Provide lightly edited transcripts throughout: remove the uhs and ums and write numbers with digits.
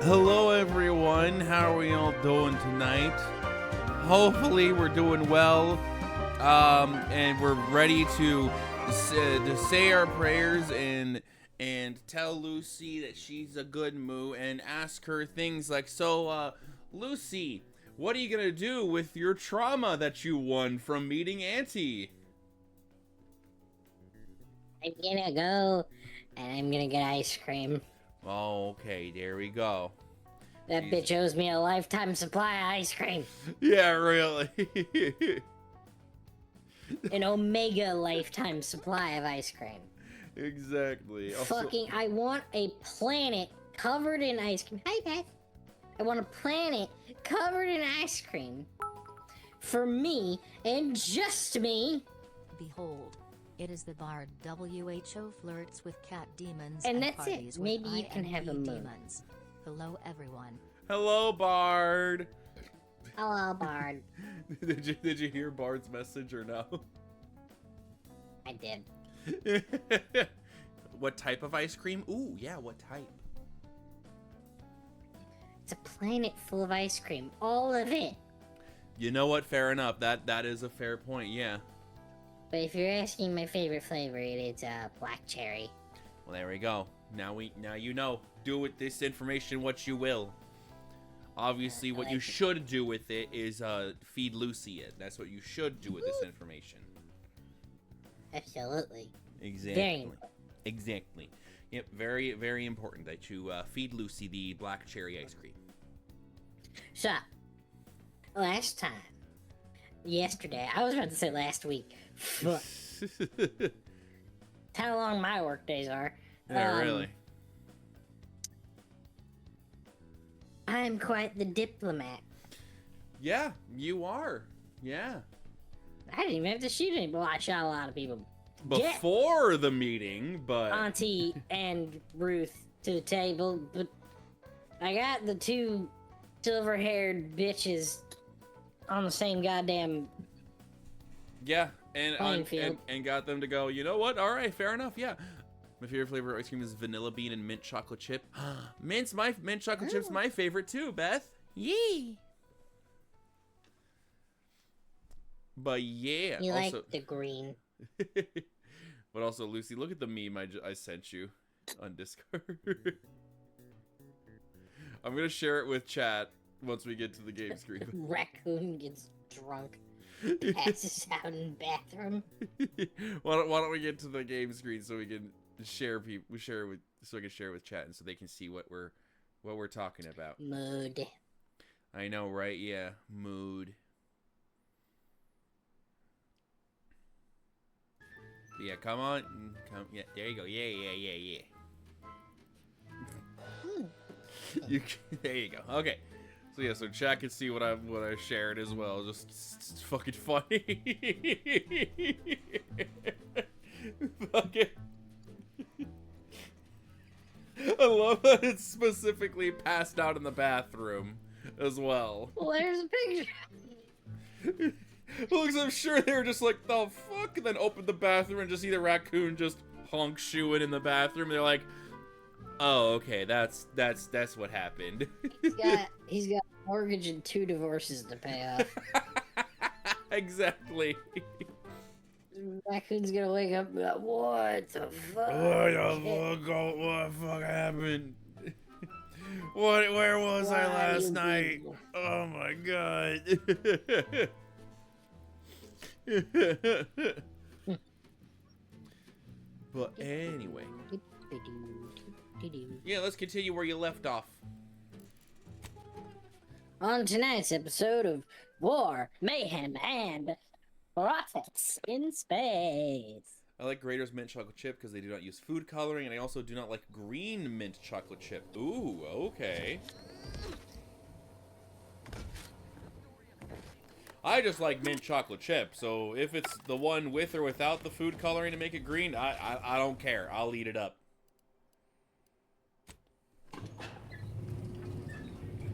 Hello everyone, how are we all doing tonight? Hopefully we're doing well, and we're ready to say our prayers and tell Lucy that she's a good moo and ask her things like, so Lucy, what are you gonna do with your trauma that you won from meeting Auntie? I'm gonna go and I'm gonna get ice cream. Oh, okay, there we go. That bitch owes me a lifetime supply of ice cream. Yeah, really. An Omega lifetime supply of ice cream. Exactly. I want a planet covered in ice cream. Hi, Beth. I want a planet covered in ice cream. For me, and just me. Behold, it is the bard WHO flirts with cat demons And and that's it. parties Maybe with you can have a moon. demons. Hello, everyone. Hello, Bard. Hello, Bard. Did you hear Bard's message or no? I did. What type of ice cream? Ooh, yeah, what type? It's a planet full of ice cream. All of it. You know what? Fair enough. That is a fair point. Yeah. But if you're asking my favorite flavor, it's black cherry. Well, there we go. Now you know. Do with this information what you will. Obviously, what you should do with it is feed Lucy it. That's what you should do with this information. Absolutely. Exactly. Very important. Exactly. Yep. Very, very important that you feed Lucy the black cherry ice cream. So, yesterday, I was about to say last week. Fuck. That's how long my work days are. Yeah, really. I'm quite the diplomat. Yeah, you are. Yeah. I didn't even have to shoot any. Well, I shot a lot of people. Before the meeting, but Auntie and Ruth to the table, but I got the two silver-haired bitches on the same goddamn yeah, and field. and got them to go, you know what? All right, fair enough. Yeah. My favorite flavor of ice cream is vanilla bean and mint chocolate chip. Mint chocolate chip's my favorite too, Beth. Yee. But yeah, You also, like the green. but also, Lucy, look at the meme I sent you on Discord. I'm gonna share it with chat once we get to the game screen. Raccoon gets drunk, passes out in the bathroom. Why don't we get to the game screen so we can so I can share it with chat and so they can see what we're talking about. Mood. I know, right? Yeah, mood. But yeah, come on, yeah, there you go. Yeah. There you go. Okay. So yeah, so chat can see what I shared as well. Just it's fucking funny. Fucking. I love that it's specifically passed out in the bathroom as well. Well, there's a picture. Looks, I'm sure they were just like, the fuck? And then opened the bathroom and just see the raccoon just honk shoeing in the bathroom. They're like, oh, okay, that's what happened. He's got a mortgage and 2 divorces to pay off. Exactly. Raccoon's gonna wake up and be like, what the fuck? What the fuck happened? Where was I last night? Oh my god. But anyway. Yeah, let's continue where you left off. On tonight's episode of War, Mayhem, and Profits in Space. I like Grater's mint chocolate chip because they do not use food coloring, and I also do not like green mint chocolate chip. Ooh, okay. I just like mint chocolate chip, so if it's the one with or without the food coloring to make it green, I don't care. I'll eat it up.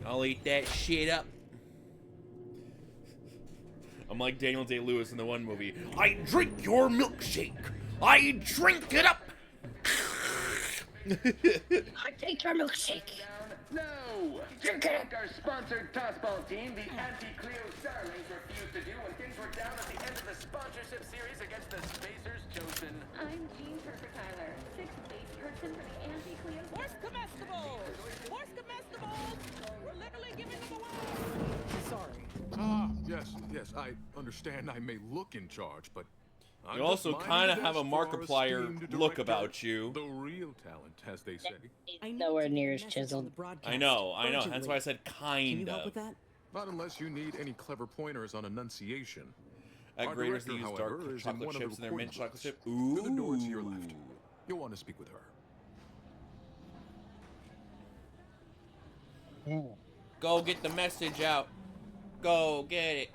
I'll eat that shit up. I'm like Daniel Day-Lewis in the one movie. I drink your milkshake. I drink it up. I take your milkshake. No! Just like our sponsored tossball team, the Anti-Cleo Starlings refused to do when things were down at the end of the sponsorship series against the Spacers chosen. I'm Jean Parker Tyler, sixth base person for the Anti-Cleo. Where's comestibles? Where's comestibles? We're literally giving them away. Sorry. Yes, I understand I may look in charge, but You also kind of have a Markiplier look about you. The real talent, as they say. Nowhere near as chiseled. I know. That's why I said Can you kind help of. with that? Not unless you need any clever pointers on enunciation. At Our Graders, they director, use however, dark is in chocolate one of chips the in their mint recording chocolate chip. booths. Ooh. Through the door to your left. You'll want to speak with her. Go get the message out. Go get it.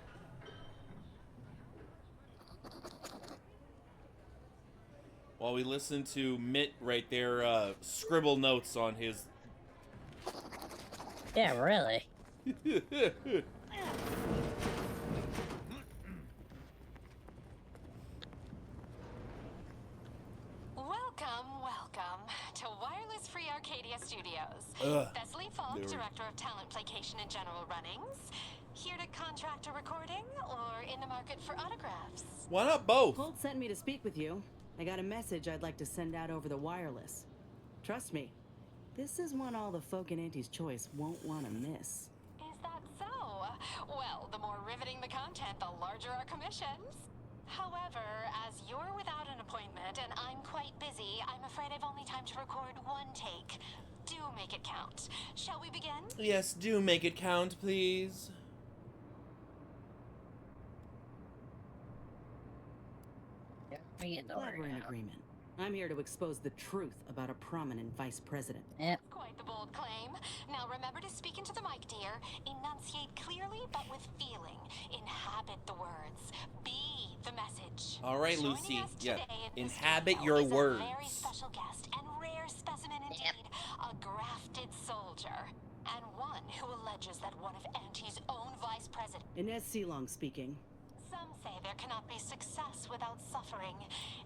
While we listen to Mitt right there scribble notes on his... Yeah, really. Welcome to Wireless Free Arcadia Studios. Ugh. Thessaly Falk, They were- Director of Talent Placation and General Runnings. Here to contract a recording or in the market for autographs? Why not both? Holt sent me to speak with you. I got a message I'd like to send out over the wireless. Trust me, this is one all the folk in Auntie's Choice won't want to miss. Is that so? Well, the more riveting the content, the larger our commissions. However, as you're without an appointment and I'm quite busy, I'm afraid I've only time to record one take. Do make it count. Shall we begin? Yes, do make it count, please. Yeah, we get the Glad we're word in out. agreement. I'm here to expose the truth about a prominent vice president. Yep. Quite the bold claim. Now remember to speak into the mic, dear. Enunciate clearly, but with feeling. Inhabit the words. Be the message. All right, Joining Lucy. us Yeah. today in the Inhabit studio your is a words. very special guest and rare specimen indeed. A grafted soldier. And one who alleges that one of Auntie's own vice president. Inez Seelong speaking. Some say there cannot be success without suffering.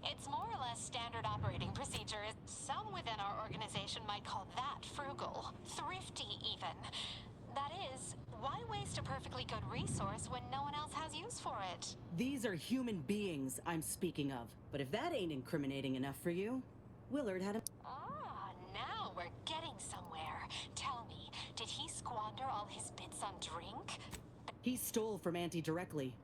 It's more or less standard operating procedure. Some within our organization might call that frugal, thrifty even. That is, why waste a perfectly good resource when no one else has use for it? These are human beings I'm speaking of. But if that ain't incriminating enough for you, Willard had a... Ah, now we're getting somewhere. Tell me, did he squander all his bits on drink? He stole from Auntie directly.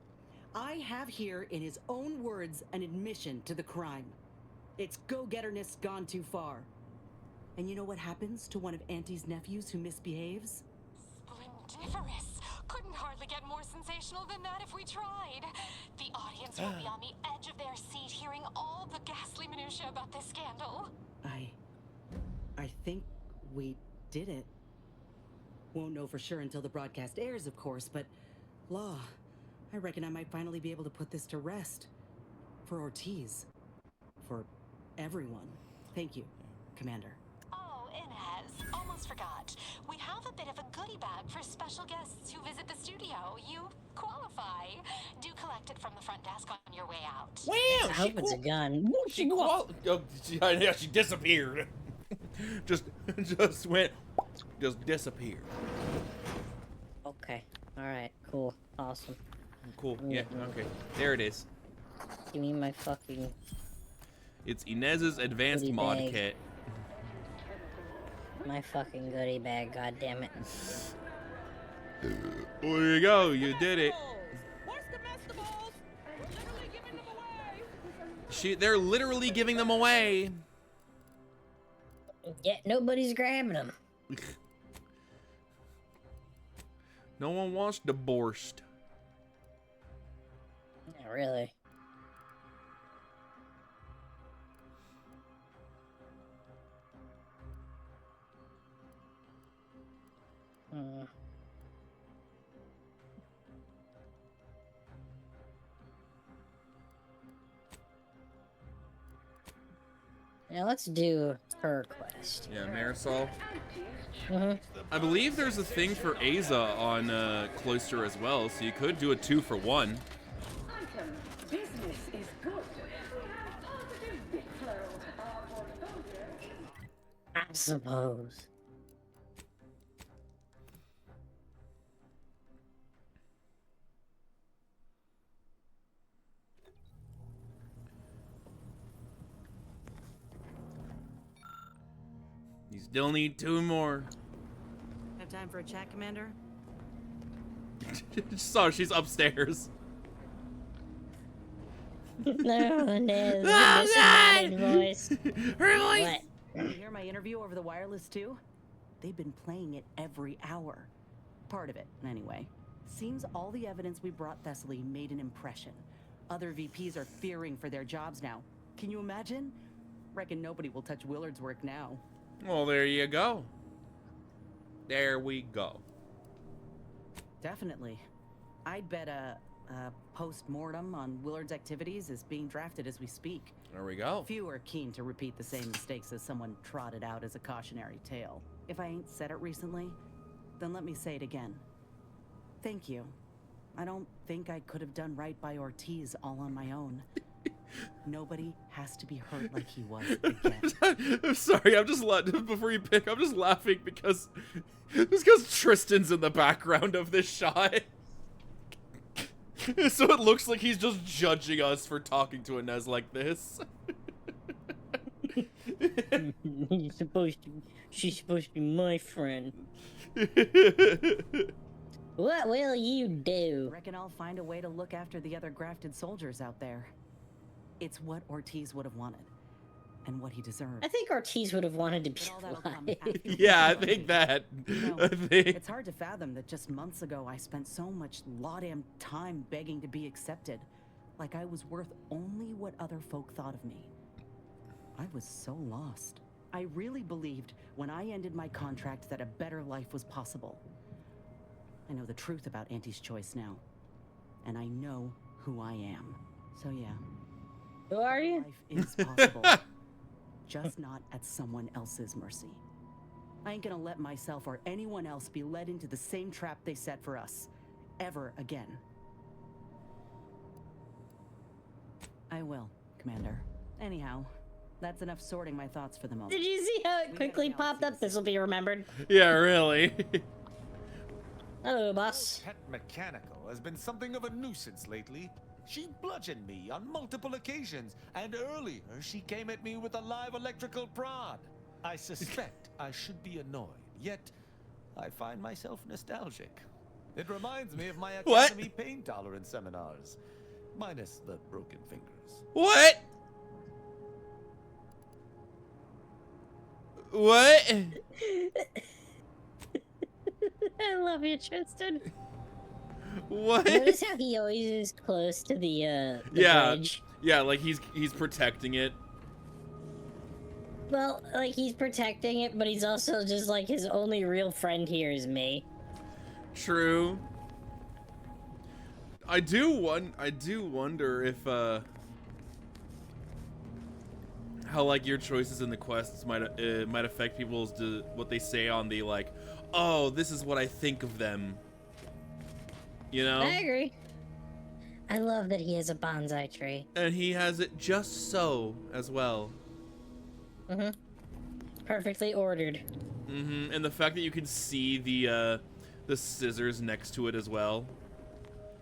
I have here, in his own words, an admission to the crime. It's go-getterness gone too far. And you know what happens to one of Auntie's nephews who misbehaves? Splendiferous! Couldn't hardly get more sensational than that if we tried. The audience will be on the edge of their seat hearing all the ghastly minutiae about this scandal. I think we did it. Won't know for sure until the broadcast airs, of course, but... Law, I reckon I might finally be able to put this to rest. For Ortiz. For everyone. Thank you, Commander. Oh, Inez, almost forgot. We have a bit of a goodie bag for special guests who visit the studio. You qualify. Do collect it from the front desk on your way out. Wow, I hope it's a gun. Yeah, she disappeared. just disappeared. Okay. Alright, cool. Awesome. Cool. Yeah. Okay. There it is. Give me my fucking... It's Inez's advanced Goodie mod bag. kit. My fucking goodie bag, god damn it. There you go. You did it. Where's comestibles? We're literally giving them away. They're literally giving them away. Yeah, nobody's grabbing them. No one wants the borscht. Not really. Now let's do her quest. Yeah, Marisol. Mhm. I believe there's a thing for Aza on Cloister as well, so you could do a 2-for-1. Awesome. Business is good. Positive bit flow. Our portfolio is I suppose. Still need 2 more. Have time for a chat, Commander? So she's upstairs. No, no, Ah, the disembodied voice. Her voice. What? You hear my interview over the wireless too? They've been playing it every hour. Part of it, anyway. Seems all the evidence we brought Thessaly made an impression. Other VPs are fearing for their jobs now. Can you imagine? Reckon nobody will touch Willard's work now. Well, there you go. There we go. Definitely. I'd bet a post-mortem on Willard's activities is being drafted as we speak. There we go. Few are keen to repeat the same mistakes as someone trotted out as a cautionary tale. If I ain't said it recently, then let me say it again. Thank you. I don't think I could have done right by Ortiz all on my own. Nobody has to be hurt like he was again. I'm sorry, I'm just before you pick, I'm just laughing because Tristan's in the background of this shot. So it looks like he's just judging us for talking to Inez like this. She's supposed to be my friend. What will you do? Reckon I'll find a way to look after the other grafted soldiers out there. It's what Ortiz would have wanted, and what he deserved. I think Ortiz would have wanted to be But all that'll come alive. after we Yeah, I find think him. that. You know, I think. it's hard to fathom that just months ago I spent so much law-damn time begging to be accepted. Like I was worth only what other folk thought of me. I was so lost. I really believed when I ended my contract that a better life was possible. I know the truth about Auntie's choice now. And I know who I am. So yeah. Who are you? Life is possible. Just not at someone else's mercy. I ain't gonna let myself or anyone else be led into the same trap they set for us. Ever again. I will, Commander. Anyhow, that's enough sorting my thoughts for the moment. Did you see how it We quickly gotta popped balance up? This will be remembered. Yeah, really. Hello, boss. Pet Mechanical has been something of a nuisance lately. She bludgeoned me on multiple occasions, and earlier she came at me with a live electrical prod. I suspect I should be annoyed, yet I find myself nostalgic. It reminds me of my What? Academy pain tolerance seminars, minus the broken fingers. What? What? I love you, Tristan. What? Notice how he always is close to the Yeah. bridge? Yeah, like he's protecting it. Well, like he's protecting it, but he's also just like his only real friend here is me. True. I do wonder if how like your choices in the quests might affect people's what they say on the like, oh, this is what I think of them. You know? I agree. I love that he has a bonsai tree. And he has it just so as well. Mm-hmm. Perfectly ordered. Mm-hmm. And the fact that you can see the scissors next to it as well.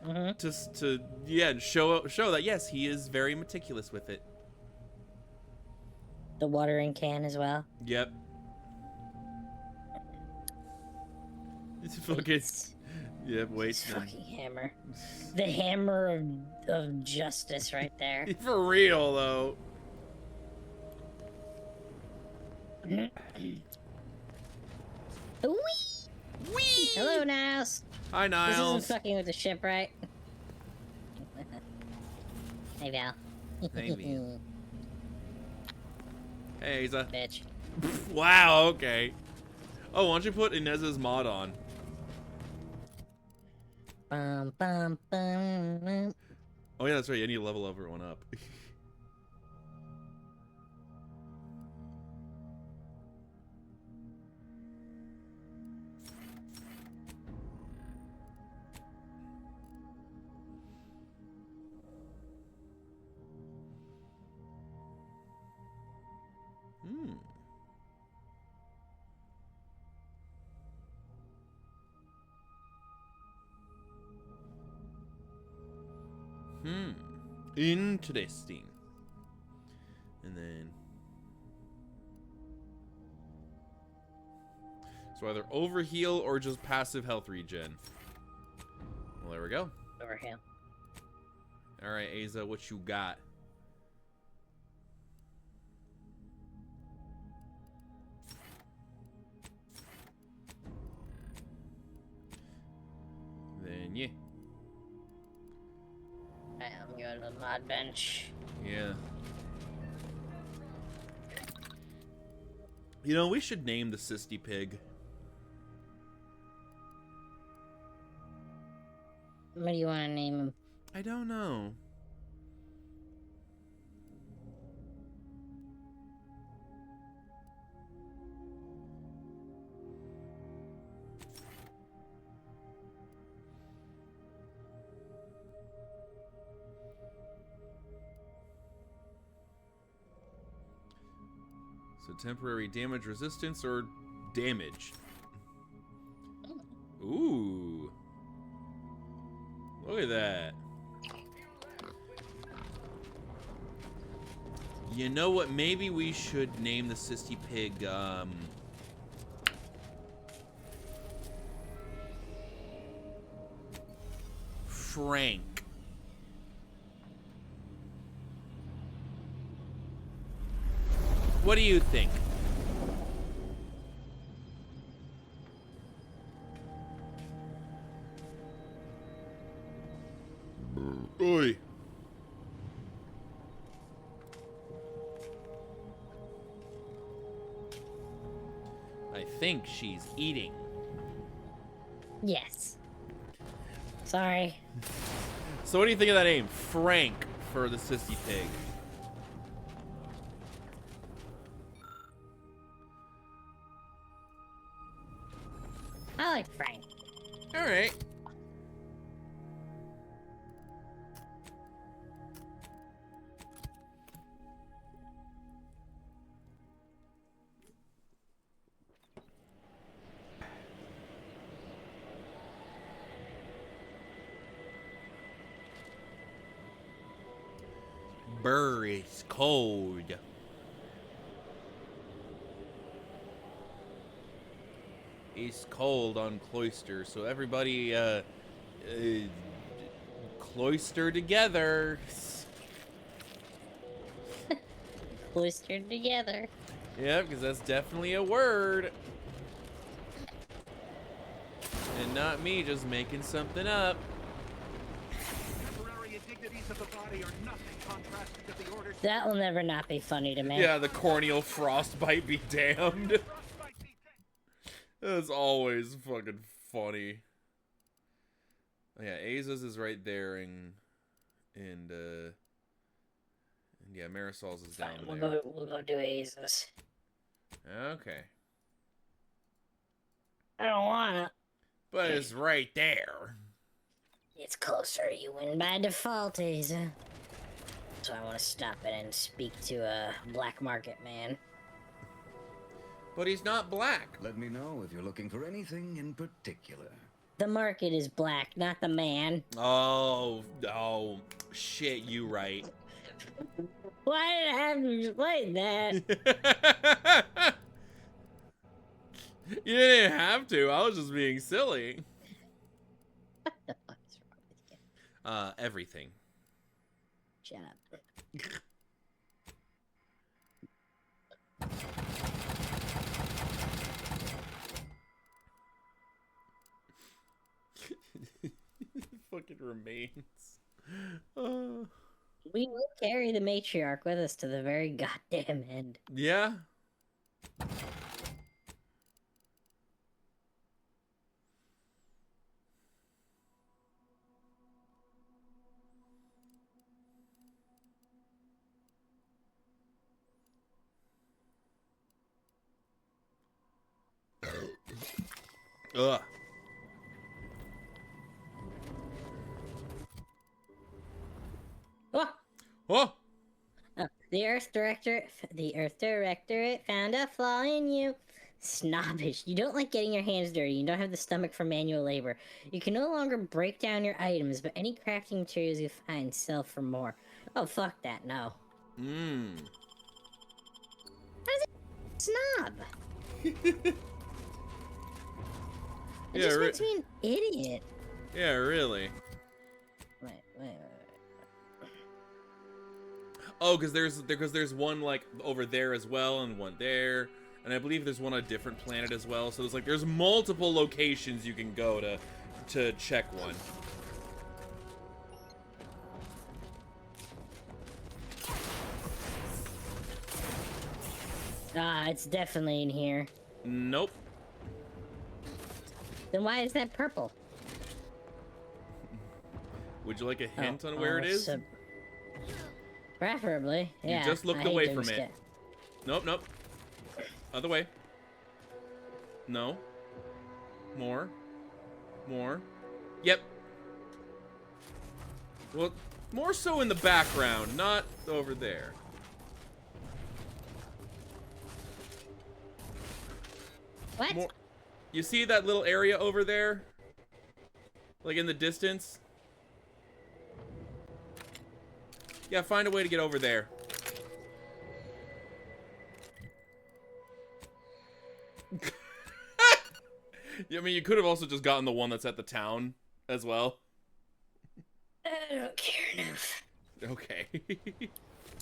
Mm-hmm. Just to yeah, show that yes, he is very meticulous with it. The watering can as well. Yep. It's fucking yeah, wait. This fucking hammer. The hammer of justice right there. For real though. Whee! Whee! Hello, Niles. Hi, This isn't Niles. fucking with the ship, right? Hey, Val. Maybe. Hey, he's a Bitch. wow. Okay. Oh, why don't you put Inez's mod on? Bum, bum, bum, bum. Oh yeah, that's right. You need to level everyone up. Hmm. Interesting. And then So either overheal or just passive health regen. Well, there we go. Overheal. Alright, Aza, what you got? Then, yeah. I'm going to the mod bench. Yeah. You know, we should name the Sisty Pig. What do you want to name him? I don't know. So temporary damage resistance or damage? Ooh. Look at that. You know what? Maybe we should name the Sisty Pig, Frank. What do you think? Oi. I think she's eating. Yes. Sorry. So what do you think of that name? Frank for the Sisty Pig. I like Frank. Alright. Burr is cold. It's cold on Cloister, so everybody cloister together. Blistered together. Yeah, because that's definitely a word. And not me just making something up. Temporary indignities of the body are nothing contrasted to the orders. That will never not be funny to me. Yeah, the corneal frostbite be damned. That's always fucking funny. Oh, yeah, Aza's is right there, and yeah, Marisol's is down Fine, there. we'll go do Aza's. Okay, I don't wanna. but it's right there. It's closer. You win by default, Aza. So I want to stop it and speak to a black market man. But he's not black. Let me know if you're looking for anything in particular. The market is black, not the man. Oh, shit, you right. Why did I have to explain that? You didn't have to. I was just being silly. What the fuck is wrong with you? Everything. Shut up. Fucking remains. We will carry the matriarch with us to the very goddamn end. Yeah. Ugh. Oh! Oh! The Earth Directorate found a flaw in you. Snobbish. You don't like getting your hands dirty. You don't have the stomach for manual labor. You can no longer break down your items, but any crafting materials you find sell for more. Oh, fuck that. No. Mmm. Snob. It Yeah, just makes me an idiot. Yeah, really. Wait. Oh, because there's one like over there as well, and one there, and I believe there's one on a different planet as well. So there's multiple locations you can go to check one. Ah, it's definitely in here. Nope. Then why is that purple? Would you like a hint on where it is? Preferably, yeah. You just looked I hate away doing from it. Nope. Other way. No. More. Yep. Well, more so in the background, not over there. What? More. You see that little area over there? Like in the distance? Yeah, find a way to get over there. Yeah, I mean, you could have also just gotten the one that's at the town as well. I don't care enough. Okay.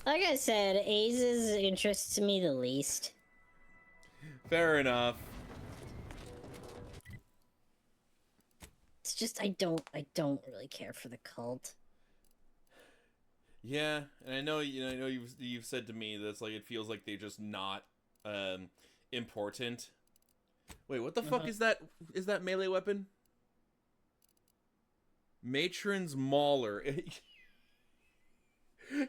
Like I said, Aze's interests me the least. Fair enough. It's just I don't really care for the cult. Yeah, and I know you've said to me that's like it feels like they're just not important. Wait, what the fuck is that? Is that melee weapon? Matron's Mauler.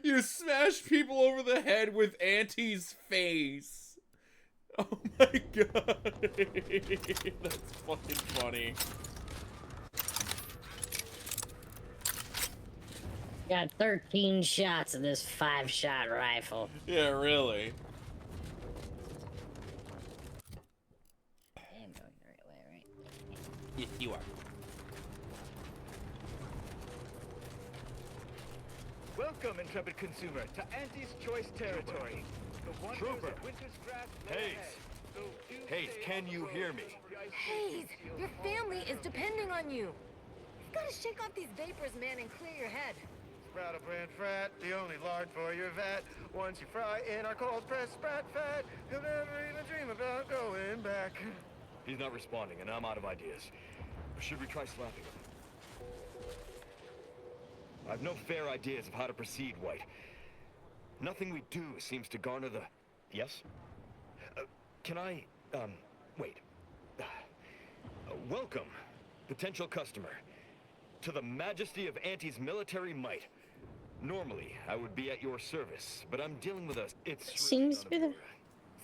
You smash people over the head with Auntie's face. Oh my god. That's fucking funny. Got 13 shots of this 5-shot rifle. Yeah, really. I am going the right way, right? Yes, you are. Welcome, intrepid consumer, to Auntie's Choice territory. The wonders Trooper. of winter's grass lay Hayes. ahead. So do Hayes, stay can on you the road. hear me? Hayes, your family is depending on you. You've got to shake off these vapors, man, and clear your head. Sprout a brand frat, the only lard for your vat. Once you fry in our cold pressed sprat fat, you'll never even dream about going back. He's not responding, and I'm out of ideas. Should we try slapping him? I've no fair ideas of how to proceed, White. Nothing we do seems to garner the... Yes? Can I... wait. Welcome, potential customer, to the majesty of Auntie's military might. Normally, I would be at your service, but I'm dealing with us. It's Seems to be the...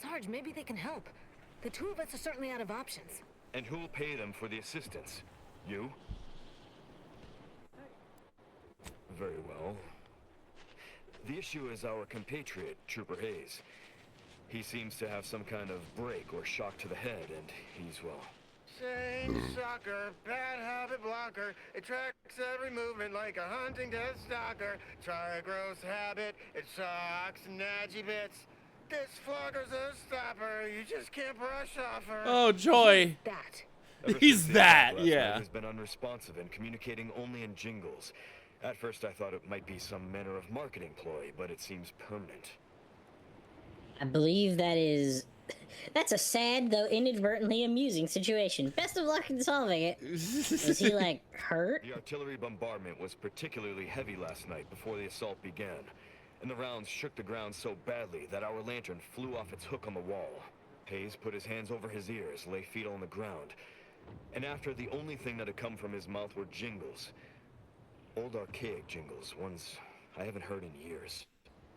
Sarge, maybe they can help. The two of us are certainly out of options. And who'll pay them for the assistance? You? Very well. The issue is our compatriot, Trooper Hayes. He seems to have some kind of break or shock to the head, and he's, well... Shane Shocker, bad habit blocker. It tracks every movement like a hunting death stalker. Try a gross habit, it shocks natty bits. This flogger's a stopper, you just can't brush off her. Oh, joy. That. Ever He's since the that, attack last yeah. night, He's been unresponsive and communicating only in jingles. At first I thought it might be some manner of marketing ploy, but it seems permanent. I believe that is... That's a sad, though inadvertently amusing situation. Best of luck in solving it. Was he, like, hurt? The artillery bombardment was particularly heavy last night before the assault began, and the rounds shook the ground so badly that our lantern flew off its hook on the wall. Hayes put his hands over his ears, lay feet on the ground, and after the only thing that had come from his mouth were jingles. Old archaic jingles, ones I haven't heard in years.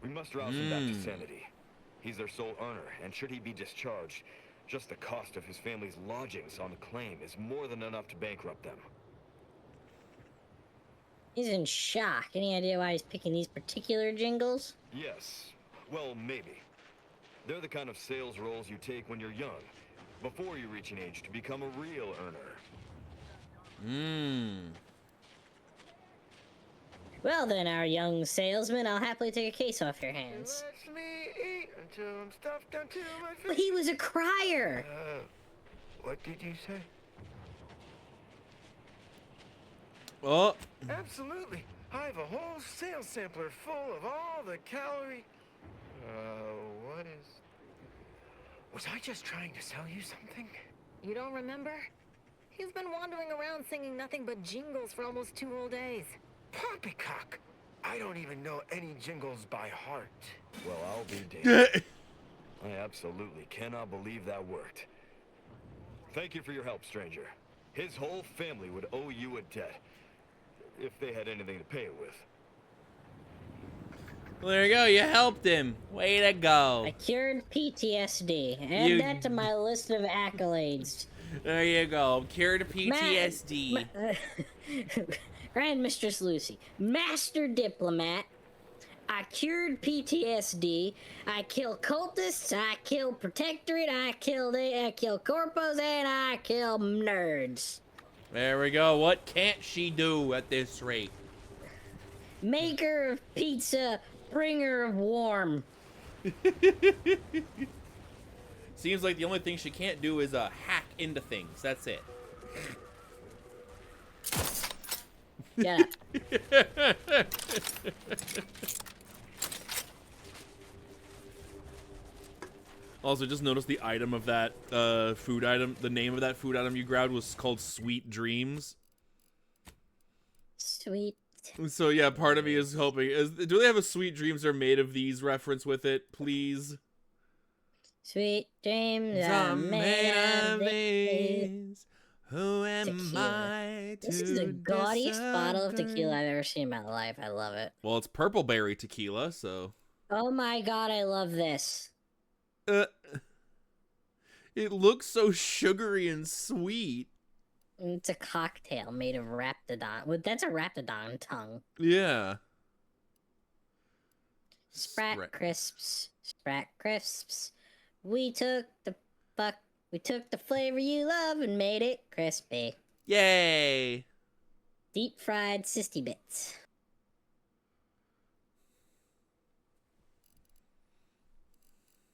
We must rouse him back to sanity. He's their sole earner, and should he be discharged, just the cost of his family's lodgings on the claim is more than enough to bankrupt them. He's in shock. Any idea why he's picking these particular jingles? Yes. Well, maybe. They're the kind of sales roles you take when you're young, before you reach an age to become a real earner. Well then, our young salesman, I'll happily take a case off your hands. Lets me eat until I'm stuffed down to my Well, feet. he was a crier! What did you say? Oh. Absolutely. I have a whole sales sampler full of all the calorie... what is... Was I just trying to sell you something? You don't remember? You've been wandering around singing nothing but jingles for almost 2 whole days. Poppycock! I don't even know any jingles by heart. Well, I'll be damned. I absolutely cannot believe that worked. Thank you for your help, stranger. His whole family would owe you a debt. If they had anything to pay it with. Well, there you go. You helped him. Way to go. I cured PTSD. Add that to my list of accolades. There you go. Cured PTSD. Grand Mistress Lucy. Master Diplomat. I cured PTSD. I kill cultists. I kill Protectorate. I kill corpos, and I kill nerds. There we go. What can't she do at this rate? Maker of pizza, bringer of warm. Seems like the only thing she can't do is hack into things. That's it. Yeah. Also, just notice the item of that food item. The name of that food item you grabbed was called Sweet Dreams. Sweet. So yeah, part of me is hoping. Do they have a Sweet Dreams are made of these reference with it, please? Sweet dreams are made of these. Who am Tequila. I to This is the gaudiest bottle of disagree? tequila I've ever seen in my life. I love it. Well, it's purple berry tequila, so. Oh my god, I love this. It looks so sugary and sweet. It's a cocktail made of raptidon. Well, that's a raptidon tongue. Yeah. Sprat crisps. Sprat crisps. We took the flavor you love and made it crispy. Yay! Deep fried sissy bits.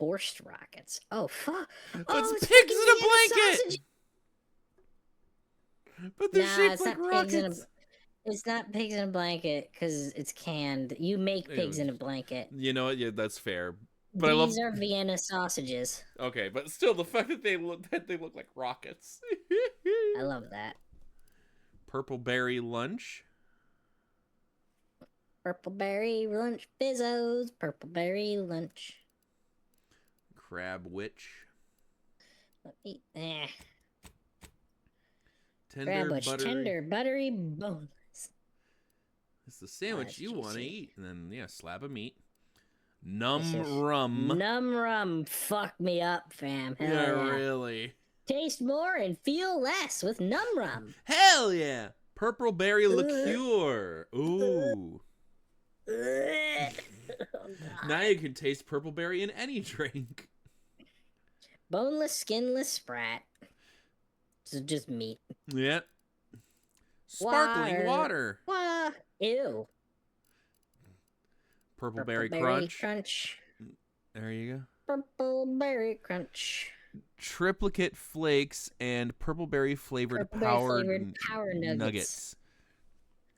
Borscht rockets. Oh fuck! It's it's pigs fucking in a Vienna blanket! sausage! But they're Nah, shaped it's like not pigs in a. rockets. It's not pigs in a blanket because it's canned. You make pigs Ew. in a blanket. You know what? Yeah, that's fair. But I love. These are Vienna sausages. Okay, but still, the fact that they look like rockets. I love that. Purple berry lunch. Purple berry lunch bizzos. Purple berry lunch. Crab witch. Let me. Tender Crab witch, buttery. tender, buttery, boneless. It's the sandwich that's you want to juicy. eat, and then yeah, slab of meat. Num This is rum. Num rum. Fuck me up, fam. Hell Yeah, yeah. really. Taste more and feel less with num rum. Hell yeah! Purple berry liqueur. Ooh. Oh, Now you can taste purple berry in any drink. Boneless, skinless sprat. So just meat. Yeah. Sparkling water. Ew. Purple berry crunch. There you go. Purple berry crunch. Triplicate flakes and purple berry flavored power nuggets.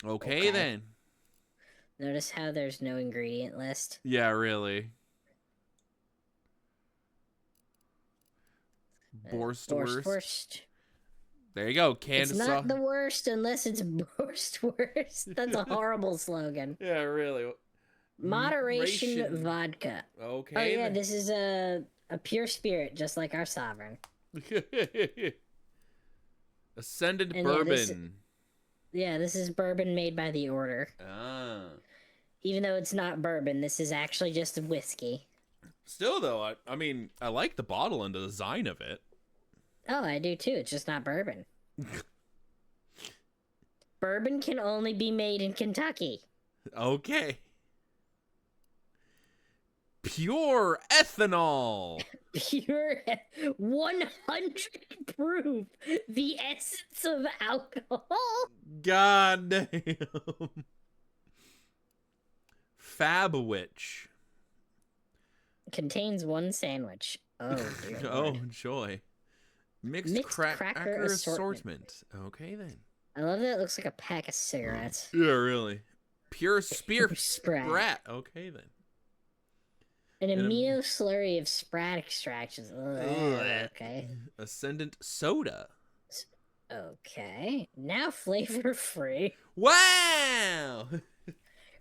Okay, then. Notice how there's no ingredient list. Yeah, really. Borscht. There you go. Canned It's not the worst unless it's worst. That's a horrible slogan. Yeah, really. Moderation vodka. Okay. Oh yeah, this is a pure spirit, just like our sovereign. Ascended And bourbon. This is bourbon made by the order. Ah. Even though it's not bourbon, this is actually just a whiskey. Still, though, I mean, I like the bottle and the design of it. Oh, I do too. It's just not bourbon. Bourbon can only be made in Kentucky. Okay. Pure ethanol. Pure 100 proof. The essence of alcohol. God damn. Fab Witch. Contains one sandwich. Oh, dear Oh, Lord. joy. Mixed cracker assortment. Okay, then. I love that it looks like a pack of cigarettes. Yeah, really. Pure spear Sprat. sprat. Okay, then. An An amino slurry of sprat extractions. Ugh, okay. Ascendant soda. Okay. Now flavor free. Wow!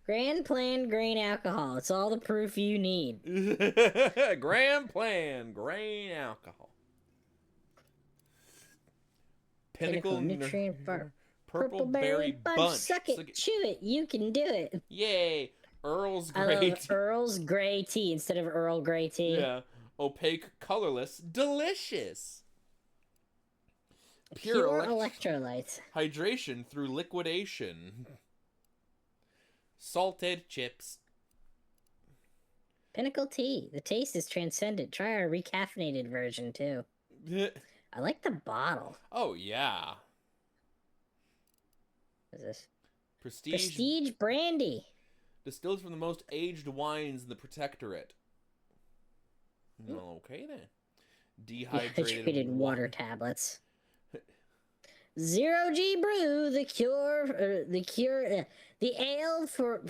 Grand Plan grain alcohol. It's all the proof you need. Grand Plan grain alcohol. Pinnacle nutrient bar. Purple berry bunch. Suck it. Chew it. You can do it. Yay. Earl's I Grey love tea. Earl's Grey tea instead of Earl Grey tea. Yeah. Opaque, colorless, delicious. Pure electrolytes. Hydration through liquidation. Salted chips. Pinnacle tea. The taste is transcendent. Try our recaffeinated version too. I like the bottle. Oh yeah. What is this? Prestige brandy. Distilled from the most aged wines in the Protectorate. Okay then. Dehydrated water tablets. Zero G brew, the ale for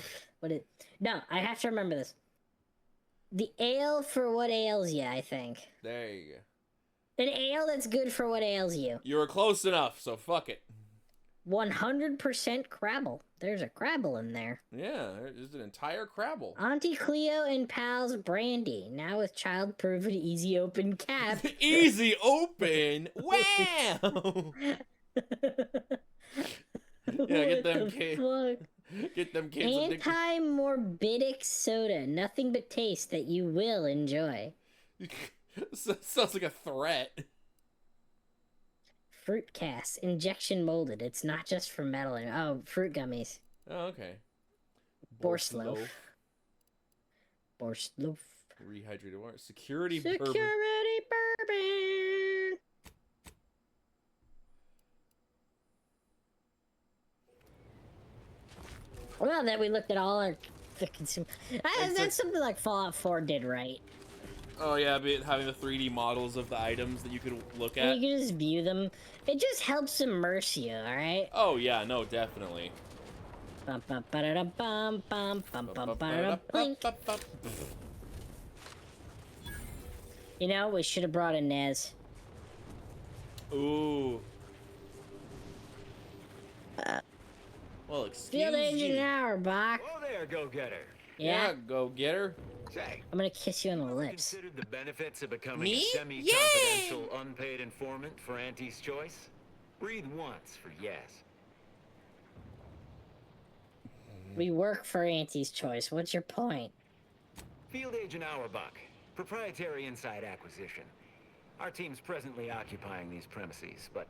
No, I have to remember this. The ale for what ails you, I think. There you go. An ale that's good for what ails you. You were close enough, so fuck it. 100% Crabble. There's a Crabble in there. Yeah, there's an entire Crabble. Auntie Cleo and Pals Brandy. Now with child-proven easy open cap. Easy open? Wow! Yeah, get them kids. Get them kids. Anti-morbidic soda. Nothing but taste that you will enjoy. Sounds like a threat. Fruit cast. Injection molded. It's not just for metal. Oh, fruit gummies. Oh, okay. Borsloaf. Borsloaf. Rehydrated water. Security bourbon. Well, then we looked at all our consumer. That's something like Fallout 4 did right. Oh yeah, but having the 3D models of the items that you could look at. And you can just view them. It just helps immerse you, alright? Oh yeah, no, definitely. You know, we should have brought a Nez. Ooh. Well, excuse Field Agent you. Auerbach. Oh there, go-getter. Yeah, go-getter. Say, I'm gonna kiss you on the lips. Considered the benefits of becoming Me? a semi-confidential, unpaid informant for Auntie's Choice? Breathe once for yes. We work for Auntie's Choice. What's your point? Field Agent Auerbach, proprietary inside acquisition. Our team's presently occupying these premises, but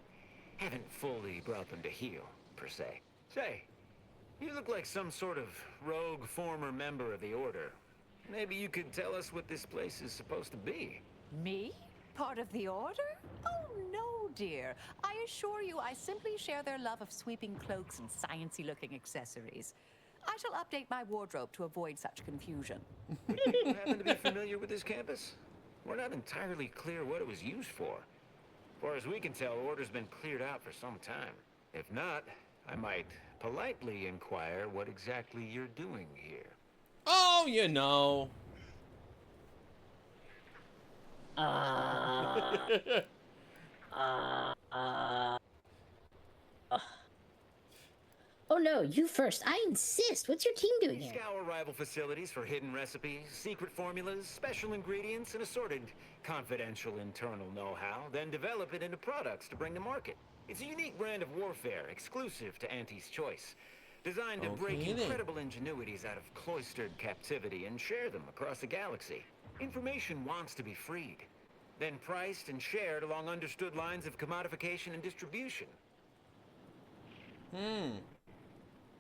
haven't fully brought them to heel, per se. Say, you look like some sort of rogue former member of the Order. Maybe you could tell us what this place is supposed to be. Me? Part of the Order? Oh, no, dear. I assure you I simply share their love of sweeping cloaks and sciencey-looking accessories. I shall update my wardrobe to avoid such confusion. Would you happen to be familiar with this campus? We're not entirely clear what it was used for. As far as we can tell, Order's been cleared out for some time. If not, I might politely inquire what exactly you're doing here. Oh, you know. Oh no, you first. I insist. What's your team doing here? Scour rival facilities for hidden recipes, secret formulas, special ingredients, and assorted confidential internal know-how, then develop it into products to bring to market. It's a unique brand of warfare, exclusive to Auntie's Choice, designed to break incredible ingenuities out of cloistered captivity and share them across the galaxy. Information wants to be freed, then priced and shared along understood lines of commodification and distribution.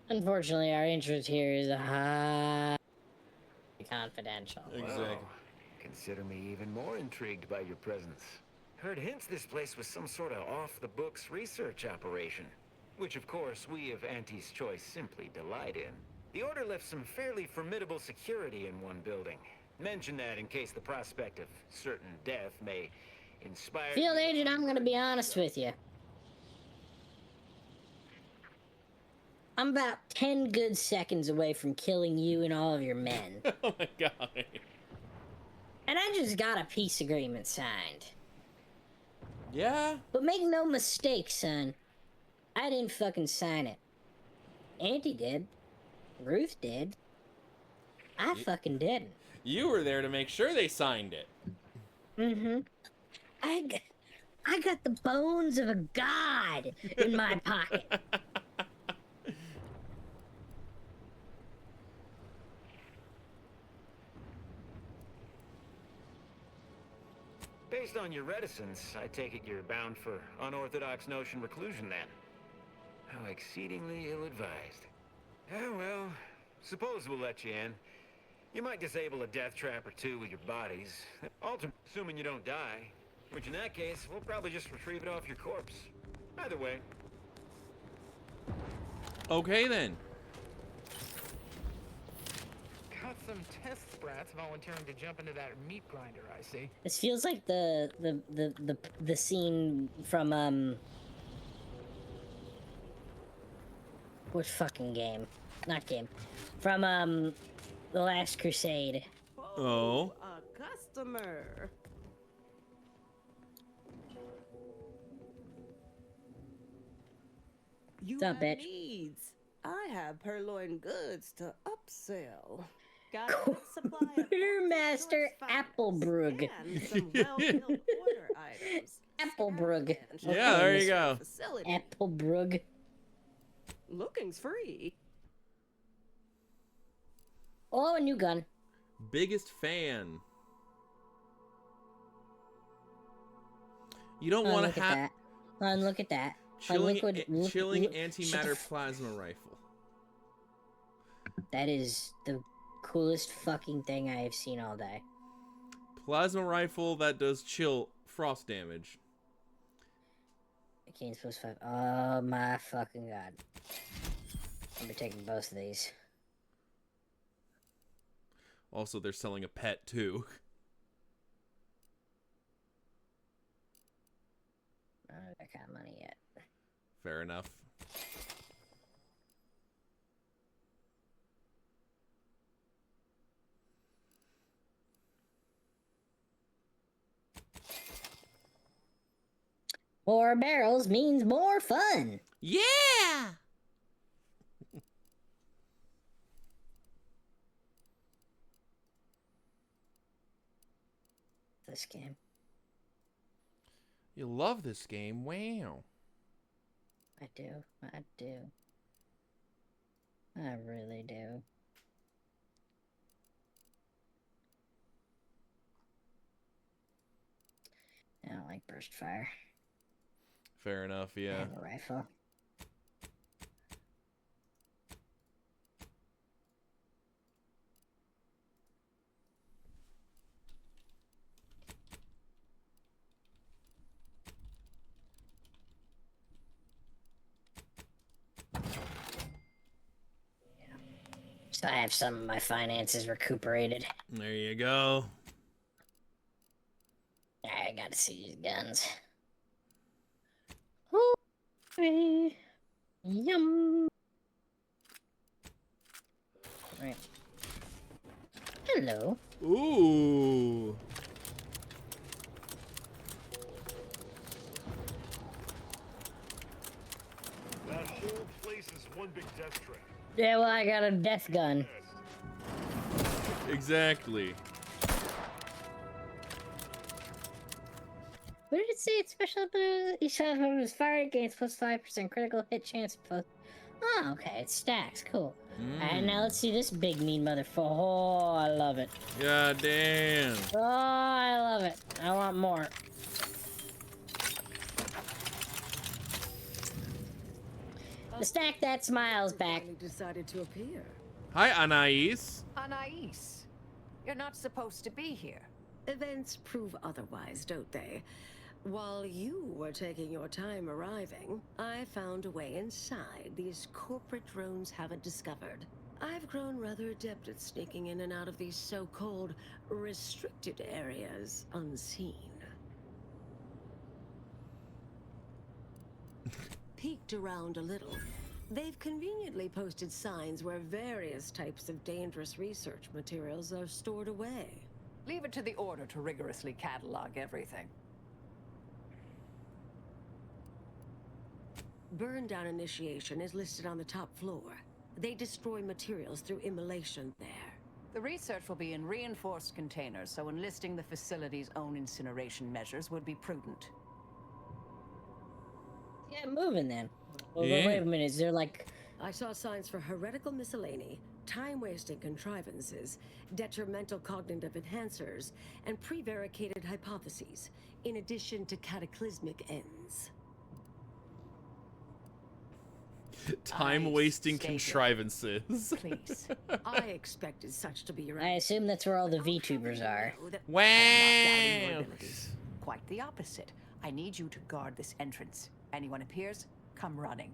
Unfortunately, our interest here is highly confidential. Exactly. Wow. Consider me even more intrigued by your presence. Heard hints this place was some sort of off-the-books research operation, which of course we of Auntie's Choice simply delight in. The Order left some fairly formidable security in one building. Mention that in case the prospect of certain death may inspire... Field Agent, I'm gonna be honest with you. I'm about 10 good seconds away from killing you and all of your men. Oh my god. And I just got a peace agreement signed. Yeah? But make no mistake, son. I didn't fucking sign it. Auntie did. Ruth did. I fucking didn't. You were there to make sure they signed it. Mm-hmm. I got the bones of a god in my pocket. Based on your reticence, I take it you're bound for unorthodox notion reclusion then. How exceedingly ill-advised. Oh, well, suppose we'll let you in. You might disable a death trap or two with your bodies. Ultimately, assuming you don't die. Which in that case, we'll probably just retrieve it off your corpse. Either way. Okay then. Got some test sprats volunteering to jump into that meat grinder, I see. This feels like the scene from which fucking game? Not game. From The Last Crusade. Oh. A customer. You What's up, have bitch? needs. I have purloin goods to upsell. Got a good supply of Master Applebrug. and some well-filled order items. Applebrug. Yeah, there you go. Applebrug. Looking's free. Oh, a new gun. Biggest fan. You don't Oh, want look to at have that. Look at that. chilling, Look- chilling shut the antimatter f- plasma rifle. That is the coolest fucking thing I have seen all day. Plasma rifle that does chill frost damage. Against +5. Oh my fucking god. I'm taking both of these. Also, they're selling a pet too. I don't got money yet. Fair enough. More barrels means more fun. Yeah. This game. You love this game. Wow. I do. I do. I really do. I don't like burst fire. Fair enough, I yeah. have a rifle. So I have some of my finances recuperated. There you go. I gotta see these guns. Okay. Yum. Right. Hello. Ooh. That whole place is one big death trap. Yeah, well, I got a death gun. Exactly. What did it say? It's special ability. Each shot is fired gains +5% critical hit chance. Oh, okay. It stacks. Cool. Alright, now let's see this big mean motherfucker. Oh, I love it. God damn. Oh, I love it. I want more. The stack that smiles back. Decided to appear. Hi, Anais. Anais, you're not supposed to be here. Events prove otherwise, don't they? While you were taking your time arriving, I found a way inside these corporate drones haven't discovered. I've grown rather adept at sneaking in and out of these so-called restricted areas unseen. Peeked around a little. They've conveniently posted signs where various types of dangerous research materials are stored away. Leave it to the Order to rigorously catalog everything. Burn down initiation is listed on the top floor. They destroy materials through immolation there. The research will be in reinforced containers, so enlisting the facility's own incineration measures would be prudent. Yeah, moving then. Well, Yeah. wait a minute. Is there like... I saw signs for heretical miscellany, time-wasting contrivances, detrimental cognitive enhancers, and prevaricated hypotheses, in addition to cataclysmic ends. Time-wasting stay here. Contrivances. Please. I expected such to be your... I assume that's where all the VTubers are. Wow. Quite the opposite. I need you to guard this entrance. Anyone appears, come running.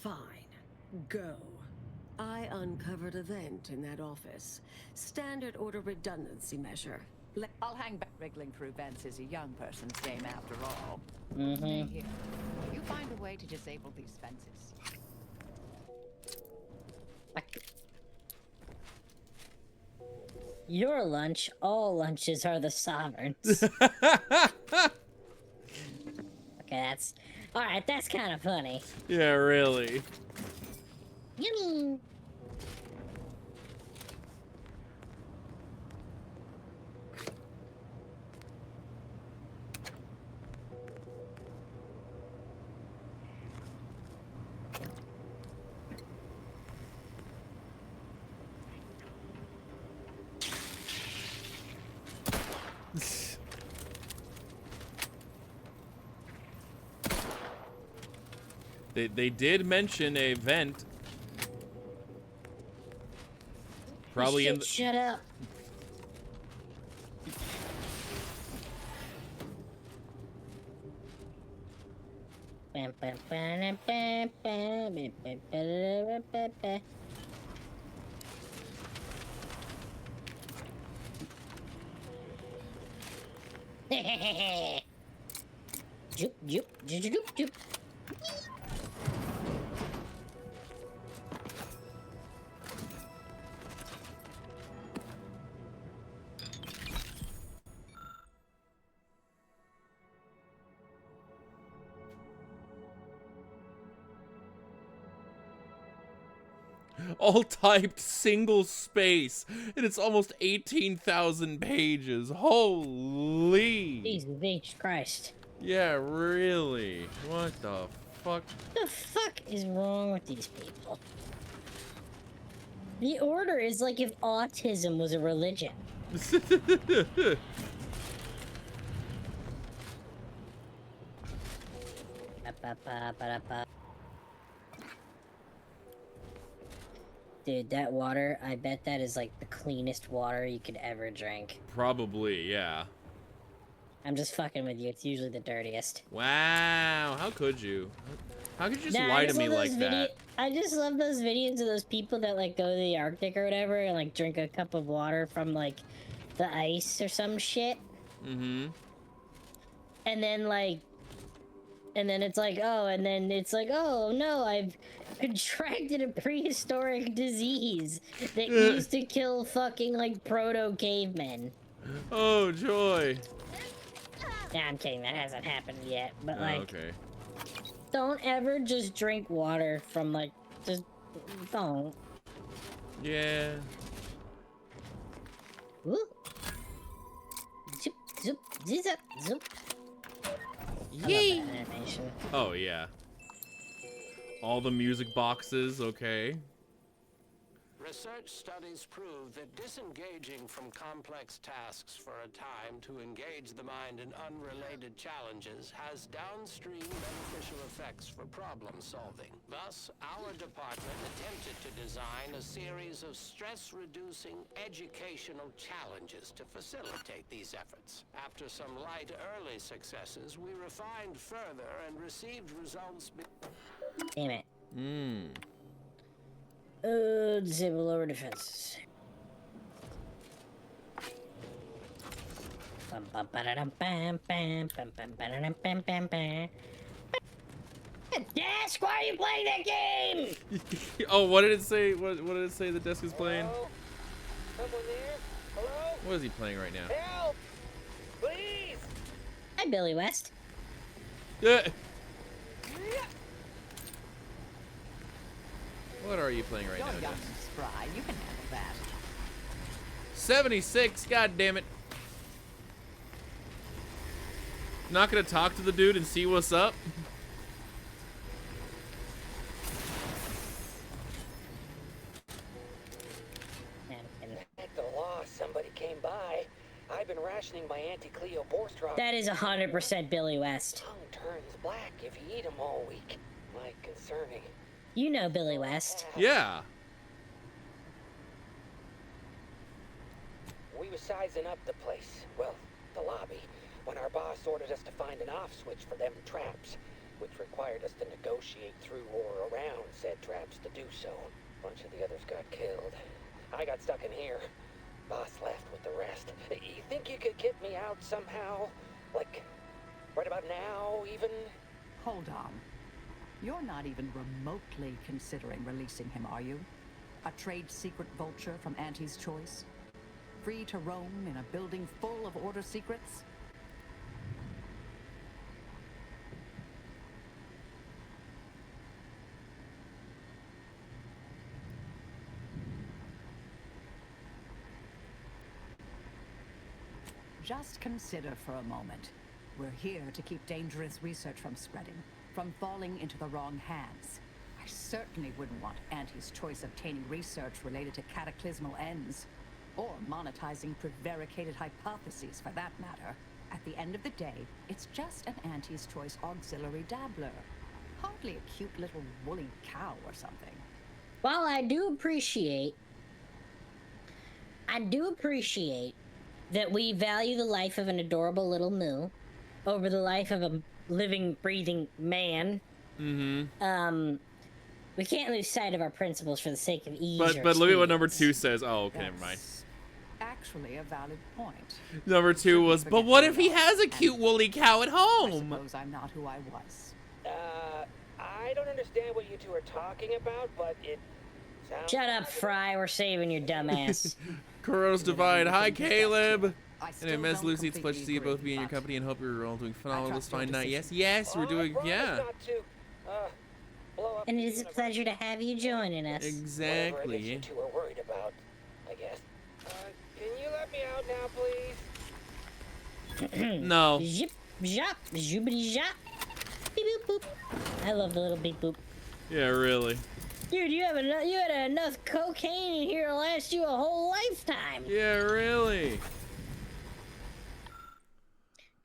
Fine. Go. I uncovered a vent in that office. Standard order redundancy measure. I'll hang back. Wriggling through vents is a young person's game after all. Mm-hmm. Stay here. You find a way to disable these fences. Your lunch, all lunches are the sovereigns. Okay, that's... Alright, that's kind of funny. Yeah, really. Yummy! They did mention a vent. Probably in the... Shut up. Bam, bam, bam, bam, bam, bam, bam, bam, bam, bam. Joop, joop, joop, joop, joop. All typed single space, and it's almost 18,000 pages. Holy! Jesus H. Christ. Yeah, really? What the fuck? What the fuck is wrong with these people? The Order is like if autism was a religion. Dude, that water, I bet that is like the cleanest water you could ever drink. Probably, yeah. I'm just fucking with you. It's usually the dirtiest. Wow, how could you? How could you just lie to me like that? I just love those videos of those people that like go to the Arctic or whatever and like drink a cup of water from like the ice or some shit. Mm-hmm. And then like, and then it's like, oh no, I've contracted a prehistoric disease that used to kill fucking like proto-cavemen. Oh, joy. Nah, I'm kidding, that hasn't happened yet, but like, okay. Don't ever just drink water from like, just don't. Yeah. Woo. Zoop, zoop, zip, zoop. Yay! Animation. Oh, yeah. All the music boxes, okay. Research studies prove that disengaging from complex tasks for a time to engage the mind in unrelated challenges has downstream beneficial effects for problem solving. Thus, our department attempted to design a series of stress-reducing educational challenges to facilitate these efforts. After some light early successes, we refined further and received results. Damn it. Hmm. Disable lower defenses. Bum, bum, ba-da-dum, bam, bam, bam, bam, ba-da-dum, bam, bam, bam. Desk, why are you playing that game? Oh, what did it say? What did it say the desk is playing? Hello? Someone there? Hello? What is he playing right now? Help! Please! Hi, Billy West. Yeah. What are you playing right now, You're young Jess? and spry. You can handle that. 76, god damn it. Not gonna talk to the dude and see what's up? At the law, somebody came by. I've been rationing my anti-Cleo boar straw. That is 100% Billy West. Tongue turns black if you eat them all week. Like concerning. You know Billy West. Yeah. We was sizing up the place, well, the lobby, when our boss ordered us to find an off switch for them traps, which required us to negotiate through or around said traps to do so. A bunch of the others got killed. I got stuck in here. Boss left with the rest. You think you could get me out somehow? Like, right about now, even? Hold on. You're not even remotely considering releasing him, are you? A trade secret vulture from Auntie's choice? Free to roam in a building full of order secrets? Just consider for a moment. We're here to keep dangerous research from spreading, from falling into the wrong hands. I certainly wouldn't want Auntie's choice obtaining research related to cataclysmal ends, or monetizing prevaricated hypotheses for that matter. At the end of the day, it's just an Auntie's choice auxiliary dabbler. Hardly a cute little woolly cow or something. While I do appreciate that we value the life of an adorable little moo over the life of a living, breathing man. Mm-hmm. We can't lose sight of our principles for the sake of ease. But look at what number 2 says. Oh, okay, never mind. Actually a valid point. Number 2 was, but what if he has a cute woolly cow at home? I suppose I'm not who I was. I don't understand what you two are talking about, but it sounds... Shut up, Fry. We're saving your dumb ass. Corona's Divide. Hi, Caleb. And Ms. Lucy, it's a pleasure to see you both be in your company and hope you're all doing phenomenal this fine night. Yes, we're doing, yeah. And it is a pleasure to have you joining us. Exactly. You two are worried about, I guess. Can you let me out now, please? No. Zip, zap, zoobity zap. Beep boop boop. I love the little beep boop. Yeah, really. Dude, you had enough cocaine in here to last you a whole lifetime. Yeah, really.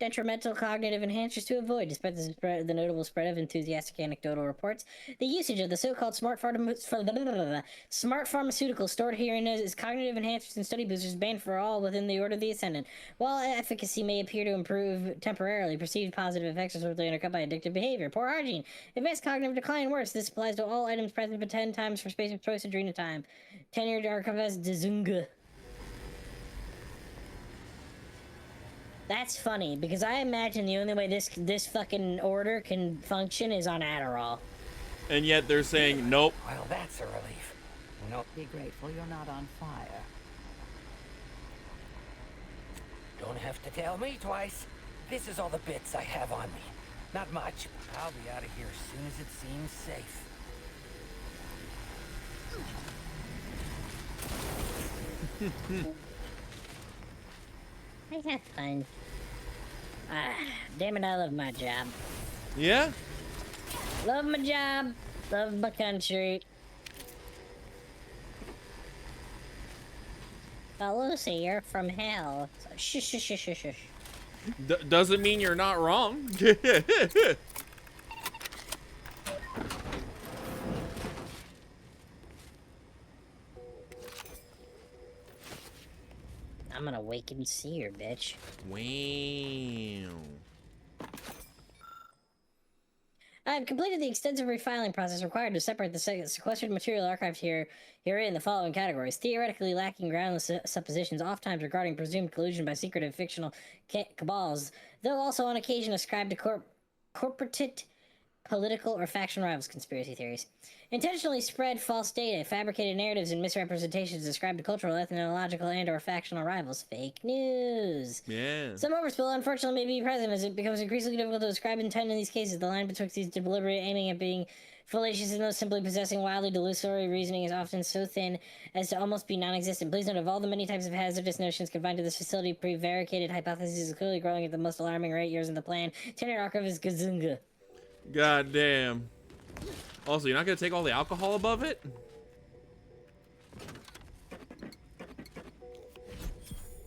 Detrimental cognitive enhancers to avoid. Despite the notable spread of enthusiastic anecdotal reports, the usage of the so-called smart pharmaceuticals stored herein is cognitive enhancers and study boosters banned for all within the Order of the Ascendant. While efficacy may appear to improve temporarily, perceived positive effects are swiftly undercut by addictive behavior. Poor hygiene. Advanced cognitive decline worse. This applies to all items present but 10 times for space of choice adrena time. Tenured archivist Dzunga. That's funny, because I imagine the only way this fucking order can function is on Adderall. And yet they're saying, nope. Well, that's a relief. Nope. Be grateful you're not on fire. Don't have to tell me twice. This is all the bits I have on me. Not much, but I'll be out of here as soon as it seems safe. I have fun. Damn it, I love my job. Yeah? Love my job. Love my country. Oh, Lucy, you're from hell. So, shush, shush, shush, shush, shush. Doesn't mean you're not wrong. I'm gonna wake and see her, bitch. Wow. I've completed the extensive refiling process required to separate the sequestered material archived herein the following categories. Theoretically lacking groundless suppositions, oftentimes regarding presumed collusion by secretive fictional cabals, though also on occasion ascribed to corporate political or faction rivals conspiracy theories. Intentionally spread false data, fabricated narratives, and misrepresentations described to cultural, ethnological, and or factional rivals. Fake news. Yeah. Some overspill, unfortunately, may be present as it becomes increasingly difficult to describe intent in these cases. The line betwixt these deliberate aiming at being fallacious and those simply possessing wildly delusory reasoning is often so thin as to almost be non-existent. Please note, of all the many types of hazardous notions confined to this facility, prevaricated hypotheses is clearly growing at the most alarming rate. Yours in the plan. Tenor archivist Gazunga. God damn. Also, you're not gonna take all the alcohol above it?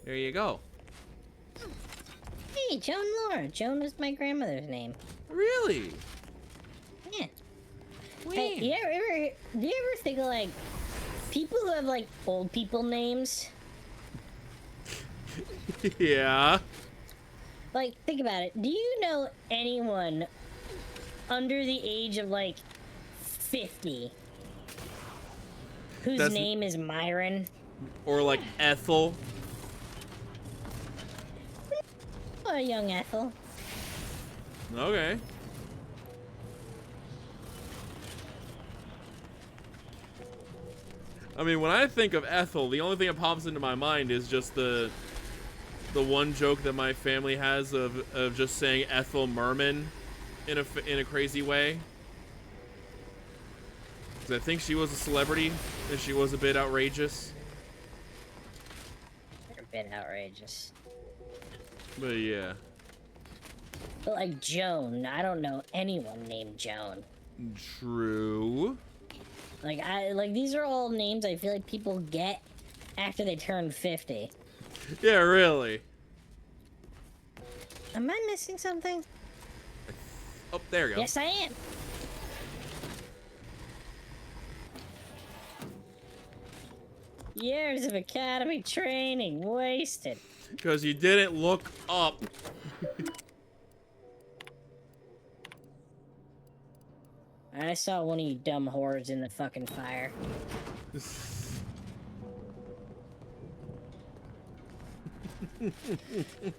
There you go. Hey, Joan Laura. Joan was my grandmother's name. Really? Yeah. Hey, do you ever think of, like, people who have, like, old people names? Yeah. Like, think about it. Do you know anyone under the age of, like, 50 whose name is Myron? Or like Ethel. Or young Ethel. Okay. I mean, when I think of Ethel, the only thing that pops into my mind is just the one joke that my family has of just saying Ethel Merman in a crazy way. Because I think she was a celebrity and she was a bit outrageous. They're a bit outrageous. But yeah. But like Joan, I don't know anyone named Joan. True. Like these are all names I feel like people get after they turn 50. Yeah, really. Am I missing something? Oh, there you go. Yes, I am. Years of academy training wasted. Because you didn't look up. I saw one of you dumb whores in the fucking fire.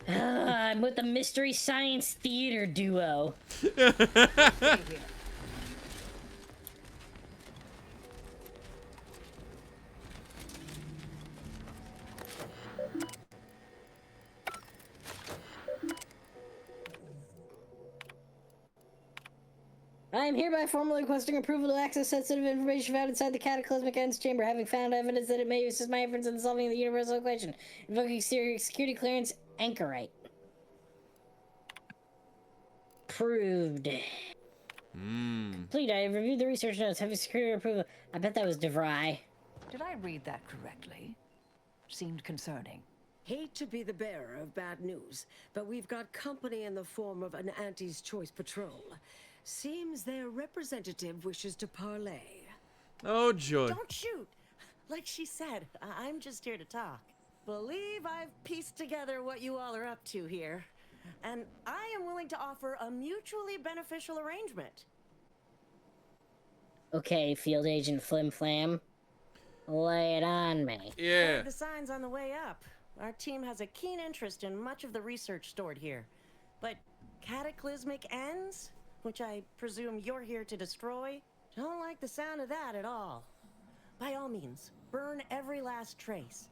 I'm with the Mystery Science Theater duo. I am hereby formally requesting approval to access sensitive information found inside the cataclysmic ends chamber, having found evidence that it may assist my efforts in solving the universal equation. Invoking security clearance, Anchorite. Proved. Complete. I have reviewed the research notes, having security approval. I bet that was DeVry. Did I read that correctly? Seemed concerning. Hate to be the bearer of bad news, but we've got company in the form of an Auntie's Choice Patrol. Seems their representative wishes to parley. Oh, joy. Don't shoot! Like she said, I'm just here to talk. Believe I've pieced together what you all are up to here. And I am willing to offer a mutually beneficial arrangement. Okay, Field Agent Flim Flam. Lay it on me. Yeah. The sign's on the way up. Our team has a keen interest in much of the research stored here. But cataclysmic ends? Which I presume you're here to destroy? Don't like the sound of that at all. By all means, burn every last trace.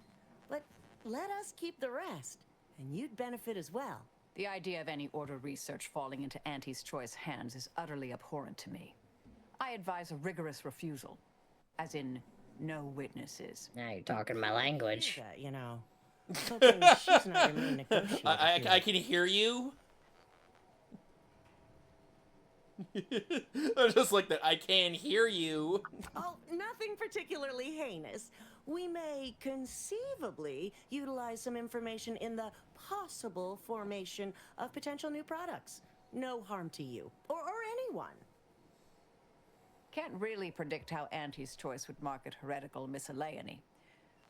But let us keep the rest, and you'd benefit as well. The idea of any Order research falling into Auntie's Choice hands is utterly abhorrent to me. I advise a rigorous refusal, as in no witnesses. Now you're talking my language. You know. She's not really negotiating. I can hear you. I just like that. I can hear you. Oh, nothing particularly heinous. We may conceivably utilize some information in the possible formation of potential new products. No harm to you or anyone. Can't really predict how Auntie's Choice would market heretical miscellany,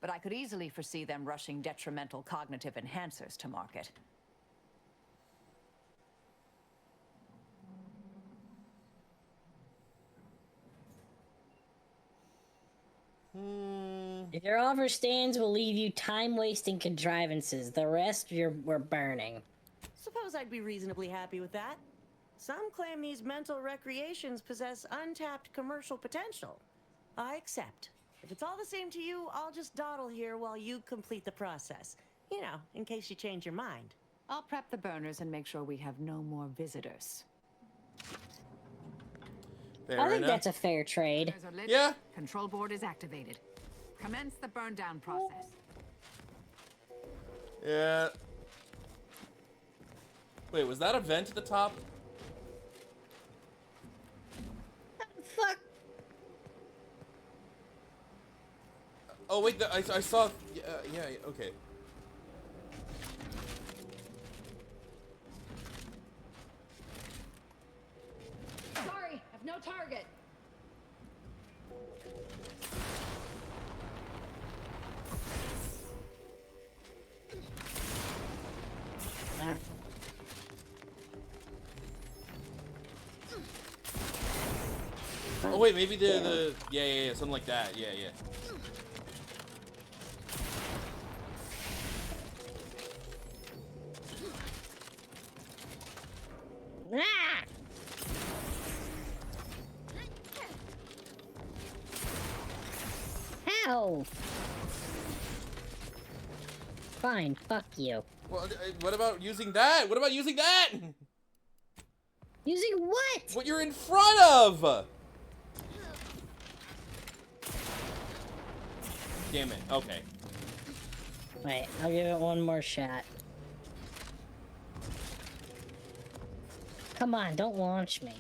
but I could easily foresee them rushing detrimental cognitive enhancers to market. If your offer stands, we'll leave you time-wasting contrivances. The rest we're burning. Suppose I'd be reasonably happy with that. Some claim these mental recreations possess untapped commercial potential. I accept. If it's all the same to you, I'll just dawdle here while you complete the process. You know, in case you change your mind. I'll prep the burners and make sure we have no more visitors. I think that's a fair trade. Burners are lit. Yeah. Control board is activated. Commence the burn down process. Yeah. Wait, was that a vent at the top? Fuck. Oh wait, I saw. Yeah. Okay. Sorry, I've no target. Oh wait, maybe the yeah, something like that. Yeah. Ah! How? Fine, fuck you. Well, what about using that? What about using that? Using what? What you're in front of? Damn it. Okay. Wait, I'll give it one more shot. Come on, don't launch me.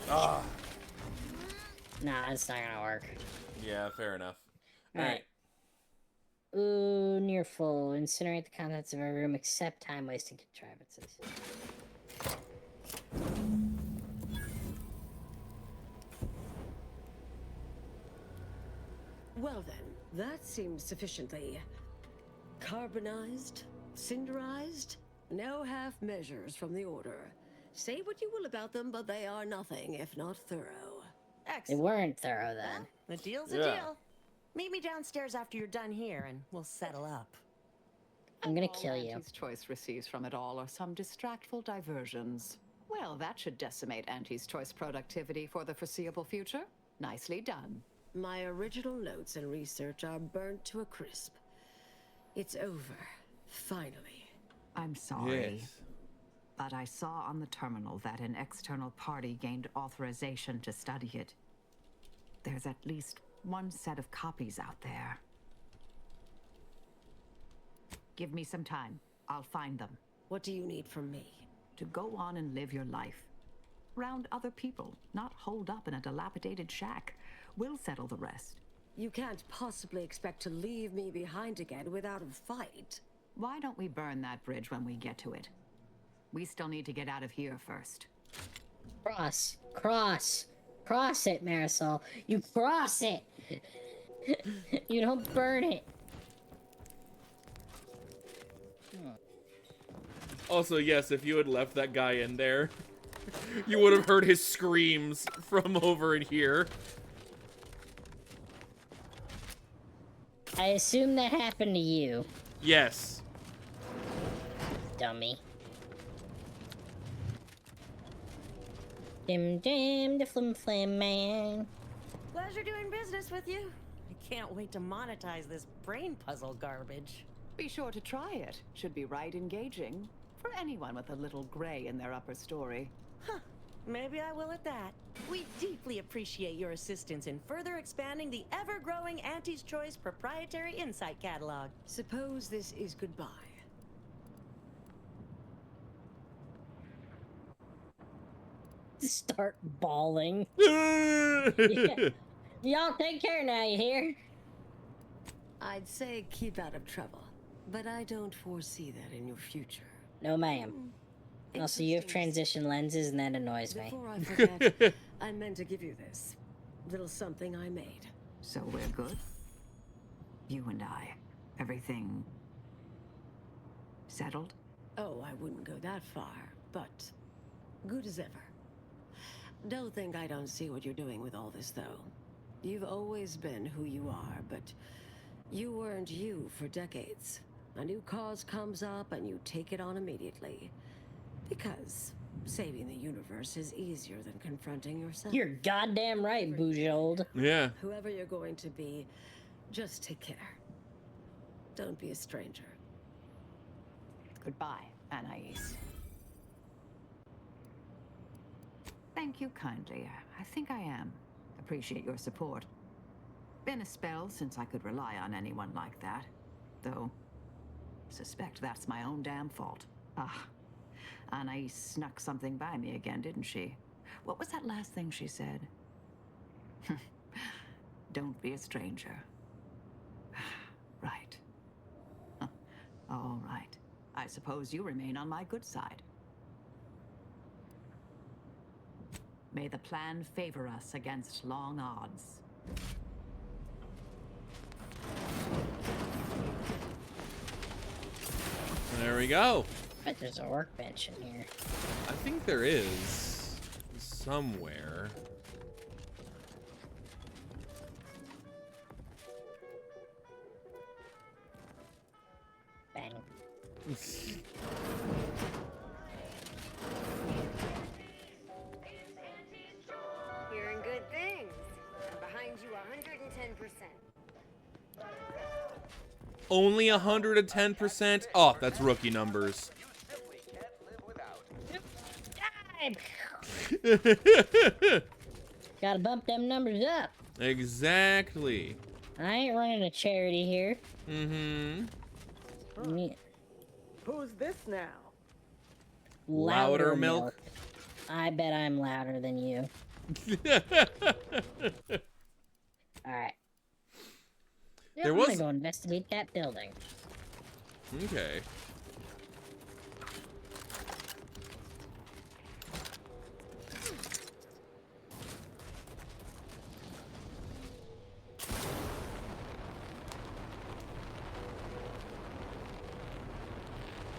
Ah. Nah, it's not gonna work. Yeah, fair enough. Alright. Ooh, near full. Incinerate the contents of our room except time-wasting contrivances. Well then, that seems sufficiently carbonized, cinderized. No half measures from the Order. Say what you will about them, but they are nothing if not thorough. They Excellent. weren't thorough then. The deal's a Yeah. deal. Meet me downstairs after you're done here, and we'll settle up. I'm gonna All kill you. Auntie's Choice receives from it all are some distractful diversions. Well, that should decimate Auntie's Choice productivity for the foreseeable future. Nicely done. My original notes and research are burnt to a crisp. It's over. Finally. I'm sorry. Yes. But I saw on the terminal that an external party gained authorization to study it. There's at least one set of copies out there. Give me some time. I'll find them. What do you need from me? To go on and live your life. Round other people, not holed up in a dilapidated shack. We'll settle the rest. You can't possibly expect to leave me behind again without a fight. Why don't we burn that bridge when we get to it? We still need to get out of here first. Cross it, Marisol. You cross it. You don't burn it. Also, yes, if you had left that guy in there, you would have heard his screams from over in here. I assume that happened to you, Yes. dummy. Dim dim, the flim flam man. Pleasure doing business with you. I can't wait to monetize this brain puzzle garbage. Be sure to try it. Should be right engaging. For anyone with a little gray in their upper story. Huh. Maybe I will at that. We deeply appreciate your assistance in further expanding the ever-growing Auntie's Choice proprietary insight catalog. Suppose this is goodbye. Start bawling. Yeah. Y'all take care now, you hear? I'd say keep out of trouble, but I don't foresee that in your future. No, ma'am. Also, you have transition lenses, and that annoys me. Before I forget, I meant to give you this. Little something I made. So we're good? You and I. Everything... settled? Oh, I wouldn't go that far, but good as ever. Don't think I don't see what you're doing with all this, though. You've always been who you are, but you weren't you for decades. A new cause comes up and you take it on immediately. Because saving the universe is easier than confronting yourself. You're goddamn right, Bujold. Yeah. Whoever you're going to be, just take care. Don't be a stranger. Goodbye, Anais. Thank you kindly. I think I am. Appreciate your support. Been a spell since I could rely on anyone like that. Though, suspect that's my own damn fault. Ah, Anais snuck something by me again, didn't she? What was that last thing she said? Don't be a stranger. Right. All right. I suppose you remain on my good side. May the plan favor us against long odds. There we go. Bet there's a workbench in here. I think there is somewhere. Bang. Hearing good things. I'm behind you 110%. Only 110%? Oh, that's rookie numbers. Gotta bump them numbers up. Exactly. I ain't running a charity here. Mm-hmm. Who's this now? Louder milk. I bet I'm louder than you. Alright. There I'm was- gonna go investigate that building. Okay.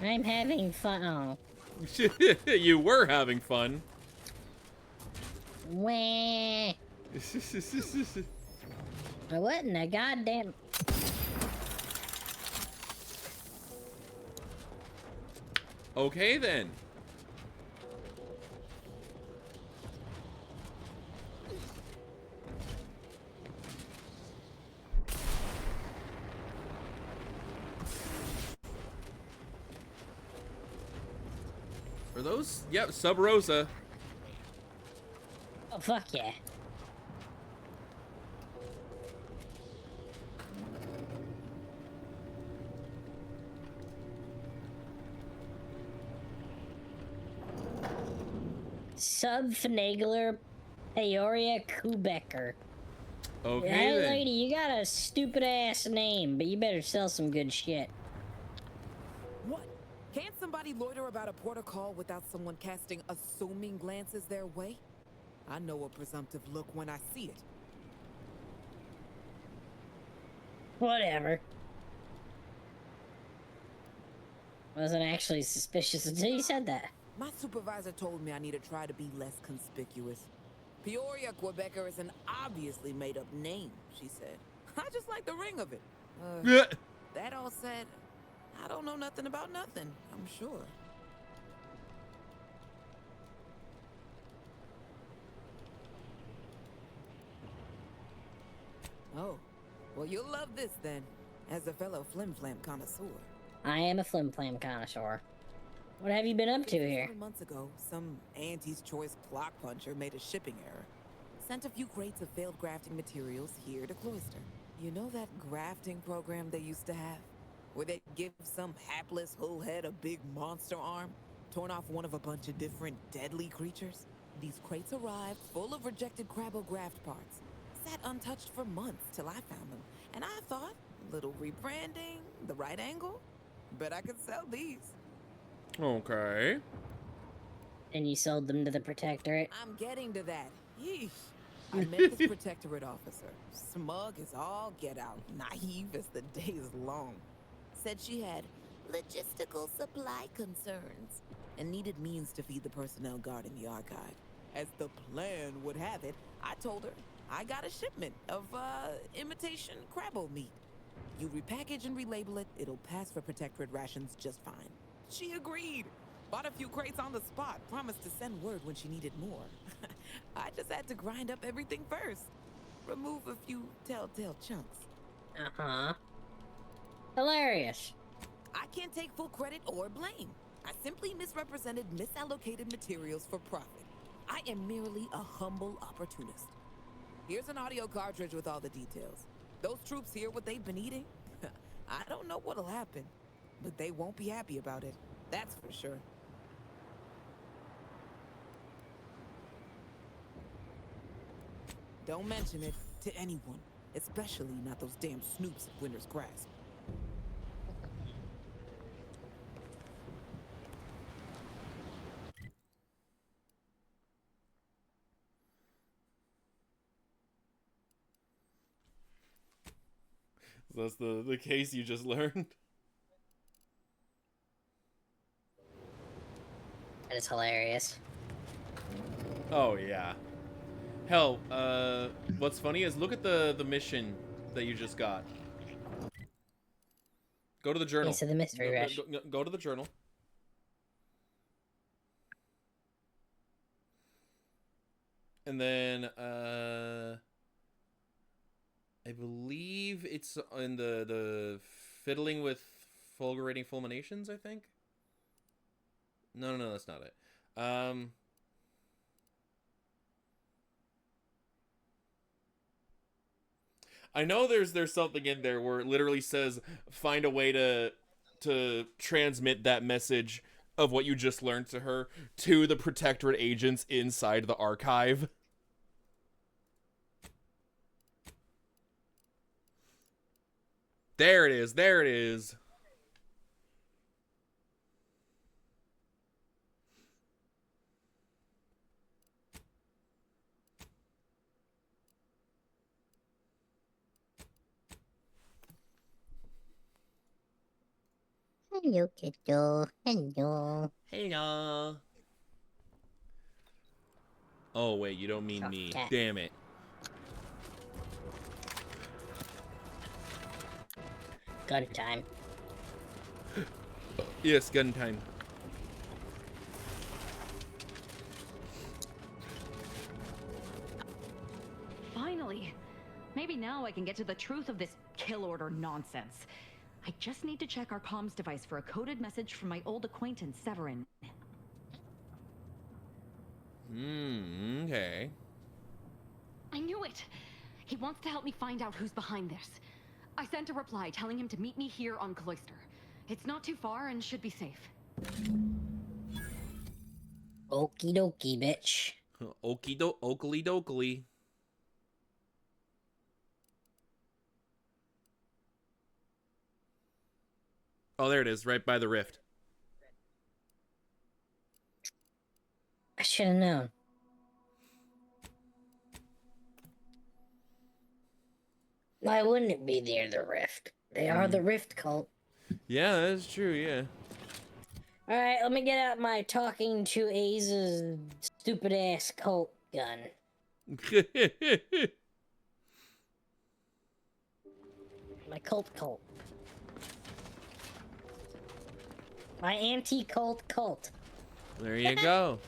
I'm having fun. Oh. You were having fun. Wah. What in the goddamn... Okay then. Are those? Yep, Sub Rosa. Oh, fuck yeah. Sub-Finagler Peoria Quebecer. Okay Hey, then. lady, you got a stupid-ass name, but you better sell some good shit. What? Can't somebody loiter about a protocol without someone casting assuming glances their way? I know a presumptive look when I see it. Whatever. Wasn't actually suspicious until you said that. My supervisor told me I need to try to be less conspicuous. Peoria Quebecer is an obviously made-up name, she said. I just like the ring of it. That all said, I don't know nothing about nothing, I'm sure. Oh, well, you'll love this then, as a fellow flim-flam connoisseur. I am a flim-flam connoisseur. What have you been up to here? 7 months ago, some Auntie's Choice clock puncher made a shipping error. Sent a few crates of failed grafting materials here to Cloister. You know that grafting program they used to have? Where they'd give some hapless hullhead a big monster arm, torn off one of a bunch of different deadly creatures? These crates arrived full of rejected Crabbo graft parts. Sat untouched for months till I found them. And I thought, little rebranding, the right angle, bet I could sell these. Okay. And you sold them to the Protectorate? I'm getting to that. Yeesh. I met this Protectorate officer. Smug as all get out. Naive as the day is long. Said she had logistical supply concerns and needed means to feed the personnel guarding the archive. As the plan would have it, I told her I got a shipment of, imitation Crabbo meat. You repackage and relabel it, it'll pass for Protectorate rations just fine. She agreed. Bought a few crates on the spot. Promised to send word when she needed more. I just had to grind up everything first. Remove a few telltale chunks. Uh-huh. Hilarious. I can't take full credit or blame. I simply misrepresented misallocated materials for profit. I am merely a humble opportunist. Here's an audio cartridge with all the details. Those troops hear what they've been eating? I don't know what'll happen, but they won't be happy about it. That's for sure. Don't mention it to anyone, especially not those damn snoops at Winter's Grasp. So that's the case you just learned. That is hilarious. Oh yeah. Hell, what's funny is look at the mission that you just got. Go to the journal. Yeah, so the mystery rush. Go to the journal. And then I believe it's in the fiddling with fulgurating fulminations, I think. No, that's not it. I know there's something in there where it literally says find a way to transmit that message of what you just learned to her to the Protectorate agents inside the archive. There it is. There it is. Hello, kiddo. Hello. Hello. Oh, wait, you don't mean me. Cat. Damn it. Gun time. Yes, gun time. Finally. Maybe now I can get to the truth of this kill order nonsense. I just need to check our comms device for a coded message from my old acquaintance, Severin. Okay. I knew it! He wants to help me find out who's behind this. I sent a reply telling him to meet me here on Cloister. It's not too far and should be safe. Okie dokie, bitch. Oakley dokley. Oh, there it is, right by the rift. I should have known. Why wouldn't it be near the rift? They are the rift cult. Yeah, that's true, yeah. Alright, let me get out my talking to Aza's stupid ass cult gun. My cult. My anti-cult cult. There you go.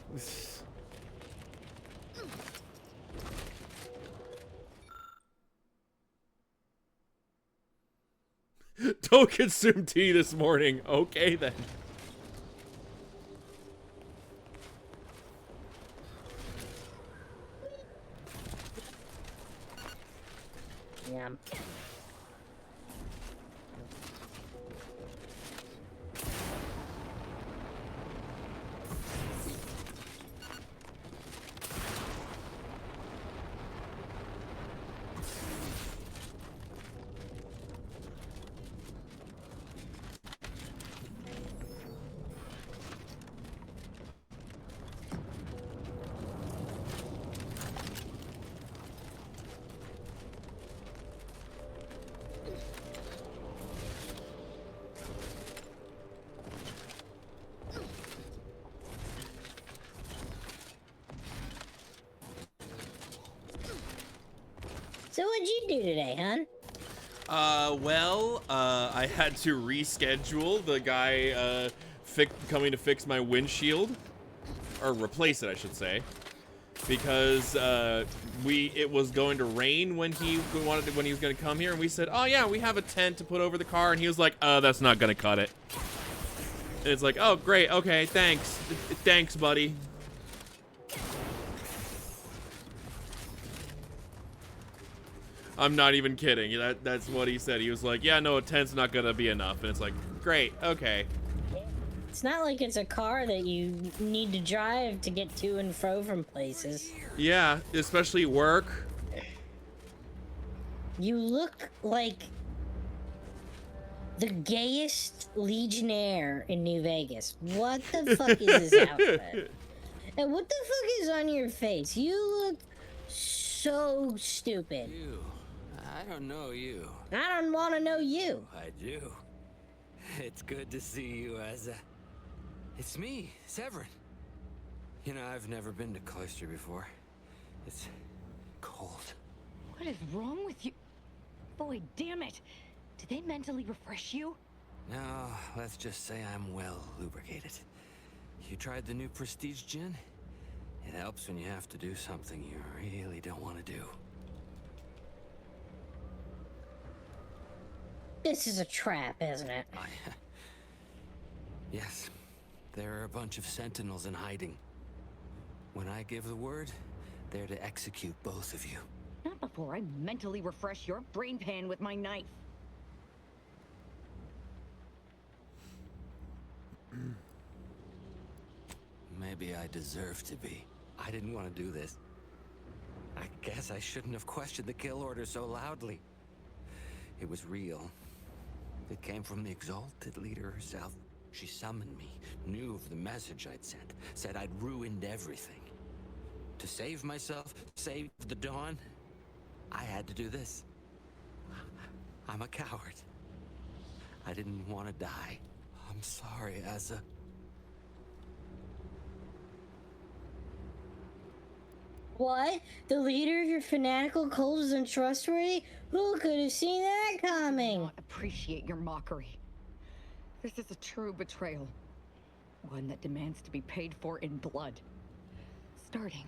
Don't consume tea this morning. Okay, then. Yeah. So what'd you do today, hon? I had to reschedule. The guy coming to fix my windshield, or replace it, I should say, because it was going to rain when he was going to come here, and we said, oh yeah, we have a tent to put over the car, and he was like, that's not going to cut it. And it's like, oh great, okay, thanks, buddy. I'm not even kidding. That's what he said. He was like, yeah, no, a tent's not gonna be enough. And it's like, great, okay. It's not like it's a car that you need to drive to get to and fro from places. Yeah, especially work. You look like the gayest legionnaire in New Vegas. What the fuck is this outfit? And what the fuck is on your face? You look so stupid. You. I don't know you. I don't want to know you. I do. It's good to see you, Asa. It's me, Severin. You know, I've never been to Cloister before. It's cold. What is wrong with you? Boy, damn it. Did they mentally refresh you? No, let's just say I'm well lubricated. You tried the new Prestige gin? It helps when you have to do something you really don't want to do. This is a trap, isn't it? Yes. There are a bunch of sentinels in hiding. When I give the word, they're to execute both of you. Not before I mentally refresh your brain pan with my knife. Maybe I deserve to be. I didn't want to do this. I guess I shouldn't have questioned the kill order so loudly. It was real. It came from the exalted leader herself. She summoned me, knew of the message I'd sent, said I'd ruined everything. To save myself, save the Dawn, I had to do this. I'm a coward. I didn't want to die. I'm sorry, Asa. What? The leader of your fanatical cult is untrustworthy? Who could have seen that coming? I appreciate your mockery. This is a true betrayal. One that demands to be paid for in blood. Starting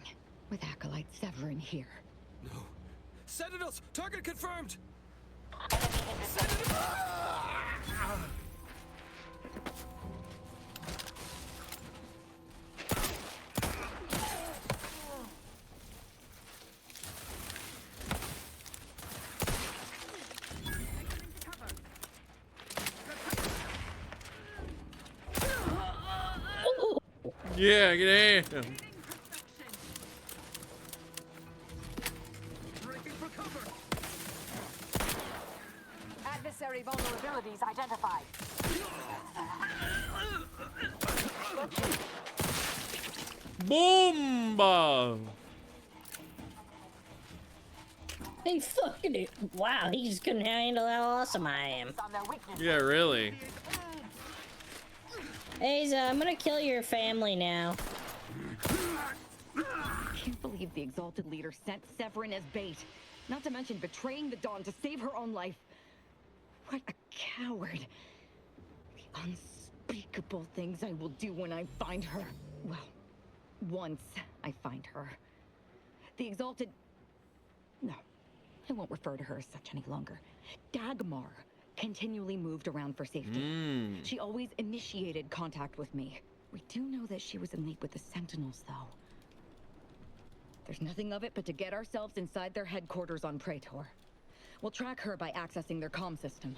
with Acolyte Severin here. No. Sentinels! Target confirmed! Yeah, get in. Adversary vulnerabilities identified. Boomba! Hey, fucking it. Wow, he just couldn't handle how awesome I am. Yeah, really. Hey, I'm gonna kill your family now. I can't believe the exalted leader sent Severin as bait. Not to mention betraying the Dawn to save her own life. What a coward. The unspeakable things I will do when I find her. Well, once I find her. The exalted... No, I won't refer to her as such any longer. Dagmar continually moved around for safety. She always initiated contact with me. We do know that she was in league with the Sentinels, though. There's nothing of it but to get ourselves inside their headquarters on Praetor. We'll track her by accessing their comm system.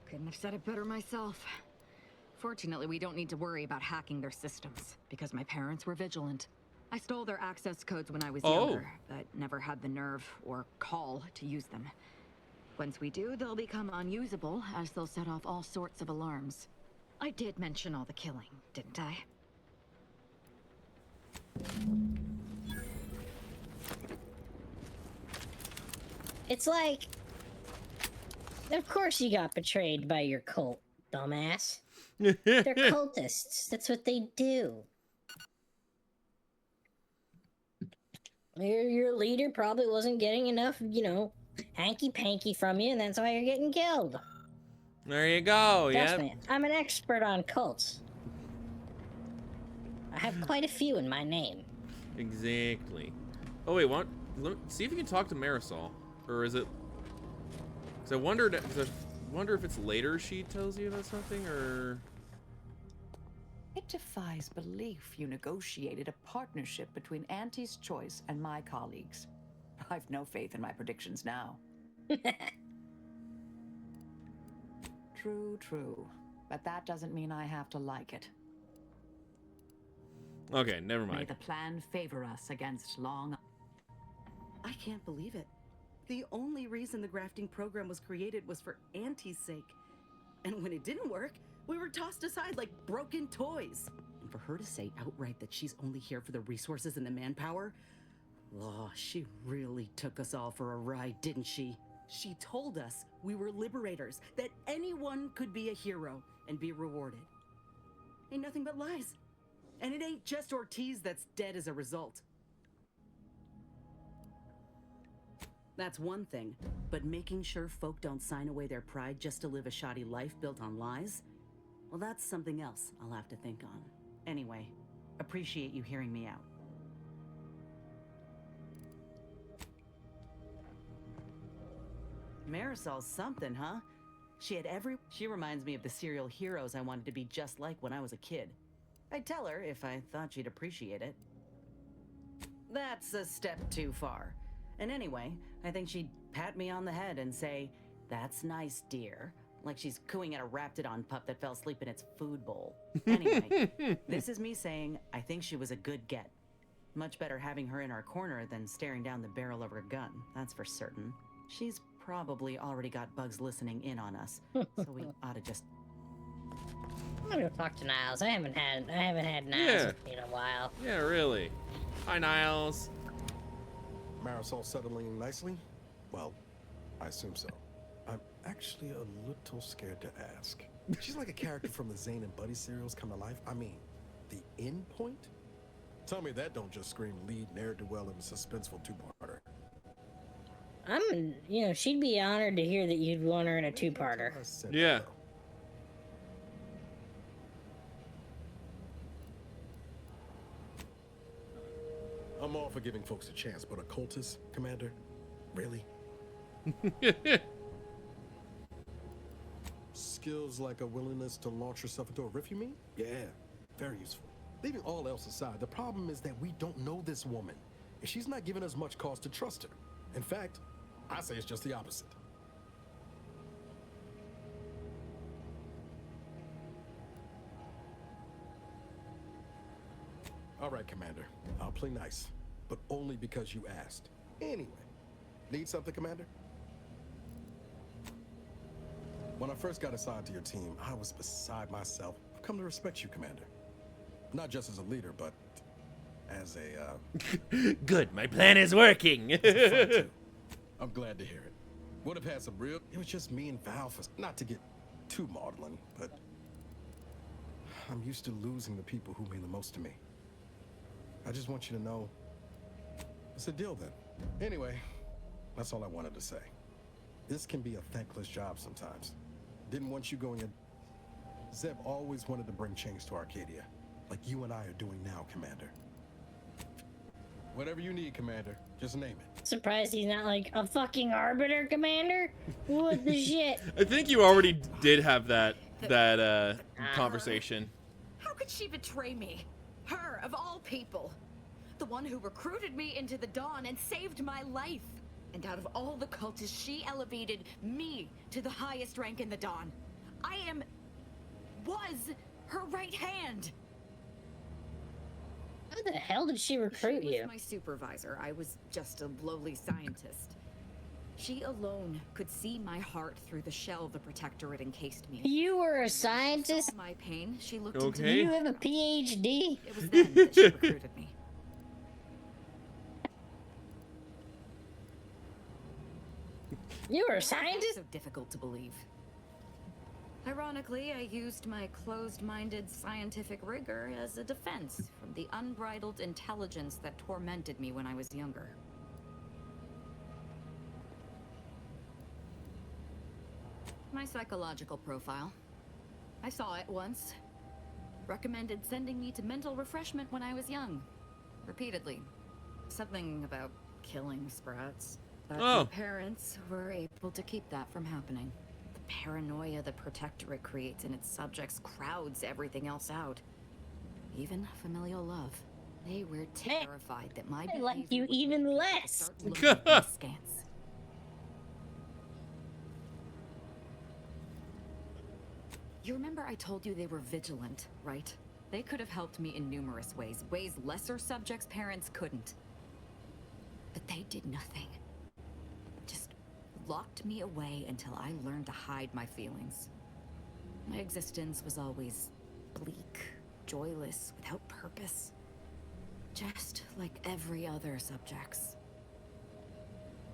Couldn't have said it better myself. Fortunately, we don't need to worry about hacking their systems, because my parents were vigilant. I stole their access codes when I was younger, but never had the nerve or call to use them. Once we do, they'll become unusable, as they'll set off all sorts of alarms. I did mention all the killing, didn't I? It's like... Of course you got betrayed by your cult, dumbass. They're cultists. That's what they do. Your leader probably wasn't getting enough, you know, hanky-panky from you, and that's why you're getting killed. There you go. Trust Yeah. me, I'm an expert on cults. I have quite a few in my name. Exactly. Oh wait, see if you can talk to Marisol, or is it? Because I wondered. Cause I wonder if it's later she tells you about something, or. It defies belief you negotiated a partnership between Auntie's Choice and my colleagues. I've no faith in my predictions now. True. But that doesn't mean I have to like it. Okay, never May mind. the plan favor us against long... I can't believe it. The only reason the grafting program was created was for Auntie's sake. And when it didn't work, we were tossed aside like broken toys. And for her to say outright that she's only here for the resources and the manpower, oh, she really took us all for a ride, didn't she? She told us we were liberators, that anyone could be a hero and be rewarded. Ain't nothing but lies. And it ain't just Ortiz that's dead as a result. That's one thing, but making sure folk don't sign away their pride just to live a shoddy life built on lies? Well, that's something else I'll have to think on. Anyway, appreciate you hearing me out. Marisol's something, huh? She reminds me of the serial heroes I wanted to be just like when I was a kid. I'd tell her if I thought she'd appreciate it. That's a step too far. And anyway, I think she'd pat me on the head and say, "That's nice, dear." Like she's cooing at a Raptidon pup that fell asleep in its food bowl. Anyway, this is me saying I think she was a good get. Much better having her in our corner than staring down the barrel of her gun, that's for certain. She's probably already got bugs listening in on us, so we ought to just... I'm gonna go talk to Niles. I haven't had Niles with me in a while. Yeah, really. Hi, Niles. Marisol settling nicely? Well, I assume so. I'm actually a little scared to ask. She's like a character from the Zane and Buddy serials come to life. I mean, the end point? Tell me that don't just scream lead ne'er-do-well in a suspenseful two-parter. She'd be honored to hear that you'd want her in a two-parter. Yeah. I'm all for giving folks a chance, but a cultist, Commander? Really? Skills like a willingness to launch yourself into a rift, you mean? Yeah, very useful. Leaving all else aside, the problem is that we don't know this woman, and she's not giving us much cause to trust her. In fact, I say it's just the opposite. All right, Commander. I'll play nice, but only because you asked. Anyway, need something, Commander? When I first got assigned to your team, I was beside myself. I've come to respect you, Commander. Not just as a leader, but as a, Good, my plan is working. I'm glad to hear it. Would have had some real... It was just me and Val for... Not to get too maudlin, but... I'm used to losing the people who mean the most to me. I just want you to know... It's a deal then. Anyway, that's all I wanted to say. This can be a thankless job sometimes. Didn't want you going in... Zeb always wanted to bring change to Arcadia. Like you and I are doing now, Commander. Whatever you need, Commander. Just name it. Surprised he's not like a fucking arbiter, Commander? What the shit? I think you already did have that conversation. How could she betray me? Her, of all people. The one who recruited me into the Dawn and saved my life. And out of all the cultists, she elevated me to the highest rank in the Dawn. Was her right hand. How the hell did she recruit She was you? my supervisor. I was just a lowly scientist. She alone could see my heart through the shell the Protectorate encased me in. You were a scientist? She saw my pain. She looked Okay. into me. You have a PhD? It was then that she recruited me. You were a scientist? So difficult to believe. Ironically, I used my closed-minded scientific rigor as a defense from the unbridled intelligence that tormented me when I was younger. My psychological profile. I saw it once. Recommended sending me to mental refreshment when I was young. Repeatedly. Something about killing sprats. But my parents were able to keep that from happening. The paranoia the protectorate creates in its subjects crowds everything else out. Even familial love. They were terrified that my I like behavior you would even make less. start looking at me askance. You remember I told you they were vigilant, right? They could have helped me in numerous ways, ways lesser subjects' parents couldn't. But they did nothing. Just locked me away until I learned to hide my feelings. My existence was always bleak, joyless, without purpose. Just like every other subject's.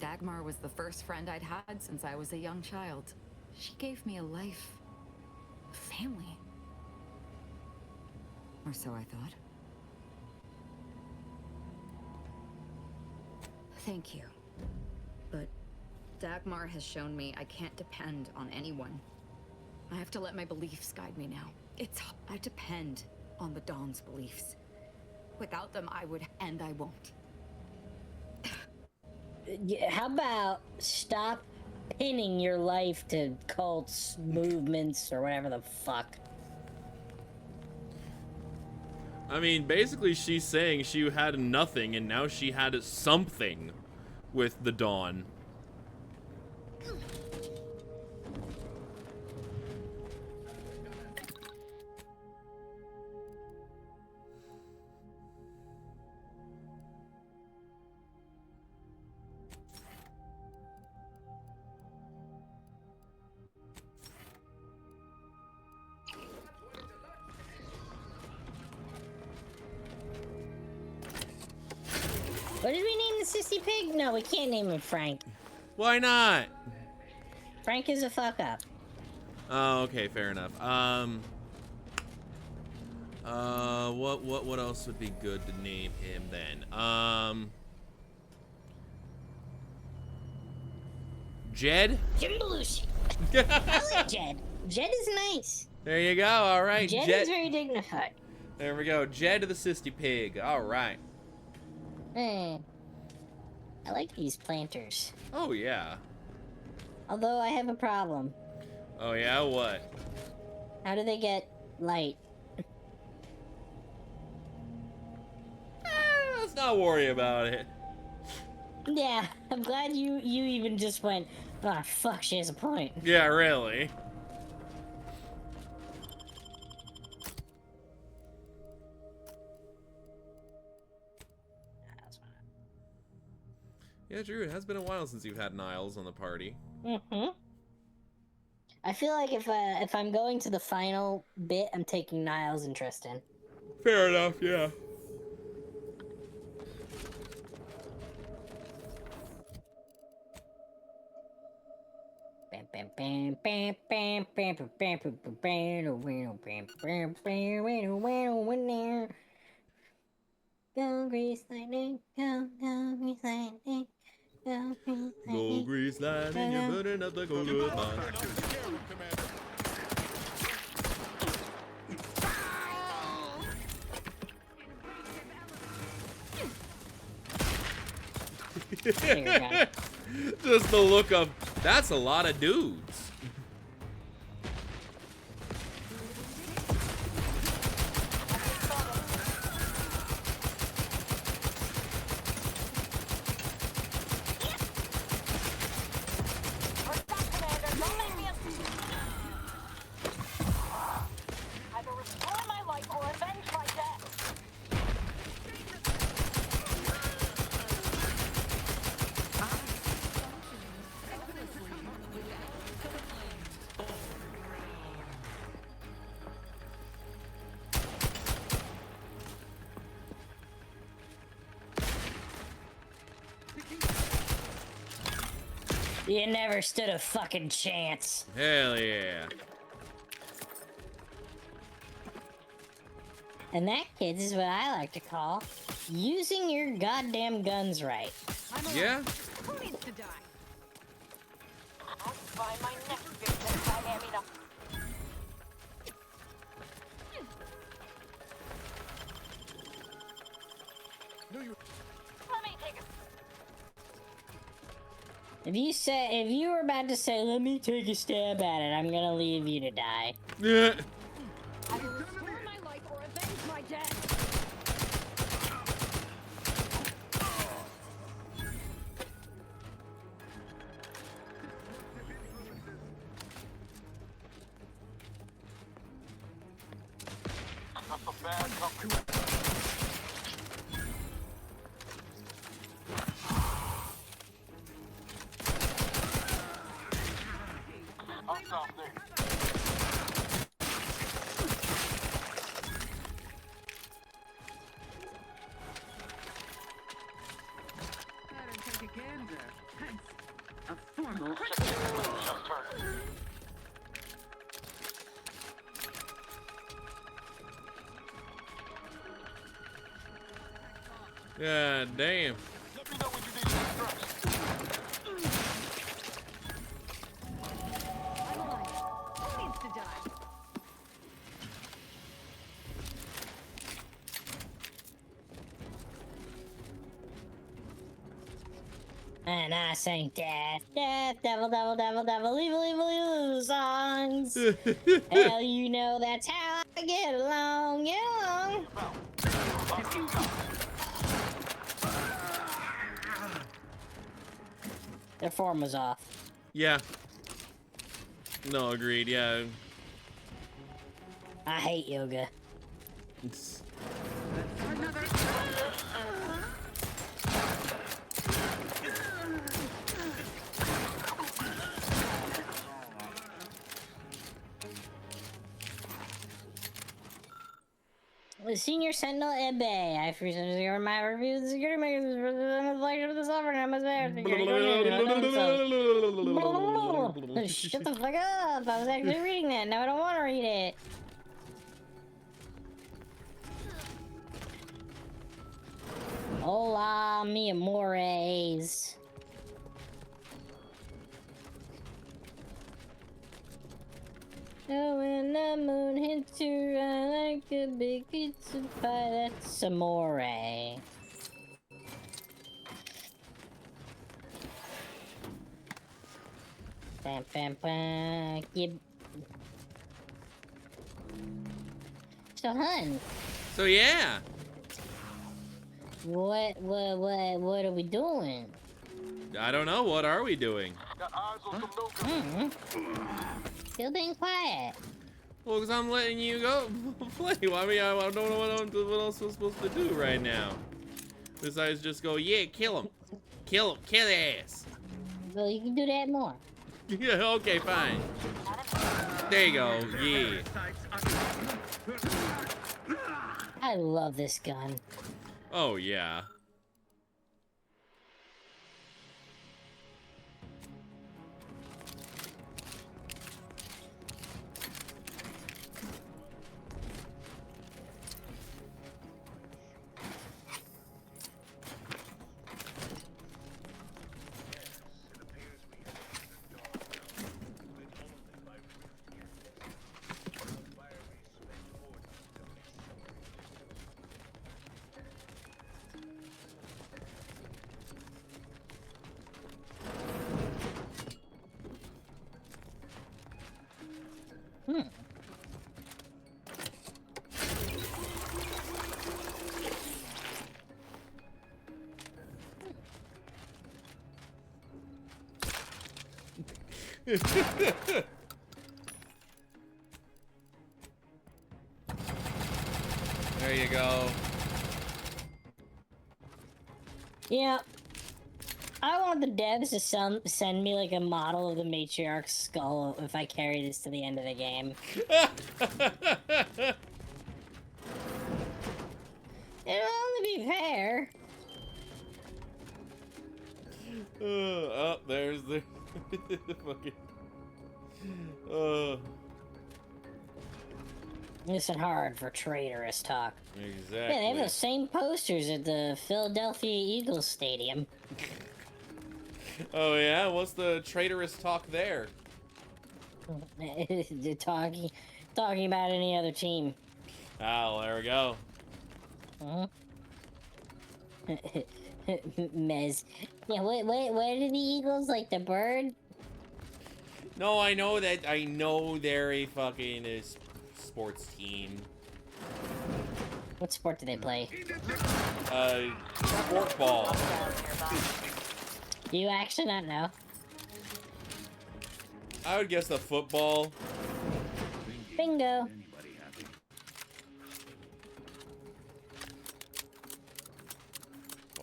Dagmar was the first friend I'd had since I was a young child. She gave me a life. A family. Or so I thought. Thank you. But Dagmar has shown me I can't depend on anyone. I have to let my beliefs guide me now. I depend on the Dawn's beliefs. Without them, I would, and I won't. How about stop pinning your life to cults, movements, or whatever the fuck? I mean, basically she's saying she had nothing and now she had something with the Dawn. What did we name the sissy pig? No, we can't name him Frank. Why not? Frank is a fuck up. Oh, okay, fair enough. What else would be good to name him then? Jed? Jim Belushi. I like Jed. Jed is nice. There you go. All right, Jed is very dignified. There we go. Jed the Sisty Pig. All right. I like these planters. Oh, yeah. Although I have a problem. Oh, yeah? What? How do they get light? Let's not worry about it. Yeah, I'm glad you even just went, ah, fuck, she has a point. Yeah, really. Yeah, Drew, it has been a while since you've had Niles on the party. Mm-hmm. I feel like if I'm going to the final bit, I'm taking Niles and Tristan. Fair enough, yeah. Go grease lightning, go grease lightning, go grease lightning. Go grease lightning, you're burning up the gold mine. Just the look of, that's a lot of dudes. Either restore my life or avenge my death. You never stood a fucking chance. Hell yeah. And that, kids, is what I like to call using your goddamn guns right. Yeah? Who needs to die? find my next victim if I am enough. Let me take a If you were about to say, let me take a stab at it, I'm gonna leave you to die. Yeah. I will restore my life or avenge my death. That's a bad company. I'm south there. Better take a gander. Thanks. A formal. God damn. Let me know when you need instructions. Who needs to die? And I sing death, death, devil, devil, devil, devil, evil, evil, evil songs. Hell, you know that's how I get along, get along. Their form was off. Yeah. No, agreed. Yeah. I hate yoga. It's... The Senior Sentinel Ebe. I recently discovered my review of the security mechanisms for the flagship of the sovereign. I must say, shut the fuck up! I was actually reading that. Now I don't want to read it. Hola, mi amores. Oh, when the moon hits you, I like a big pizza pie. That's amore. Bam, bam, bam. So, hun. So yeah. What are we doing? I don't know. What are we doing? Still being quiet. Well, because I'm letting you go play. Well, I mean, I don't know what else I'm supposed to do right now. Besides just go, yeah, kill him. Kill him. Kill his ass. Well, you can do that more. Yeah, okay, fine. There you go. Yeah. I love this gun. Oh, yeah. There you go. Yeah. I want the devs to send me like a model of the matriarch's skull if I carry this to the end of the game. It'll only be fair. Oh, there's the fucking. Listen hard for traitorous talk. Exactly. Yeah, they have the same posters at the Philadelphia Eagles Stadium. Oh yeah, what's the traitorous talk there? talking about any other team. Oh, there we go. Huh? Mez. Yeah, what are the Eagles, like the bird? No, I know that. I know they're a fucking sports team. What sport do they play? Sport ball. Do you actually not know? I would guess the football. Bingo.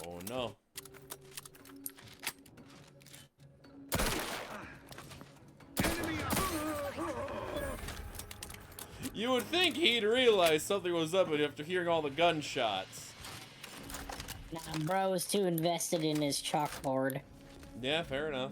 Oh no. You would think he'd realize something was up after hearing all the gunshots. Nah, bro was too invested in his chalkboard. Yeah, fair enough.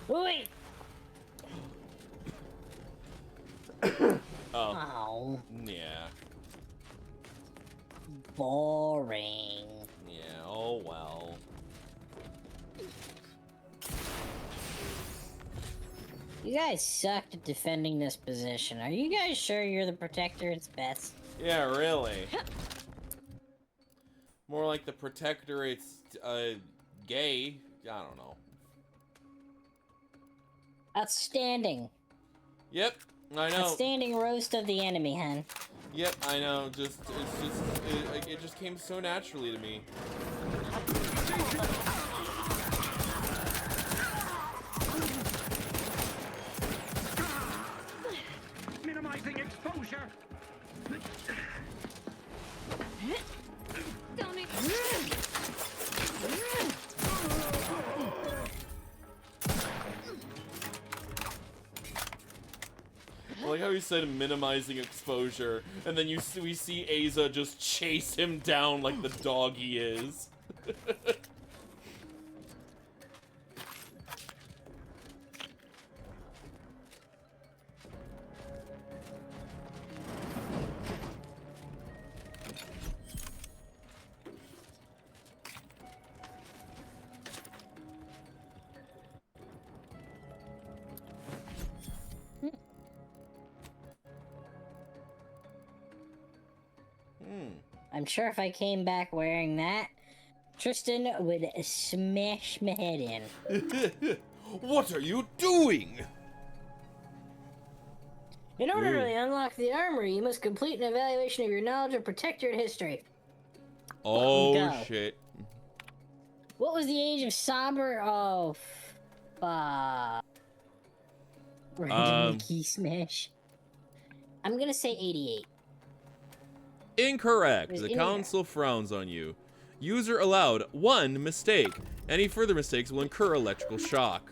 Wait. Oh. Yeah. Boring. Yeah, oh well. You guys sucked at defending this position. Are you guys sure you're the protector? It's best. Yeah, really. More like the protectorate's gay. I don't know. Outstanding. Yep, I know. Outstanding roast of the enemy, hen. Yep, I know. It just came so naturally to me. Minimizing exposure. I like how he said minimizing exposure, and then we see Asa just chase him down like the dog he is. I'm sure if I came back wearing that, Tristan would smash my head in. What are you doing? In order to unlock the armory, you must complete an evaluation of your knowledge of protectorate history. Oh, Go. shit. What was the age of Saber? Oh, randomly key smash. I'm gonna say 88. Incorrect. The council frowns on you. User allowed 1 mistake. Any further mistakes will incur electrical shock.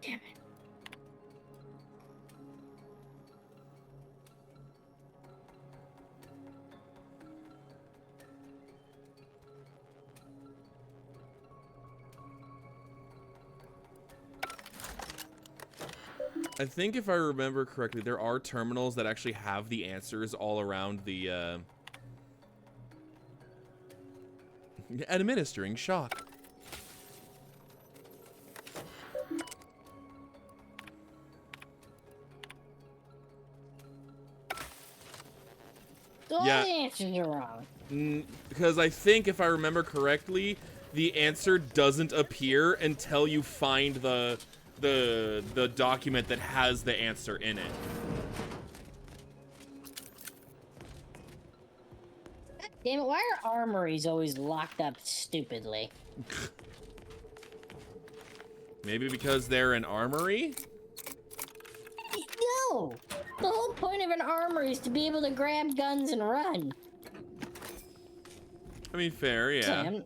Damn it. I think if I remember correctly, there are terminals that actually have the answers all around the, administering shock. All Yeah. the answers are wrong. Because I think if I remember correctly, the answer doesn't appear until you find the document that has the answer in it. Damn it, why are armories always locked up stupidly? Maybe because they're an armory? No! The whole point of an armory is to be able to grab guns and run. I mean, fair, yeah. Damn.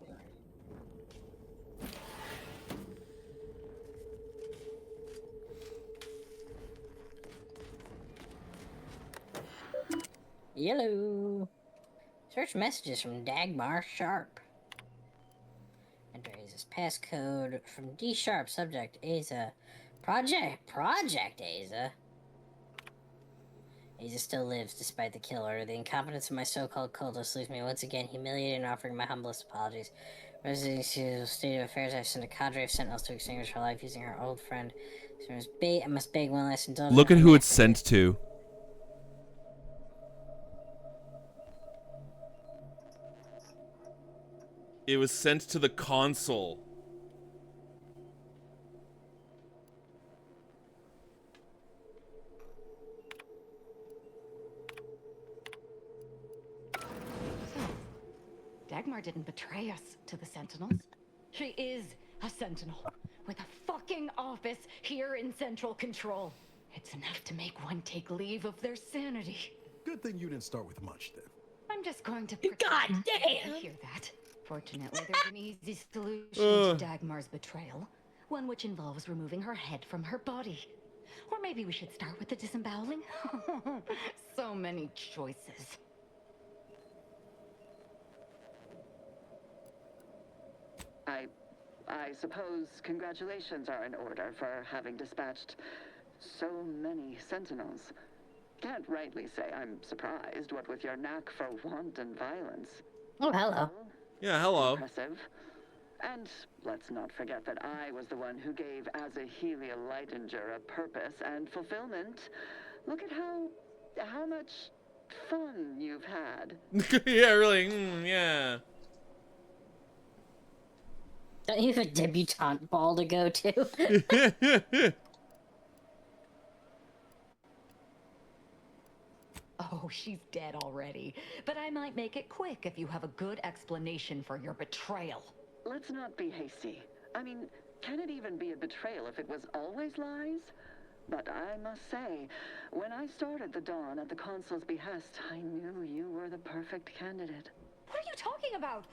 Yellow. Search messages from Dagmar Sharp. Enter Aza's passcode from D Sharp. Subject Aza. Project Aza. Aza still lives despite the killer. The incompetence of my so-called cultist leaves me once again humiliated and offering my humblest apologies. Residing to the state of affairs, I've sent a cadre of sentinels to extinguish her life using her old friend. So I must beg one last indulgence. Look at who it's sent to. It was sent to the console. Dagmar didn't betray us to the Sentinels. She is a Sentinel with a fucking office here in Central Control. It's enough to make one take leave of their sanity. Good thing you didn't start with much, then. I'm just going to God damn! I hear that. Fortunately, there's an easy solution to Dagmar's betrayal. One which involves removing her head from her body. Or maybe we should start with the disemboweling? So many choices. I suppose congratulations are in order for having dispatched so many sentinels. Can't rightly say I'm surprised, what with your knack for wanton violence. Oh, hello. Yeah, hello. Impressive. And let's not forget that I was the one who gave Azahelia Leitinger a purpose and fulfillment. Look at how much fun you've had. Yeah, really. Yeah. Don't you have a debutante ball to go to? Oh, she's dead already. But I might make it quick if you have a good explanation for your betrayal. Let's not be hasty. I mean, can it even be a betrayal if it was always lies? But I must say, when I started the Dawn at the Consul's behest, I knew you were the perfect candidate. What are you talking about?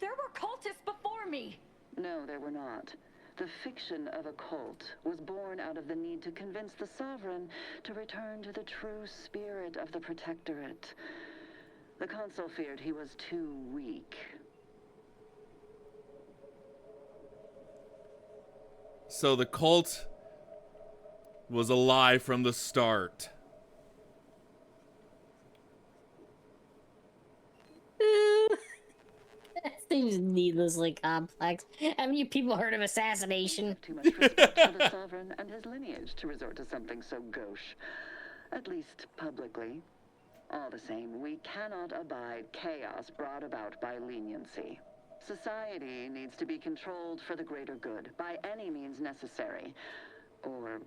There were cultists before me. No, there were not. The fiction of a cult was born out of the need to convince the Sovereign to return to the true spirit of the Protectorate. The Consul feared he was too weak. So the cult was a lie from the start. That seems needlessly complex. Haven't you people heard of assassination? Too much respect for the Sovereign and his lineage to resort to something so gauche. At least publicly. All the same, we cannot abide chaos brought about by leniency. Society needs to be controlled for the greater good, by any means necessary. Or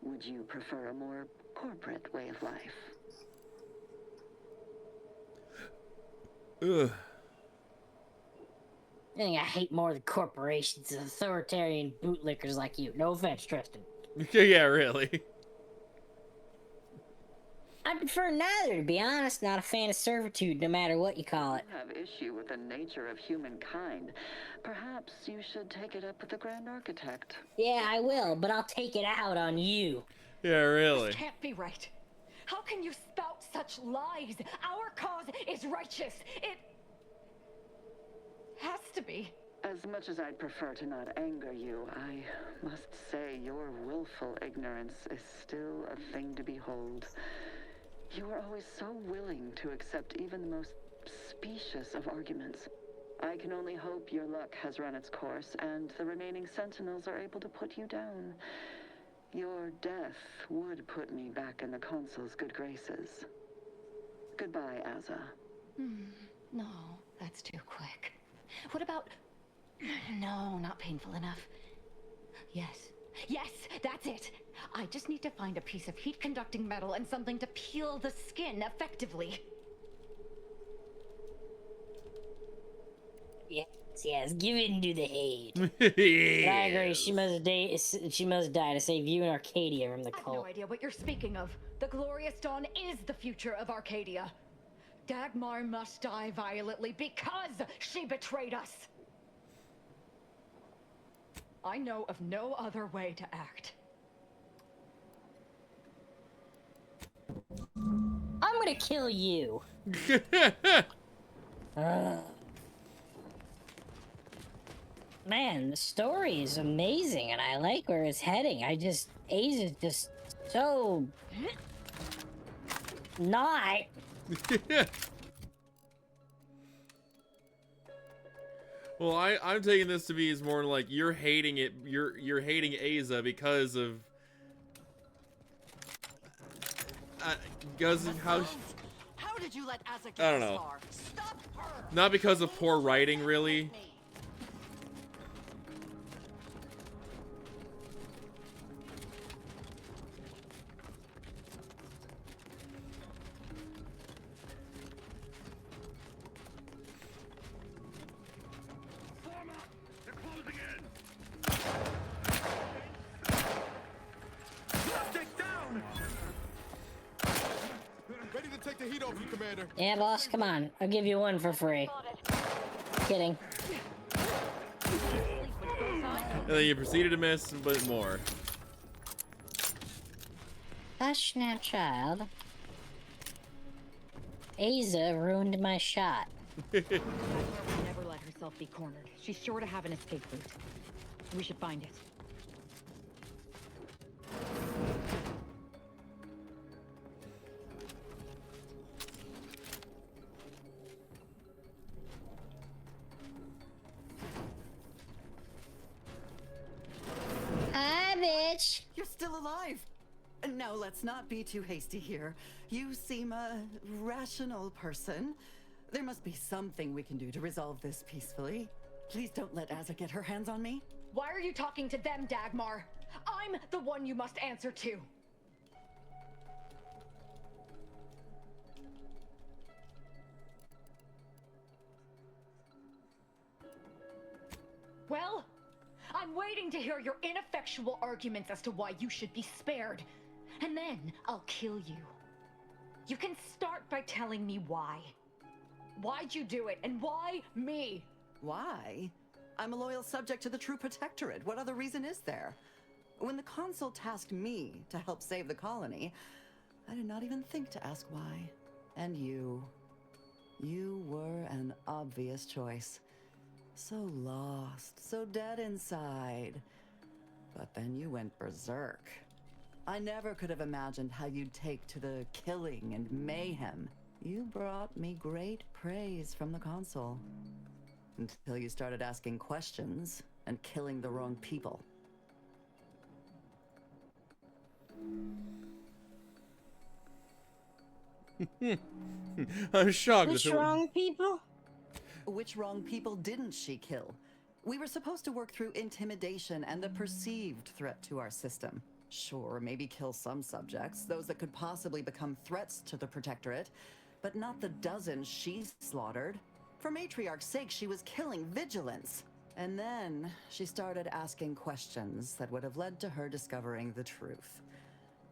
would you prefer a more corporate way of life? Ugh. I think I hate more the corporations and authoritarian bootlickers like you. No offense, Tristan. Yeah, really. I prefer neither, to be honest. Not a fan of servitude, no matter what you call it. You have issue with the nature of humankind. Perhaps you should take it up with the Grand Architect. Yeah, I will, but I'll take it out on you. Yeah, really. This can't be right. How can you spout such lies? Our cause is righteous. It has to be. As much as I'd prefer to not anger you, I must say your willful ignorance is still a thing to behold. You were always so willing to accept even the most specious of arguments. I can only hope your luck has run its course and the remaining sentinels are able to put you down. Your death would put me back in the Consul's good graces. Goodbye, Aza. No, that's too quick. What about... No, not painful enough. Yes, that's it. I just need to find a piece of heat-conducting metal and something to peel the skin effectively. Yes, give in to the hate. Yes. But I agree, she must die to save you and Arcadia from the I have cult. no idea what you're speaking of. The Glorious Dawn is the future of Arcadia. Dagmar must die violently because she betrayed us. I know of no other way to act. I'm I'm gonna kill you. Man, the story is amazing, and I like where it's heading. Ace is just so not. Well, I'm taking this to be as more like you're hating it. You're hating Aza because of how. How did you let Asa I don't get this know. far? Stop her! Not because of poor writing, really. Ready to take the heat off you, Commander. Yeah, boss, come on. I'll give you one for free. Kidding. And then you proceeded to miss, but more. Hush now, child. Aza ruined my shot. Never let herself be cornered. She's sure to have an escape route. We should find it. Hi, bitch. You're still alive. Now, let's not be too hasty here. You seem a rational person. There must be something we can do to resolve this peacefully. Please don't let Asa get her hands on me. Why are you talking to them, Dagmar? I'm the one you must answer to. Well, I'm waiting to hear your ineffectual arguments as to why you should be spared. And then I'll kill you. You can start by telling me why. Why'd you do it, and why me? Why? I'm a loyal subject to the True Protectorate. What other reason is there? When the Consul tasked me to help save the colony, I did not even think to ask why. And you were an obvious choice. So lost, so dead inside. But then you went berserk. I never could have imagined how you'd take to the killing and mayhem. You brought me great praise from the Consul. Until you started asking questions and killing the wrong people. I'm shocked. Which wrong people? Which wrong people didn't she kill? We were supposed to work through intimidation and the perceived threat to our system. Sure, maybe kill some subjects, those that could possibly become threats to the Protectorate, but not the dozens she slaughtered. For Matriarch's sake, she was killing vigilance. And then she started asking questions that would have led to her discovering the truth.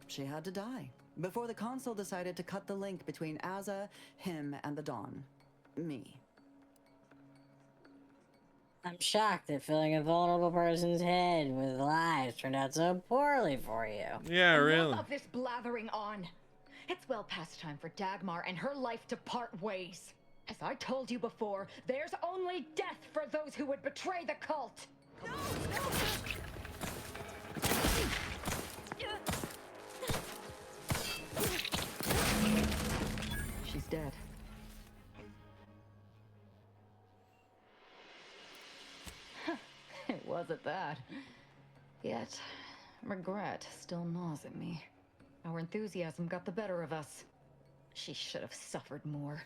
She had to die before the Consul decided to cut the link between Asa, him, and the Dawn. Me. I'm shocked that filling a vulnerable person's head with lies turned out so poorly for you. Yeah, really. Enough of this blathering on. It's well past time for Dagmar and her life to part ways. As I told you before, there's only death for those who would betray the cult. She's dead. It was at that. Yet, regret still gnaws at me. Our enthusiasm got the better of us. She should have suffered more.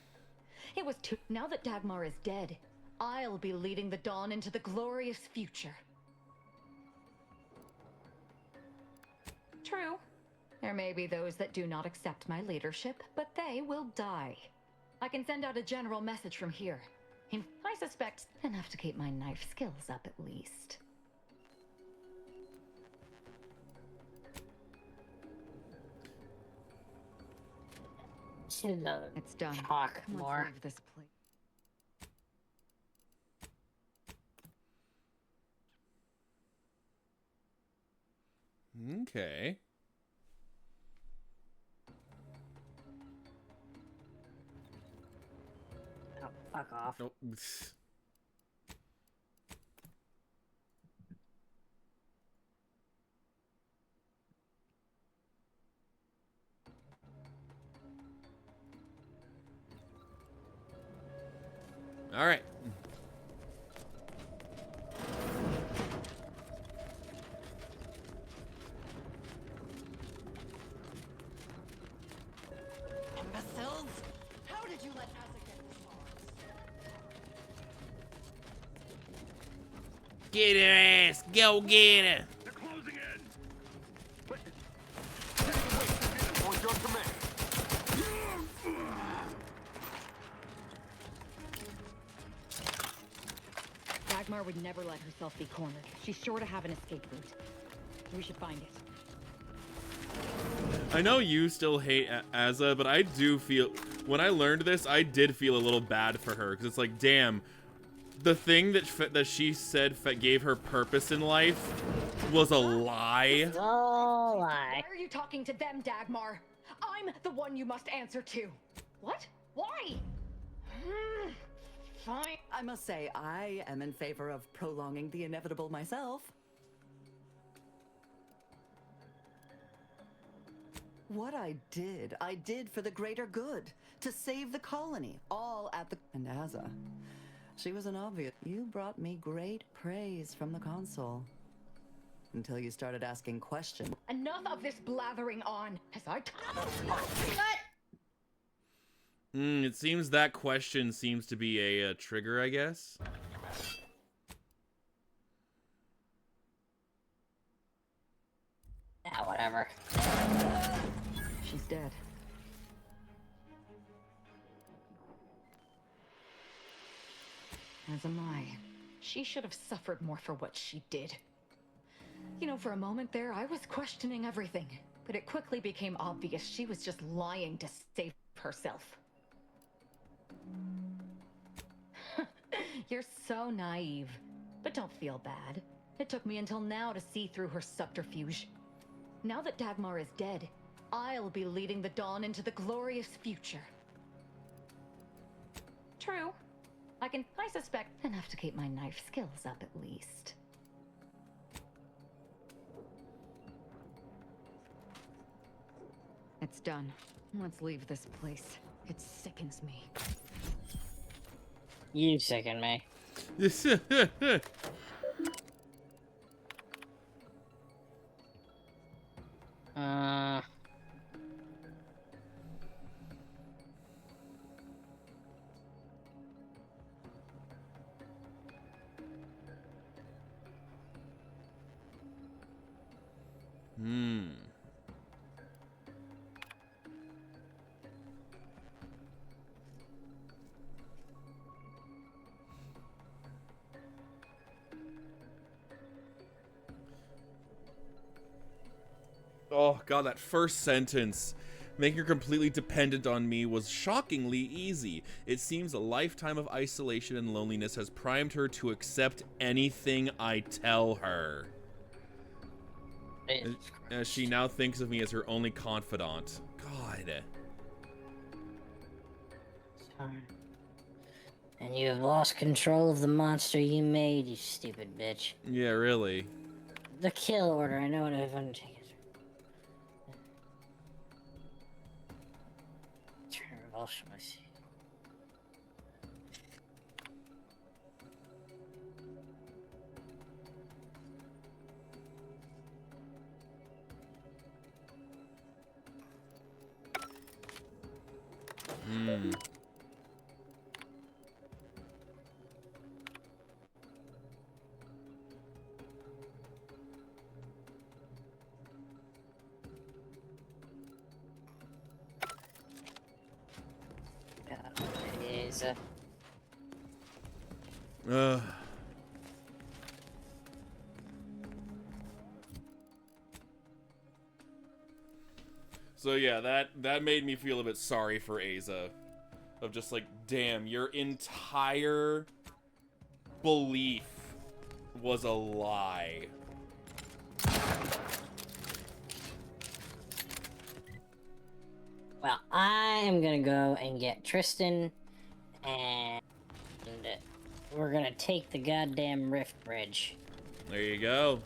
It was too— Now that Dagmar is dead, I'll be leading the Dawn into the glorious future. True. There may be those that do not accept my leadership, but they will die. I can send out a general message from here. I suspect enough to keep my knife skills up at least. It's done. Talk more. Let's leave this place. Okay. fuck off. Nope. All right. Imbeciles! How did you let Asa get this far? Get her ass. Go get her. They're closing in. On your command. Dagmar would never let herself be cornered. She's sure to have an escape route. We should find it. I know you still hate Azza, but I do feel, when I learned this, I did feel a little bad for her, because it's like, damn, the thing that she said gave her purpose in life was a lie. Oh, lie. Why are you talking to them, Dagmar? I'm the one you must answer to. What? Why? Fine. I must say, I am in favor of prolonging the inevitable myself. What I did for the greater good, to save the colony, all at the... And Asa, she was an obvious... You brought me great praise from the consul. Until you started asking questions. Enough of this blathering on. As I... It seems that question seems to be a trigger, I guess. Yeah, whatever. She's dead. As am I. She should have suffered more for what she did. You know, for a moment there, I was questioning everything. But it quickly became obvious she was just lying to save herself. You're so naive. But don't feel bad. It took me until now to see through her subterfuge. Now that Dagmar is dead, I'll be leading the Dawn into the glorious future. True. I suspect, enough to keep my knife skills up at least. It's done. Let's leave this place. It sickens me. You sicken me. Oh god, that first sentence. Making her completely dependent on me was shockingly easy. It seems a lifetime of isolation and loneliness has primed her to accept anything I tell her. As she now thinks of me as her only confidant. God. Sorry. And you have lost control of the monster you made, you stupid bitch. Yeah, really. The kill order, I know what I've undertaken. Turn revulsion, I see. So yeah, that made me feel a bit sorry for Asa. Of just like, damn, your entire belief was a lie. Well, I am gonna go and get Tristan and we're gonna take the goddamn rift bridge. There you go.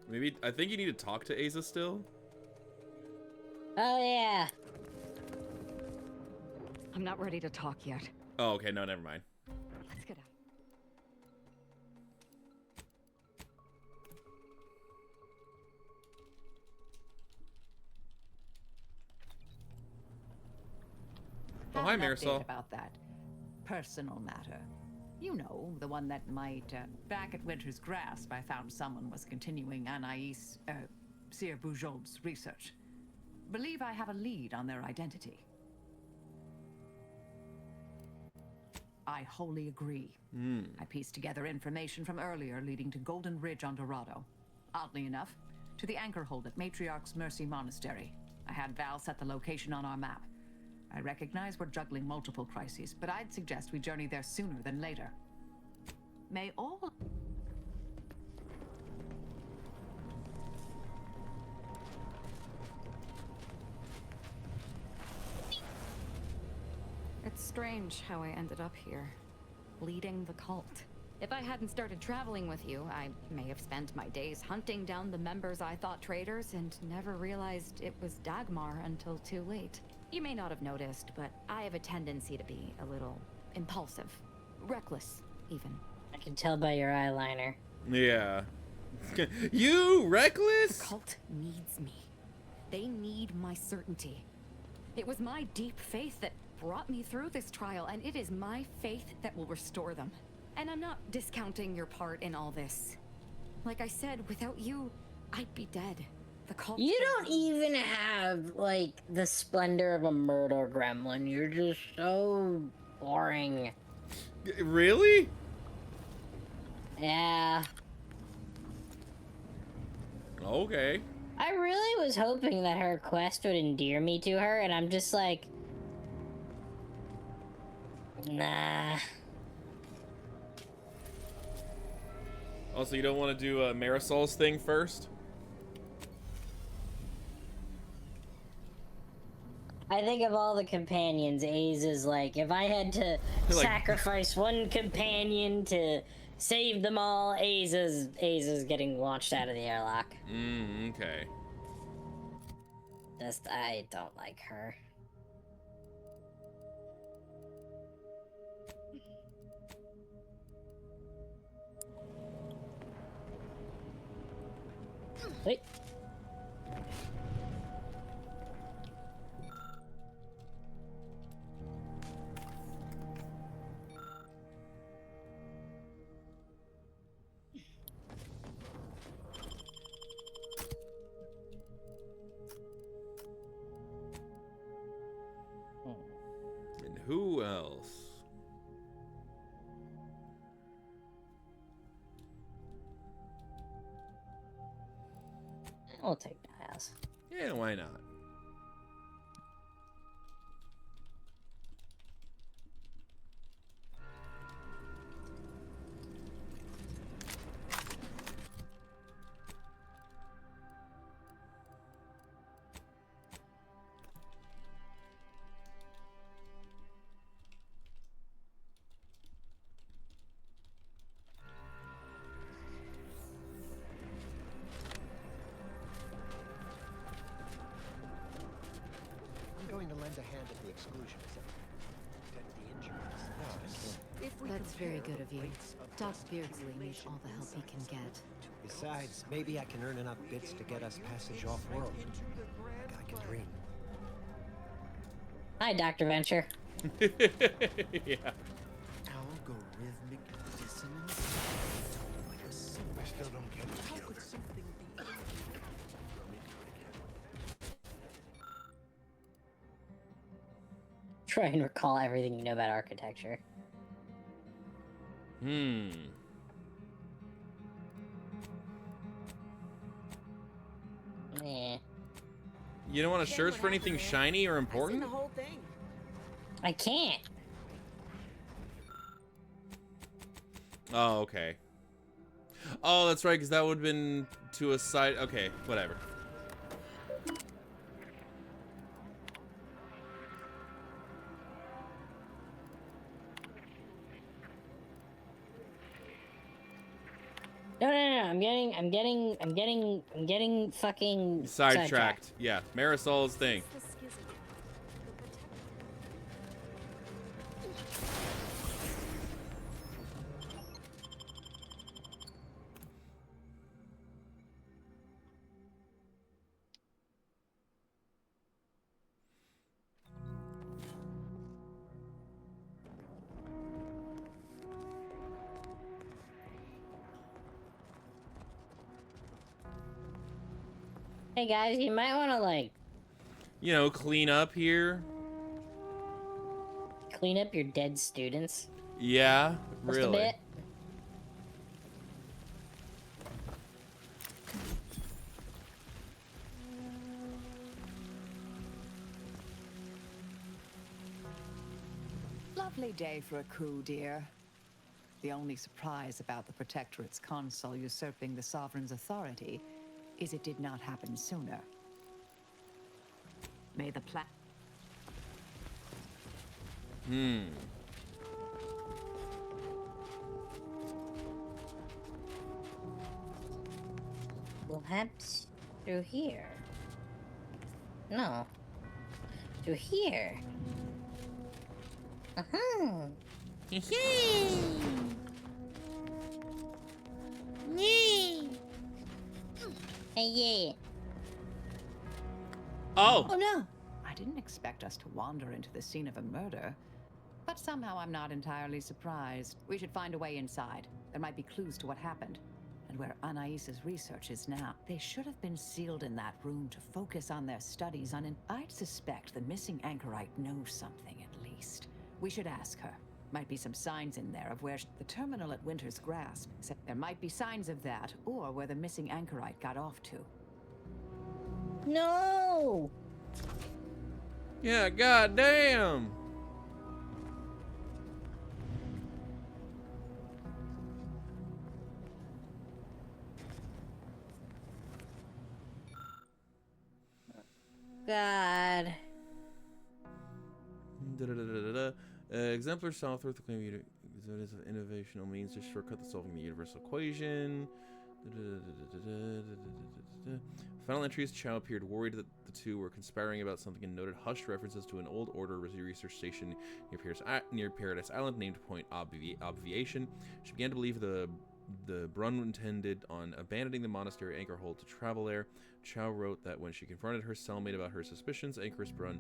Maybe, I think you need to talk to Asa still. Oh, yeah. I'm not ready to talk yet. Oh, okay, no, never mind. Let's get out. Oh, hi, Have an Marisol. update about that personal matter. You know, the one that might, back at Winter's Grasp, I found someone was continuing Anais, Sir Bujold's research. Believe I have a lead on their identity. I wholly agree. I pieced together information from earlier leading to Golden Ridge on Dorado. Oddly enough, to the anchor hold at Matriarch's Mercy Monastery. I had Val set the location on our map. I recognize we're juggling multiple crises, but I'd suggest we journey there sooner than later. May all... It's strange how I ended up here, leading the cult. If I hadn't started traveling with you, I may have spent my days hunting down the members I thought traitors and never realized it was Dagmar until too late. You may not have noticed, but I have a tendency to be a little impulsive. Reckless, even. I can tell by your eyeliner. Yeah. You reckless? The cult needs me. They need my certainty. It was my deep faith that brought me through this trial, and it is my faith that will restore them. And I'm not discounting your part in all this. Like I said, without you, I'd be dead. The cult... You don't even have, like, the splendor of a murder gremlin. You're just so boring. Really? Yeah. Okay. I really was hoping that her quest would endear me to her, and I'm just like... Nah. Also, you don't want to do Marisol's thing first? I think of all the companions, Aze is like, if I had to Like- sacrifice one companion to save them all, Aze is getting launched out of the airlock. Okay. Just, I don't like her. Wait. And who else? I'll take Diaz. Yeah, why not? I'm going to lend a hand at the exclusion zone. Tend to the injuries. That's very good of you. Doc Beardsley needs all the help he can get. Besides, maybe I can earn enough bits to get us passage off-world. Like I can dream. Hi, Dr. Venture. Yeah. Algorithmic dissonance? I still don't get it. How could something be... Try and recall everything you know about architecture. Eh. You don't want to search for anything shiny or important? The whole thing. I can't. Oh, okay. Oh, that's right, because that would have been to a side. Okay, whatever. No, I'm getting fucking Sidetracked. Yeah, Marisol's thing. Hey guys, you might want to like, You know, clean up here. clean up your dead students. Yeah, Just really. a bit. Lovely day for a coup, dear. The only surprise about the Protectorate's consul usurping the Sovereign's authority is it did not happen sooner. May the plan... Perhaps through here. No. Through here. Uh-huh. Hey, yeah. Oh. Oh, no. I didn't expect us to wander into the scene of a murder, but somehow I'm not entirely surprised. We should find a way inside. There might be clues to what happened. And where Anais's research is now. They should have been sealed in that room to focus on their studies on an... I'd suspect the missing anchorite knows something at least. We should ask her. Might be some signs in there of where the terminal at Winter's Grasp. There might be signs of that, or where the missing anchorite got off to. No! Yeah, goddamn. God. Exemplar Southworth claim of innovational means to shortcut the solving the universal equation. Final entries: Chow appeared worried that the two were conspiring about something and noted hushed references to an old order research station near Paradise Island named Point Obviation. She began to believe the Brun intended on abandoning the monastery anchor hold to travel there. Chow wrote that when she confronted her cellmate about her suspicions, Anchoress Brun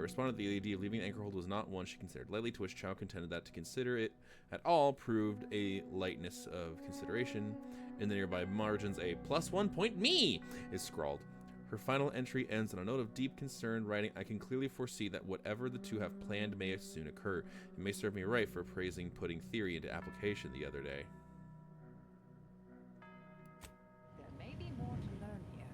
responded that the idea of leaving the anchor hold was not one she considered lightly, to which Chow contended that to consider it at all proved a lightness of consideration. In the nearby margins, a +1 point me is scrawled. Her final entry ends on a note of deep concern, writing, I can clearly foresee that whatever the two have planned may soon occur. It may serve me right for praising putting theory into application the other day. There may be more to learn here.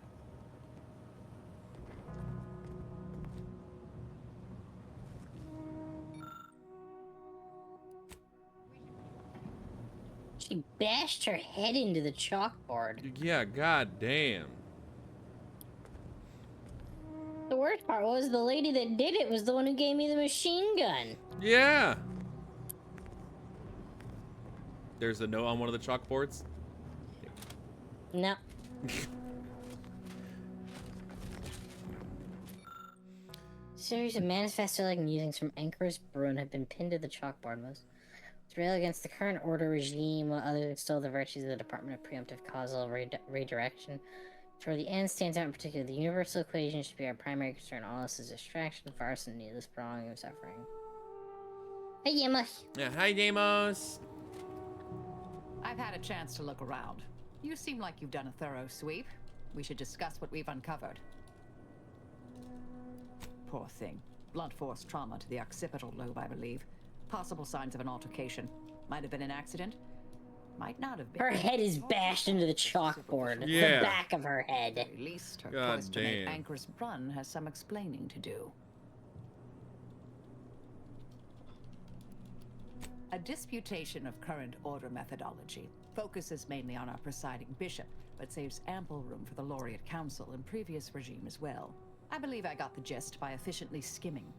She bashed her head into the chalkboard. Yeah, goddamn. The worst part was the lady that did it was the one who gave me the machine gun. Yeah. There's a note on one of the chalkboards. No. Series of manifesto-like musings from Anchoress Brun have been pinned to the chalkboard. Most rail against the current order regime, while others extol the virtues of the Department of Preemptive Causal Redirection. For the end stands out in particular, the universal equation should be our primary concern. All else is distraction, farce, and needless prolonging of suffering. Hey, Demos. Yeah, hi, Demos. I've had a chance to look around. You seem like you've done a thorough sweep. We should discuss what we've uncovered. Poor thing. Blunt force trauma to the occipital lobe, I believe. Possible signs of an altercation. Might have been an accident. Might not have been. Her head is bashed into the chalkboard. Yeah. The back of her head. At least her God cloistermate damn. Anchoress Brun has some explaining to do. A disputation of current order methodology focuses mainly on our presiding bishop, but saves ample room for the laureate council and previous regime as well. I believe I got the gist by efficiently skimming.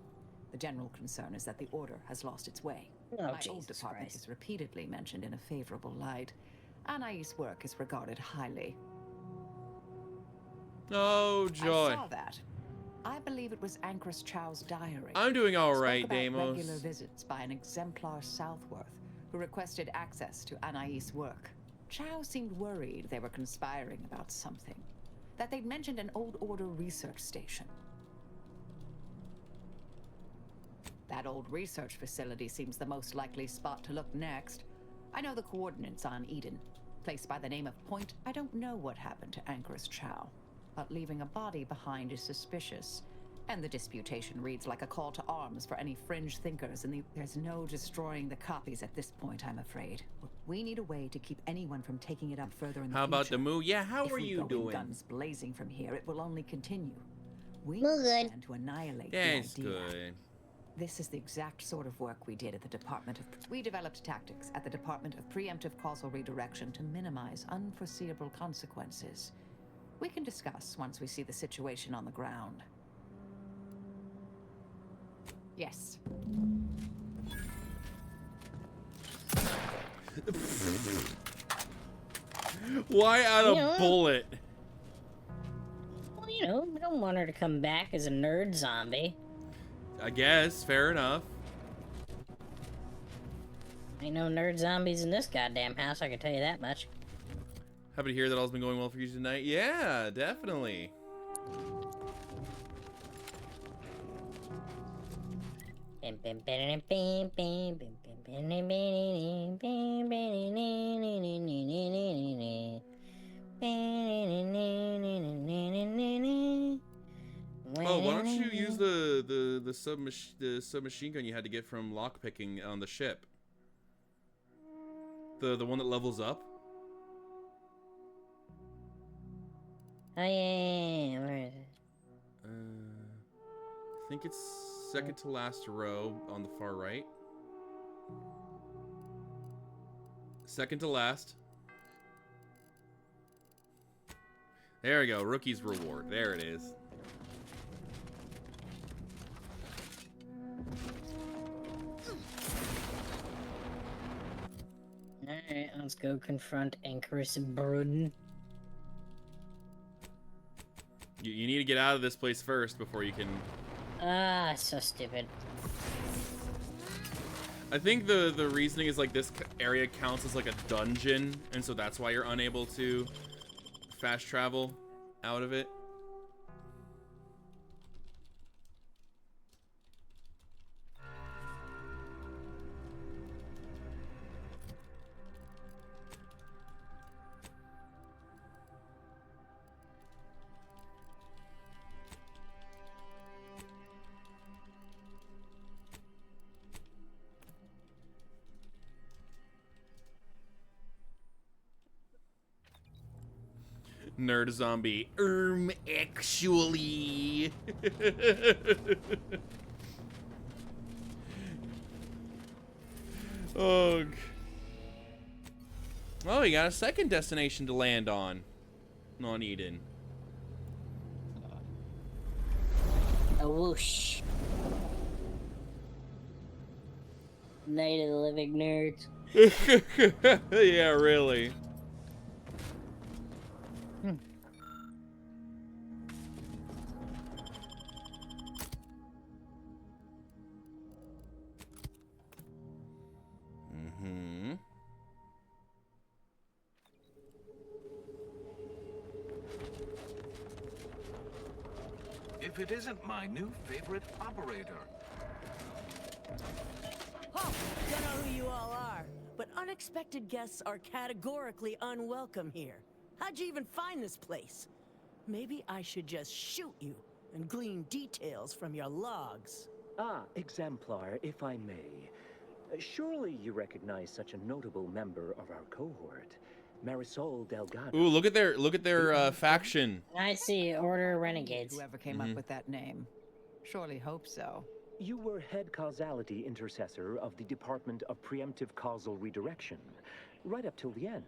The general concern is that the order has lost its way. Oh, My old Jesus department Christ. is repeatedly mentioned in a favorable light. Anais' work is regarded highly. Oh, joy. I saw that. I believe it was Anchoress Chow's diary. I'm doing all Spoke right, about Deimos. regular visits by an exemplar Southworth, who requested access to Anais' work. Chow seemed worried they were conspiring about something. That they'd mentioned an old order research station. That old research facility seems the most likely spot to look next. I know the coordinates on Eden. Place by the name of Point, I don't know what happened to Anchoress Chow. But leaving a body behind is suspicious. And the disputation reads like a call to arms for any fringe thinkers, and there's no destroying the copies at this point, I'm afraid. We need a way to keep anyone from taking it up further in the How future. about the moo? Yeah, how If are we you go in doing? guns blazing from here, it will only continue. We Good. plan to annihilate Yeah, the it's idea. good. This is the exact sort of work we did at the Department of... We developed tactics at the Department of Preemptive Causal Redirection to minimize unforeseeable consequences. We can discuss once we see the situation on the ground. Yes. Why add a Yeah. bullet? Well, you know, we don't want her to come back as a nerd zombie. I guess, fair enough. Ain't no nerd zombies in this goddamn house, I can tell you that much. Happy to hear that all's been going well for you tonight. Yeah, definitely. Oh, why don't you use the submachine gun you had to get from lockpicking on the ship? The one that levels up? Oh, yeah, where is it? I think it's second to last row on the far right. Second to last. There we go, rookie's reward. There it is. Alright, let's go confront Anchoress Bruden. You need to get out of this place first before you can... Ah, so stupid. I think the reasoning is like this area counts as like a dungeon, and so that's why you're unable to fast travel out of it. Nerd zombie. Actually. Ugh. Oh, you got a second destination to land on. On Eden. A whoosh. Night of the Living Nerds. Yeah, really. Mm-hmm. If it isn't my new favorite operator. Oh, don't know who you all are, but unexpected guests are categorically unwelcome here. How'd you even find this place? Maybe I should just shoot you and glean details from your logs. Ah, exemplar, if I may. Surely you recognize such a notable member of our cohort, Marisol Delgado. Ooh, look at their faction. I see, Order of Renegades. Whoever came up with that name. Surely hope so. You were head causality intercessor of the Department of Preemptive Causal Redirection, right up till the end,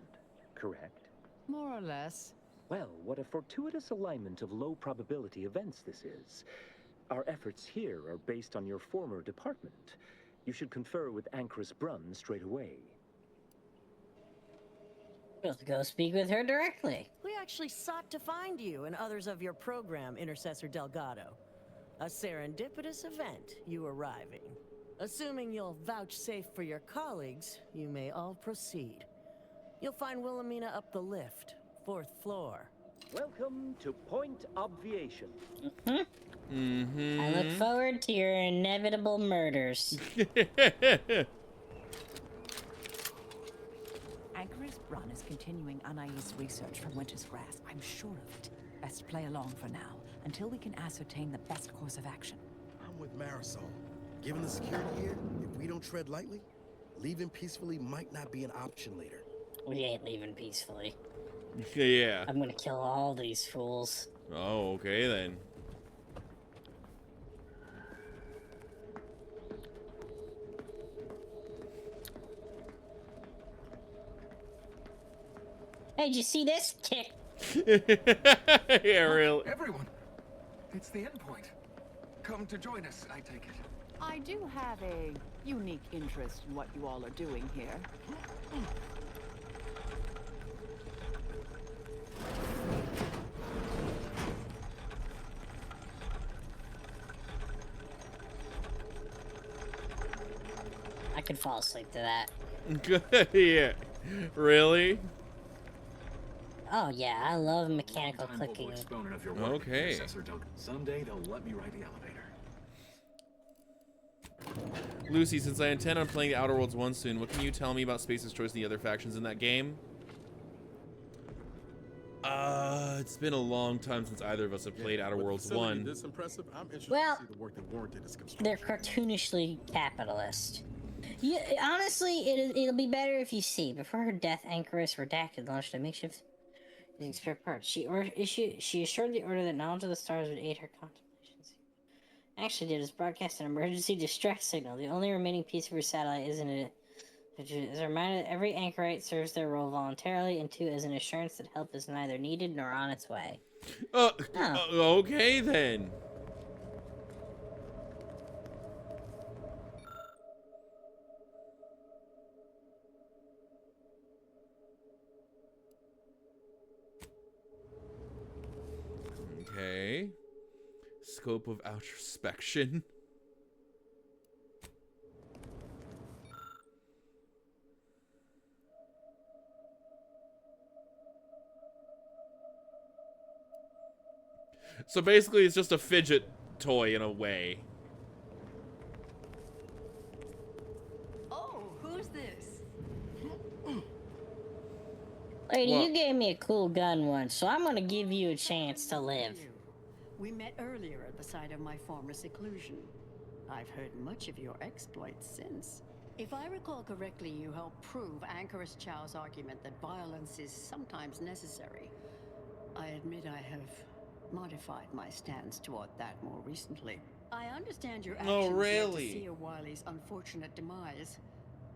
correct? More or less. Well, what a fortuitous alignment of low probability events this is. Our efforts here are based on your former department. You should confer with Anchoress Brunn straight away. We'll go speak with her directly. We actually sought to find you and others of your program, Intercessor Delgado. A serendipitous event, you arriving. Assuming you'll vouchsafe for your colleagues, you may all proceed. You'll find Wilhelmina up the lift, 4th floor. Welcome to Point Obviation. I look forward to your inevitable murders. Anchoress Brunn is continuing Anais' research from Winter's Grasp. I'm sure of it. Best play along for now, until we can ascertain the best course of action. I'm with Marisol. Given the security here, if we don't tread lightly, leaving peacefully might not be an option later. We ain't leaving peacefully. Yeah. I'm gonna kill all these fools. Oh, okay then. Hey, did you see this? Kick. Yeah, really. Everyone, it's the endpoint. Come to join us, I take it. I do have a unique interest in what you all are doing here. I could fall asleep to that. Yeah. Really? Oh yeah, I love mechanical clicking. Exponent of your work, Okay. Intercessor Duncan. Someday they'll let me ride the elevator. Lucy, since I intend on playing the Outer Worlds 1 soon, what can you tell me about Space's choice and the other factions in that game? It's been a long time since either of us have played Outer Worlds 1. This impressive. I'm interested Well, to see the work that warranted its construction. they're cartoonishly capitalist. Yeah, honestly, it'll be better if you see. Before her death, Anchoress Redacted launched a makeshift using spare parts. She assured the Order that knowledge of the stars would aid her contemplations. Actually, did is broadcast an emergency distress signal. The only remaining piece of her satellite isn't it. As a reminder that every anchorite serves their role voluntarily, and two, as an assurance that help is neither needed nor on its way. Okay then. Okay. Scope of outrospection. So basically, it's just a fidget toy in a way. Oh, who's this? Lady, Well- you gave me a cool gun once, so I'm gonna give you a chance to live. We met earlier at the site of my former seclusion. I've heard much of your exploits since. If I recall correctly, you helped prove Anchoress Chow's argument that violence is sometimes necessary. I admit I have modified my stance toward that more recently. I understand your Oh, actions led really? to Seer Wiley's unfortunate demise.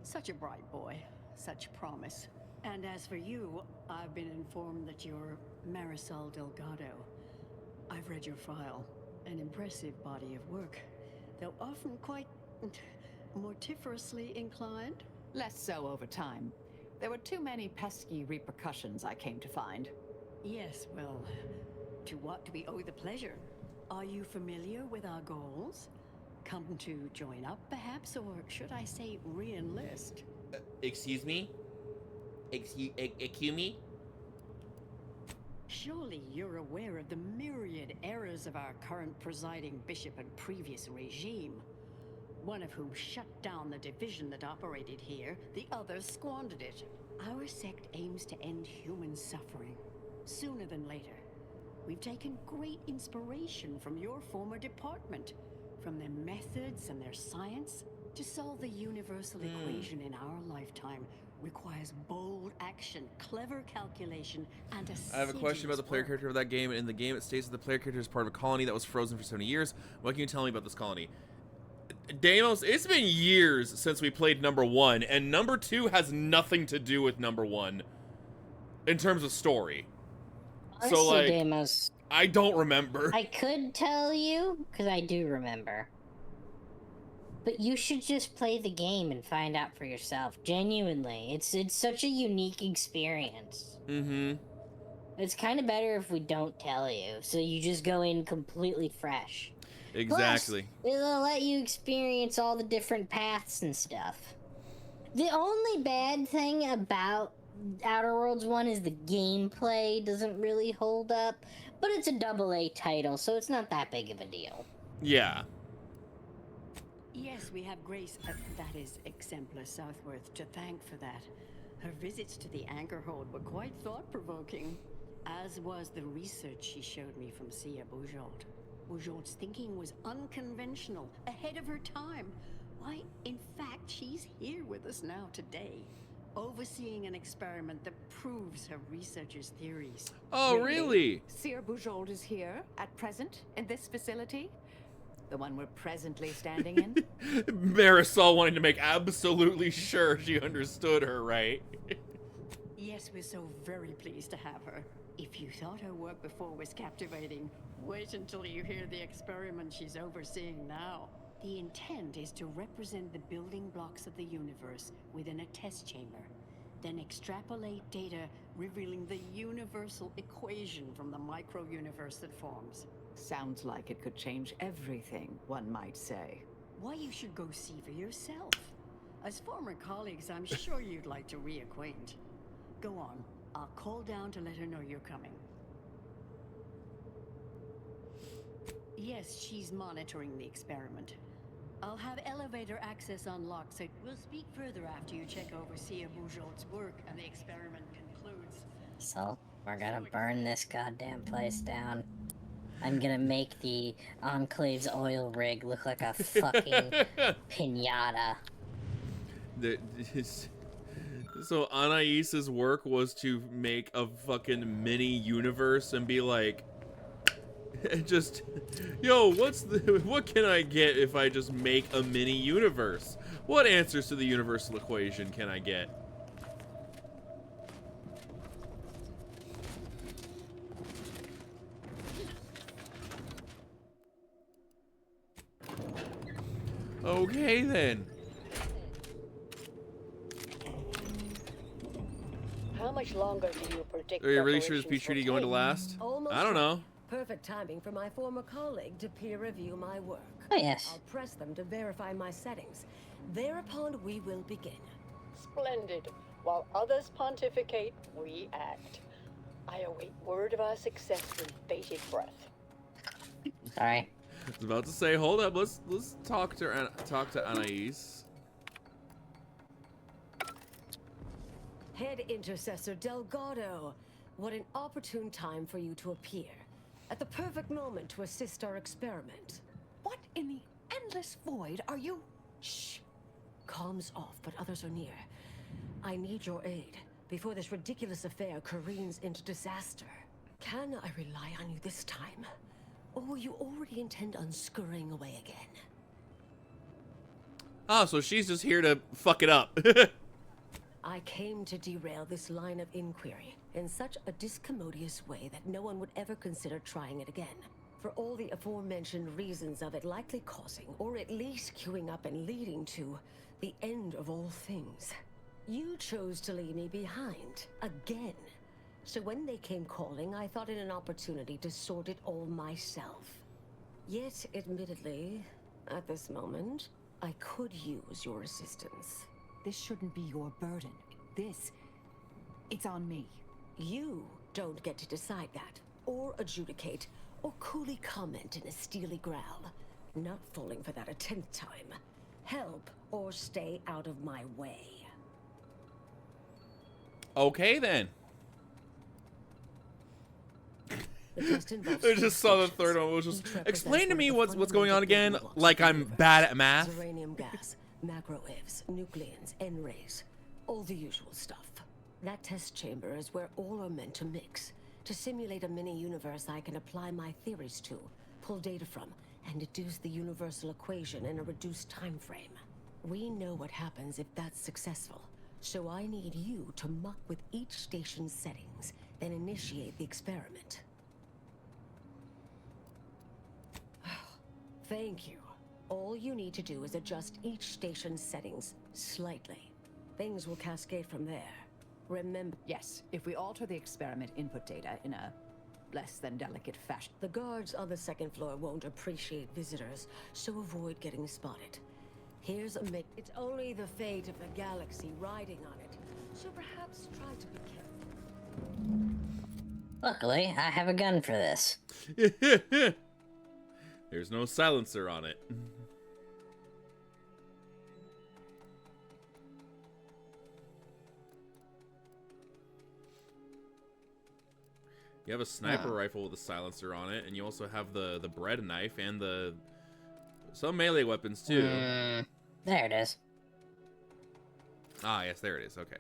Such a bright boy, such promise. And as for you, I've been informed that you're Marisol Delgado. I've read your file. An impressive body of work, though often quite mortiferously inclined. Less so over time. There were too many pesky repercussions, I came to find. Yes, well, to what do we owe the pleasure? Are you familiar with our goals? Come to join up, perhaps, or should I say re-enlist? Excuse me? Excuse me? Surely you're aware of the myriad errors of our current presiding bishop and previous regime. One of whom shut down the division that operated here, the other squandered it. Our sect aims to end human suffering, sooner than later. We've taken great inspiration from your former department, from their methods and their science. To solve the universal equation in our lifetime requires bold action, clever calculation, and I have a question about the player work. character of that game. In the game, it states that the player character is part of a colony that was frozen for 70 years. What can you tell me about this colony? Deimos, it's been years since we played number 1, and number 2 has nothing to do with number 1 in terms of story. Honestly, So, like, Deimos, I don't remember. I could tell you, because I do remember. But you should just play the game and find out for yourself. Genuinely. It's such a unique experience. Mm-hmm. It's kind of better if we don't tell you, so you just go in completely fresh. Exactly. Plus, it'll let you experience all the different paths and stuff. The only bad thing about Outer Worlds 1 is the gameplay doesn't really hold up, but it's a AA title, so it's not that big of a deal. Yeah. Yes, we have Grace, that is Exemplar Southworth, to thank for that. Her visits to the anchor hold were quite thought-provoking, as was the research she showed me from Sia Bujold. Bujold's thinking was unconventional, ahead of her time. Why, in fact, she's here with us now today, overseeing an experiment that proves her researchers' theories. Oh, really? Sir Bujold is here, at present, in this facility? The one we're presently standing in? Marisol wanting to make absolutely sure she understood her right. Yes, we're so very pleased to have her. If you thought her work before was captivating, wait until you hear the experiment she's overseeing now. The intent is to represent the building blocks of the universe within a test chamber, then extrapolate data revealing the universal equation from the micro-universe that forms. Sounds like it could change everything, one might say. Why, you should go see for yourself. As former colleagues, I'm sure you'd like to reacquaint. Go on. I'll call down to let her know you're coming. Yes, she's monitoring the experiment. I'll have elevator access unlocked, so we'll speak further after you check over Sia Bujold's work and the experiment concludes. So, we're gonna burn this goddamn place down. I'm gonna make the Enclave's oil rig look like a fucking pinata. So Anais's work was to make a fucking mini universe and be like, just, yo, what can I get if I just make a mini universe? What answers to the universal equation can I get? Okay then. How much longer do you predict? Are you really sure this peace treaty going to last? Almost I don't know. Perfect timing for my former colleague to peer review my work. Oh, yes. I'll press them to verify my settings. Thereupon we will begin. Splendid. While others pontificate, we act. I await word of our success with bated breath. Sorry. I was about to say, hold up, let's talk to Anais. Head Intercessor Delgado, what an opportune time for you to appear. At the perfect moment to assist our experiment. What in the endless void are you? Shh. Comms off, but others are near. I need your aid before this ridiculous affair careens into disaster. Can I rely on you this time? Or will you already intend on scurrying away again? Oh, so she's just here to fuck it up. I came to derail this line of inquiry in such a discommodious way that no one would ever consider trying it again. For all the aforementioned reasons of it likely causing, or at least queuing up and leading to, the end of all things. You chose to leave me behind, again. So when they came calling, I thought it an opportunity to sort it all myself. Yet, admittedly, at this moment, I could use your assistance. This shouldn't be your burden. It's on me. You don't get to decide that, or adjudicate, or coolly comment in a steely growl. Not falling for that a 10th time. Help, or stay out of my way. Okay then. I just saw the third one. Was just explain to me what's going on again. Like I'm bad at math. Uranium gas, macro-ivs, nucleons, N-rays, all the usual stuff. That test chamber is where all are meant to mix, to simulate a mini-universe I can apply my theories to, pull data from, and deduce the universal equation in a reduced time frame. We know what happens if that's successful, so I need you to muck with each station's settings, then initiate the experiment. Thank you. All you need to do is adjust each station's settings slightly. Things will cascade from there. Remember... Yes, if we alter the experiment input data in a less than delicate fashion. The guards on the second floor won't appreciate visitors, so avoid getting spotted. Here's a it's only the fate of the galaxy riding on it, so perhaps try to be careful. Luckily, I have a gun for this. There's no silencer on it. You have a sniper rifle with a silencer on it, and you also have the bread knife and some melee weapons too. There it is. Ah, yes, there it is. Okay.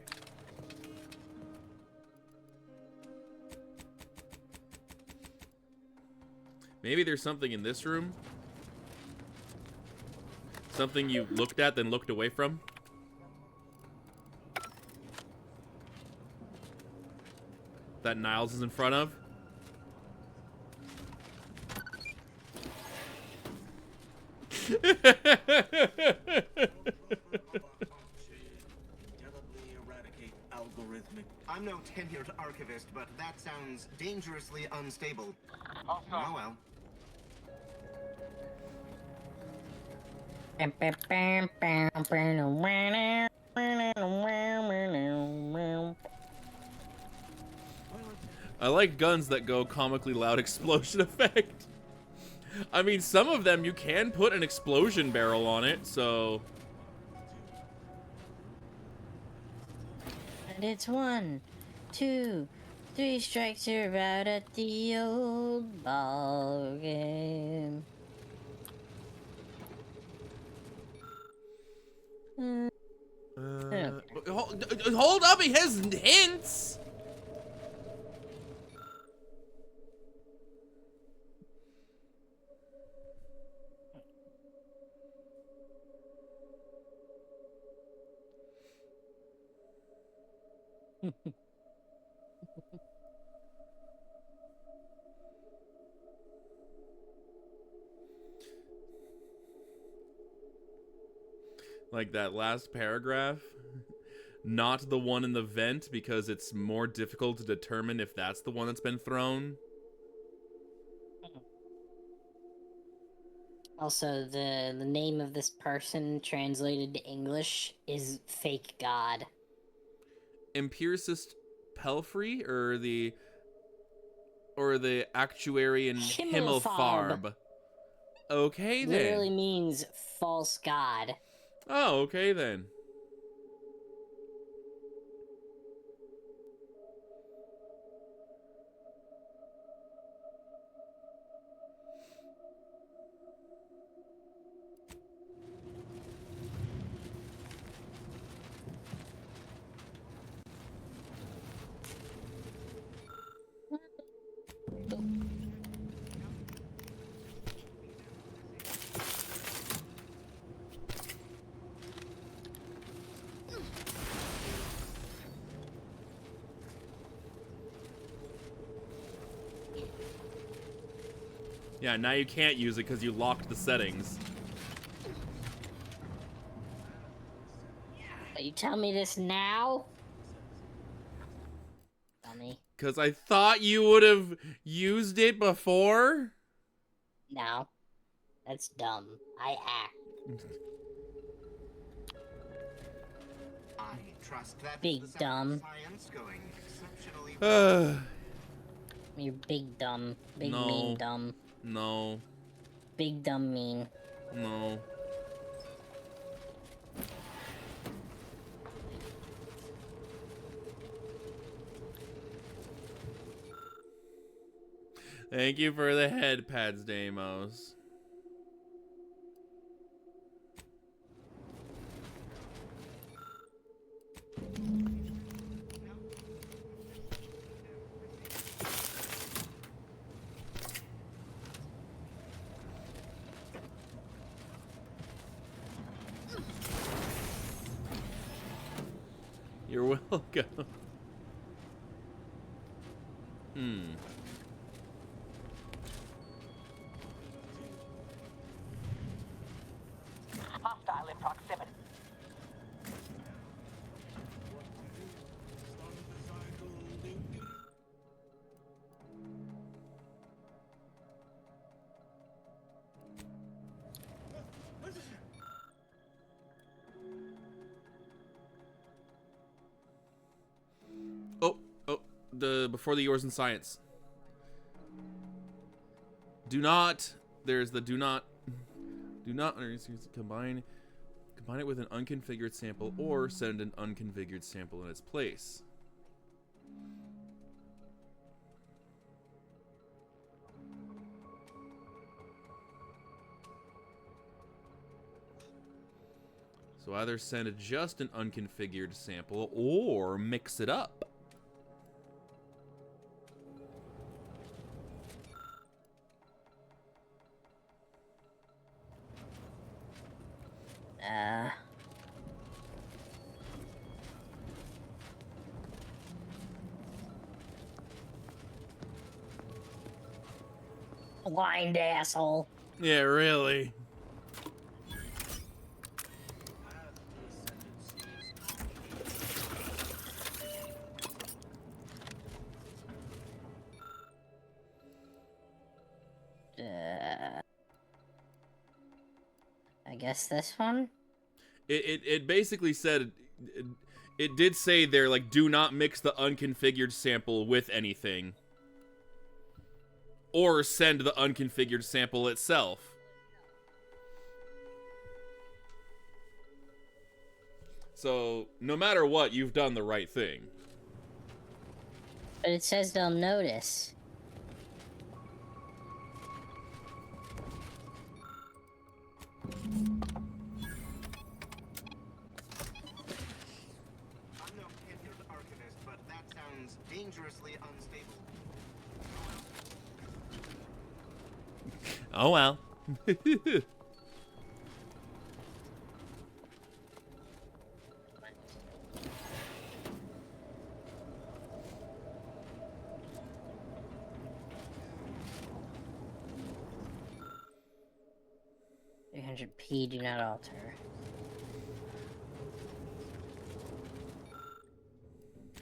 Maybe there's something in this room. Something you looked at, then looked away from. That Niles is in front of. I'm no tenured archivist, but that sounds dangerously unstable. Oh well. I like guns that go comically loud explosion effect. I mean, some of them you can put an explosion barrel on it, so... And it's 1, 2, 3 strikes you're out at the old ball game. Hold up, he has hints! Like that last paragraph, not the one in the vent because it's more difficult to determine if that's the one that's been thrown. Also, the name of this person translated to English is Fake God. Empiricist Pelfrey or the actuary in Himmelfarb. Okay then. Literally means false god. Oh, okay then. Yeah, now you can't use it because you locked the settings. You tell me this now? Dummy. Because I thought you would have used it before? No. That's dumb. I act. I trust that Big dumb. science going exceptionally You're big dumb. Big No. mean dumb. No. Big dumb mean. No. Thank you for the head pads, Deimos. welcome. Hostile in proximity. Before the yours in science. Do not. There's the do not combine it with an unconfigured sample or send an unconfigured sample in its place. So either send just an unconfigured sample or mix it up. Blind asshole. Yeah, really. I guess this one? It basically said, it did say there, like, do not mix the unconfigured sample with anything. Or send the unconfigured sample itself. So, no matter what, you've done the right thing. But it says they'll notice. Dangerously unstable. Oh well. P do not alter.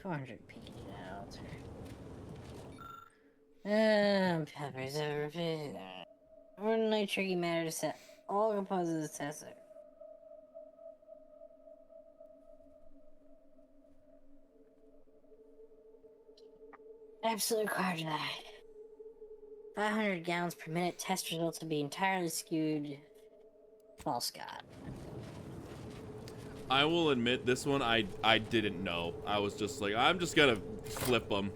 $400 P do not alter. Peppers over fish. Ordinarily tricky matter to set all composite tester. Absolutely required to that. 500 gallons per minute. Test results will be entirely skewed. False God. I will admit, this one I didn't know. I was just like, I'm just gonna flip them.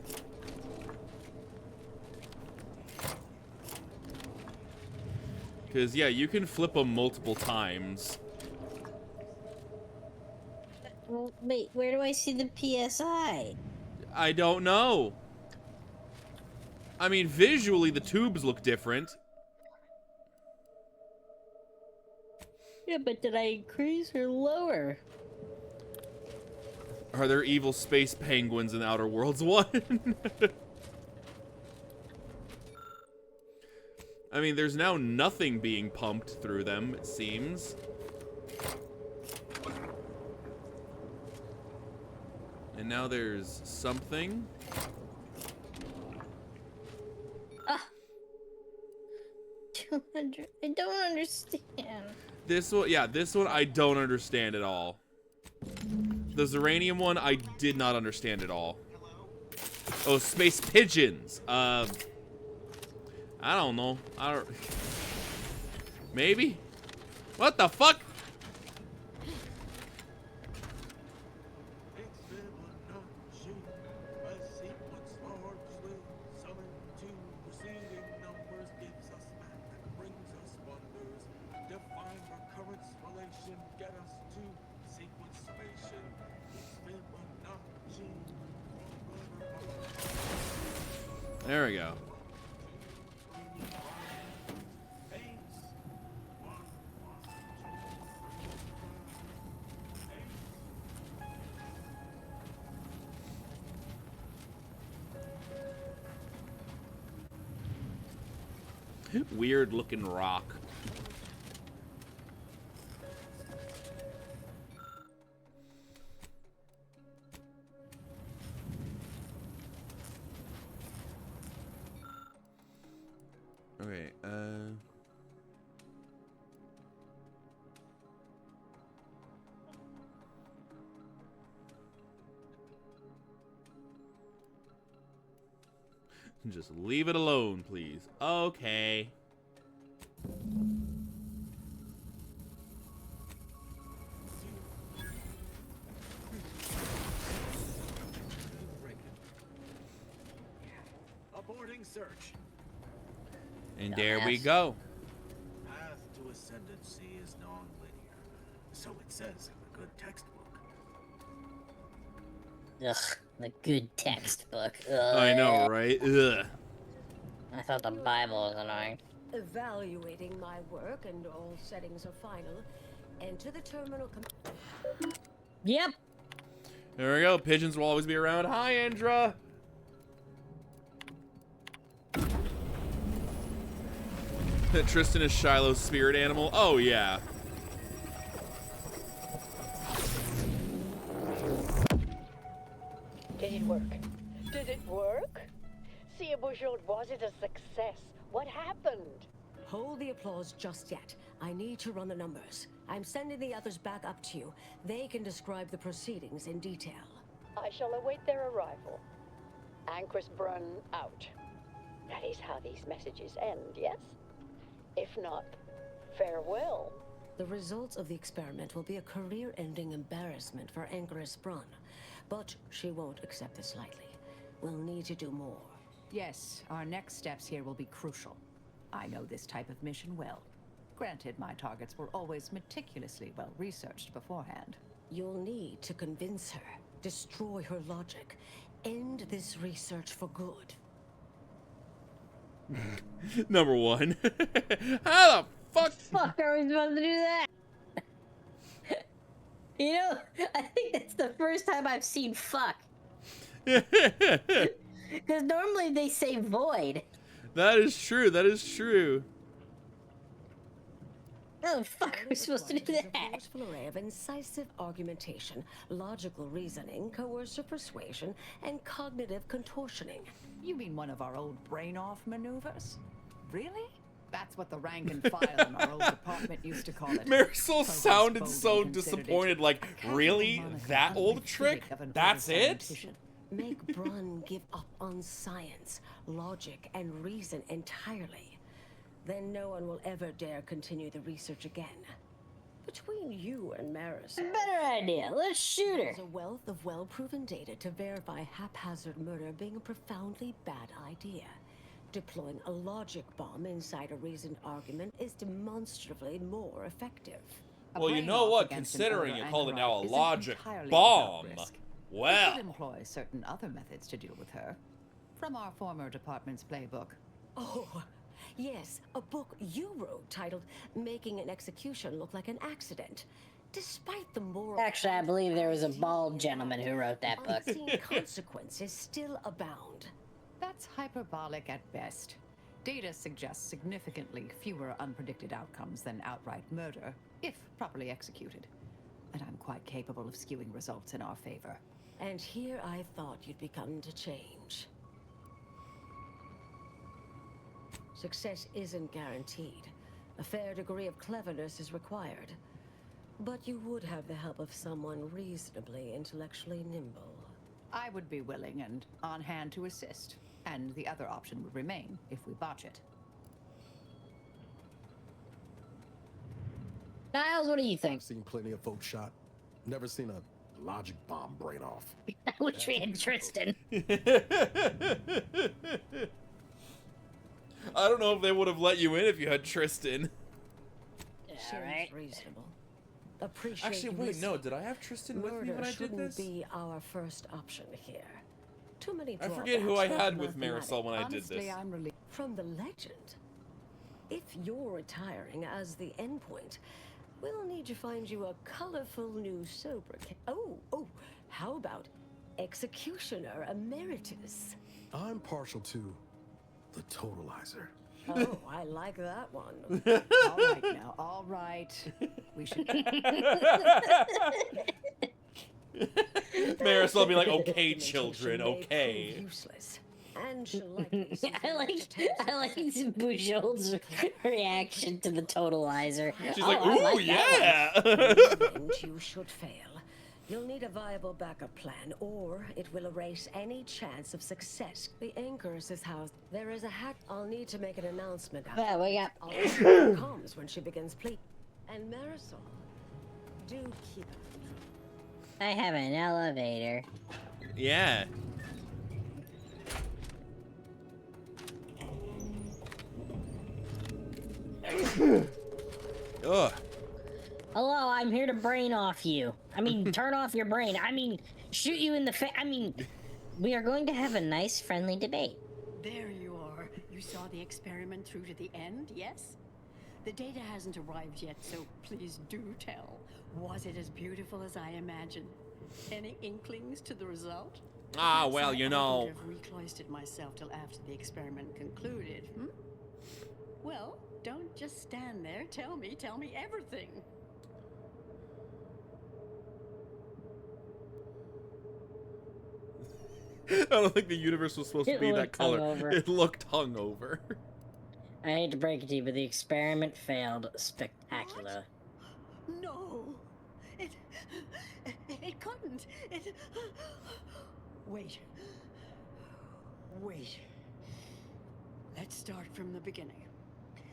Because, yeah, you can flip them multiple times. Well, wait, where do I see the PSI? I don't know. I mean, visually, the tubes look different. Yeah, but did I increase or lower? Are there evil space penguins in Outer Worlds 1? I mean, there's now nothing being pumped through them, it seems. And now there's something. Ah! 200. I don't understand. This one, yeah, this one I don't understand at all. The Zeranium one, I did not understand at all. Oh, space pigeons. I don't know. Maybe? What the fuck? There we go. Weird looking rock. Okay, just leave it alone, please. Okay. Aborting search. And there we go. Path to ascendancy is non-linear. So it says in the good textbook. Ugh, the good textbook. Ugh. I know, right? Ugh. I thought the Bible was annoying. Evaluating my work and all settings are final. Enter the terminal. Yep. There we go. Pigeons will always be around. Hi, Andra. Tristan is Shiloh's spirit animal. Oh, yeah. Did it work? Did it work? See, was it a success? What happened? Hold the applause just yet. I need to run the numbers. I'm sending the others back up to you. They can describe the proceedings in detail. I shall await their arrival. Anchor's Brun out. That is how these messages end, yes? If not, farewell. The results of the experiment will be a career-ending embarrassment for Anchoress Brun. But she won't accept this lightly. We'll need to do more. Yes, our next steps here will be crucial. I know this type of mission well. Granted, my targets were always meticulously well researched beforehand. You'll need to convince her, destroy her logic, end this research for good. Number one. How the fuck are we supposed to do that? You know, I think that's the first time I've seen fuck. Because normally they say void. That is true. That is true. How the fuck are we supposed to do that? A forceful array of incisive argumentation, logical reasoning, coercive persuasion, and cognitive contortioning. You mean one of our old brain-off maneuvers? Really? That's what the rank and file in our old department used to call it. Marisol sounded so disappointed, like, really? That old trick? That's it? Make Brun give up on science, logic, and reason entirely. Then no one will ever dare continue the research again. Between you and Marisol... Better idea. Let's shoot her. There's a wealth of well-proven data to verify haphazard murder being a profoundly bad idea. Deploying a logic bomb inside a reasoned argument is demonstrably more effective. Well, you know what? Considering you called it now a logic bomb. We Well. could employ certain other methods to deal with her. From our former department's playbook. Oh, yes, a book you wrote titled Making an Execution Look Like an Accident. Despite the moral... Actually, I believe there was a bald gentleman who wrote that book. Unseen consequences still abound. That's hyperbolic at best. Data suggests significantly fewer unpredicted outcomes than outright murder, if properly executed. And I'm quite capable of skewing results in our favor. And here I thought you'd begun to change. Success isn't guaranteed. A fair degree of cleverness is required. But you would have the help of someone reasonably intellectually nimble. I would be willing and on hand to assist. And the other option would remain if we botch it. Niles, what do you think? I've seen plenty of folks shot. Never seen a logic bomb brain off. I wish we had Tristan. I don't know if they would have let you in if you had Tristan. Yeah, right. Reasonable. Appreciate Actually, wait, no. Did I have Tristan with me when I did this? Be our first option here. Too many I forget who I had with Marisol when I did Honestly, this. I'm relieved. From the legend. If you're retiring as the endpoint, we'll need to find you a colorful new sobriquet. Oh, how about Executioner Emeritus? I'm partial to the Totalizer. Oh, I like that one. All right now, all right. We should. Marisol will be like, okay, Documentation children, may prove okay. useless. And she'll likely see I like Bujold's reaction to the totalizer. She's Oh, like, I ooh, like yeah. And you should fail. You'll need a viable backup plan, or it will erase any chance of success. The Anchors is housed. There is a hack. I'll need to make an announcement. Well, we got. I'll let you know comms when she begins pleading. And Marisol, do keep it. I have an elevator. Yeah. Ugh. Hello, I'm here to brain off you. I mean, turn off your brain. I mean, shoot you in the face. I mean, we are going to have a nice, friendly debate. There you are. You saw the experiment through to the end, yes? The data hasn't arrived yet, so please do tell. Was it as beautiful as I imagined? Any inklings to the result? Ah, Perhaps well, you know. I wouldn't have recloistered myself till after the experiment concluded, hmm? Well, don't just stand there. Tell me everything. I don't think the universe was supposed to It be that looked color. hungover. It looked hungover. I hate to break it to you, but the experiment failed spectacularly. No, it couldn't. Wait. Let's start from the beginning.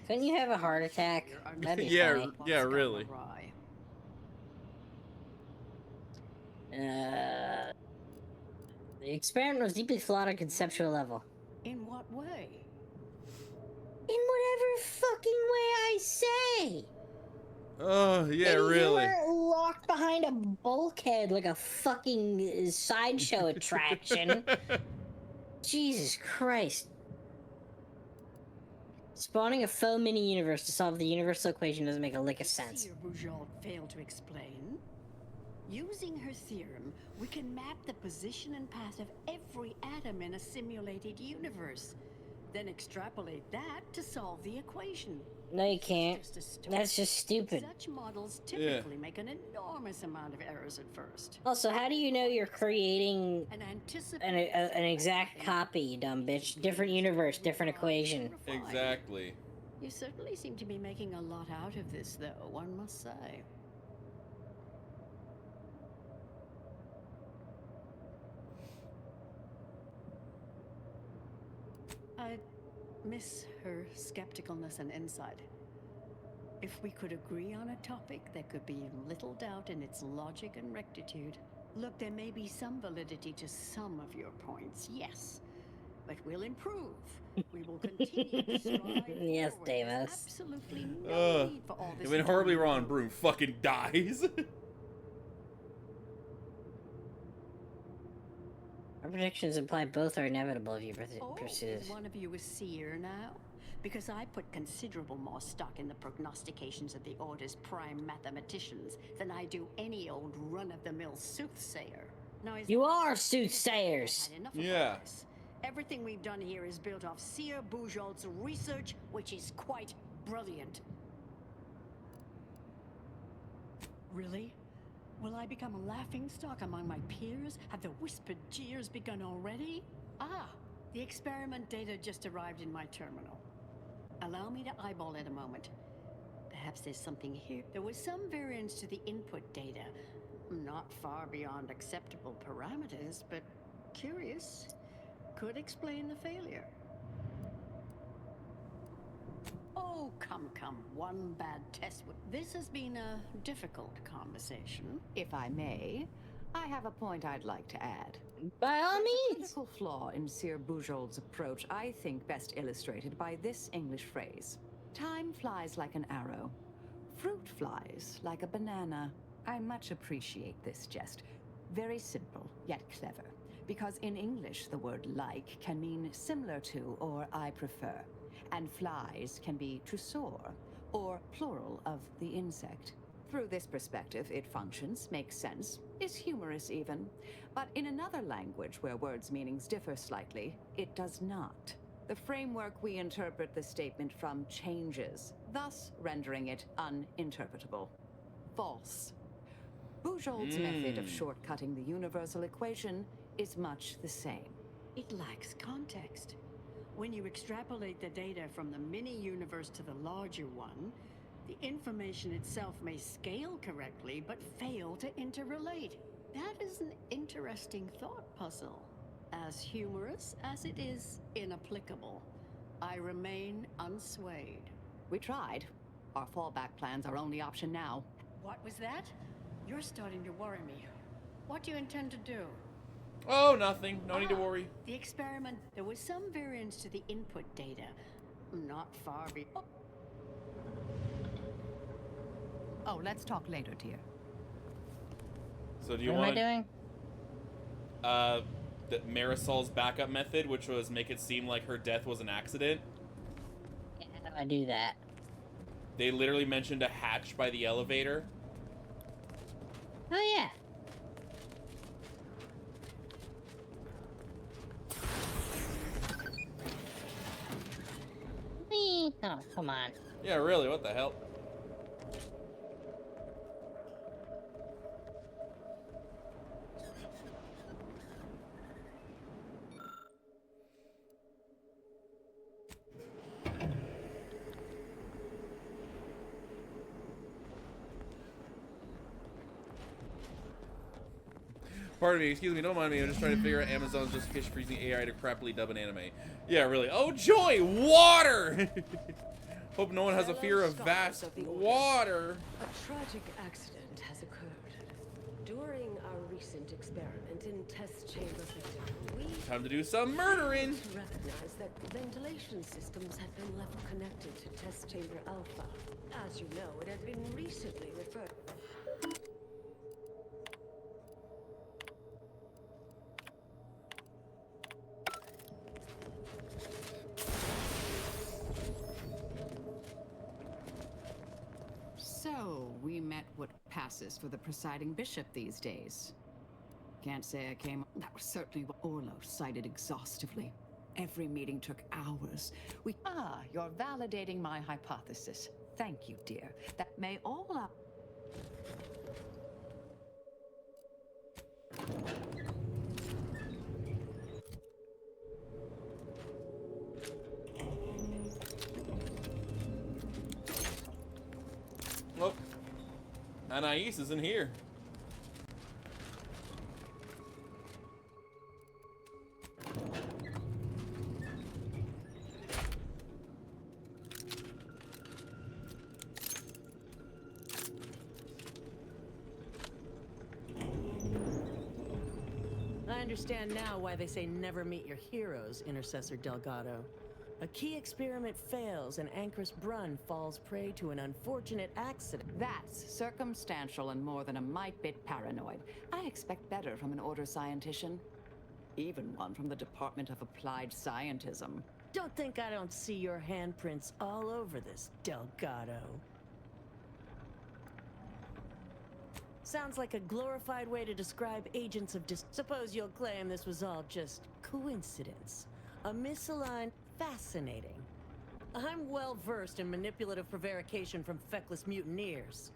Couldn't you have a heart attack? That'd be Yeah, funny. yeah, really. The experiment was deeply flawed on conceptual level. In what way? In whatever fucking way I say. Oh, yeah, And really. You were locked behind a bulkhead like a fucking sideshow attraction. Jesus Christ. Spawning a faux mini-universe to solve the universal equation doesn't make a lick of sense. Seer Bujold failed to explain. Using her theorem, we can map the position and path of every atom in a simulated universe. Then extrapolate that to solve the equation. No, you can't. That's just stupid. Such models typically make an enormous amount of errors at first. Also, how do you know you're creating an exact copy, you dumb bitch? Different universe, different equation. Exactly. You certainly seem to be making a lot out of this, though, one must say. I miss her skepticalness and insight. If we could agree on a topic, there could be little doubt in its logic and rectitude. Look, there may be some validity to some of your points, yes. But we'll improve. We will continue to strive Yes, forward. Davis. There's absolutely no need for all this. You've been horribly wrong. Broom fucking dies. Our predictions imply both are inevitable if you pursue this. One of you is seer now? Because I put considerable more stock in the prognostications of the Order's prime mathematicians than I do any old run-of-the-mill soothsayer. Now, You are soothsayers! Yeah. Everything we've done here is built off Seer Bujold's research, which is quite brilliant. Really? Will I become a laughingstock among my peers? Have the whispered jeers begun already? Ah, the experiment data just arrived in my terminal. Allow me to eyeball it a moment. Perhaps there's something here. There was some variance to the input data. Not far beyond acceptable parameters, but curious. Could explain the failure. Oh, come. One bad test. This has been a difficult conversation. If I may, I have a point I'd like to add. By all means. A critical flaw in Seer Bujold's approach, I think best illustrated by this English phrase. Time flies like an arrow. Fruit flies like a banana. I much appreciate this jest. Very simple, yet clever. Because in English, the word like can mean similar to or I prefer. And flies can be to soar, or plural of the insect. Through this perspective, it functions, makes sense, is humorous even. But in another language where words' meanings differ slightly, it does not. The framework we interpret the statement from changes, thus rendering it uninterpretable. False. Bujold's method of shortcutting the universal equation is much the same. It lacks context. When you extrapolate the data from the mini-universe to the larger one, the information itself may scale correctly, but fail to interrelate. That is an interesting thought puzzle. As humorous as it is inapplicable. I remain unswayed. We tried. Our fallback plan's our only option now. What was that? You're starting to worry me. What do you intend to do? Oh, nothing. No need to worry. The experiment, there was some variance to the input data. Not far be... Oh, let's talk later, dear. So do you what want... am I doing? The Marisol's backup method, which was make it seem like her death was an accident. Yeah, how do I do that? They literally mentioned a hatch by the elevator. Oh, yeah. Oh, come on. Yeah, really, what the hell? Pardon me, excuse me, don't mind me. I'm just trying to figure out Amazon's justification for using AI to crappily dub an anime. Yeah, really. Oh, joy! Water! Hope no one has a fear of vast water. A tragic accident has occurred. During our recent experiment in test chamber 50, we Time to do some murdering. recognized that ventilation systems had been left connected to test chamber Alpha. As you know, it had been recently referred. So, we met what passes for the presiding bishop these days. Can't say I came... That was certainly what Orlo cited exhaustively. Every meeting took hours. You're validating my hypothesis. Thank you, dear. That may all up... Oh, Anais isn't here. I understand now why they say never meet your heroes, Intercessor Delgado. A key experiment fails and Ancrus Brunn falls prey to an unfortunate accident. That's circumstantial and more than a mite bit paranoid. I expect better from an Order scientician. Even one from the Department of Applied Scientism. Don't think I don't see your handprints all over this, Delgado. Sounds like a glorified way to describe agents of Suppose you'll claim this was all just coincidence. A misaligned... Fascinating. I'm well versed in manipulative prevarication from feckless mutineers.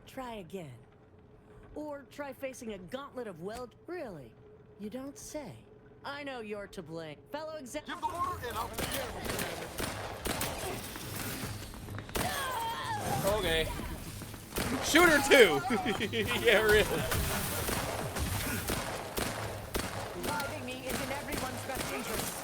Try again. Or try facing a gauntlet of Really? You don't say. I know you're to blame. Fellow exec... Give the order and I'll take care of it. Okay. Shoot her too! Yeah, really. Reviving me is in everyone's best interest.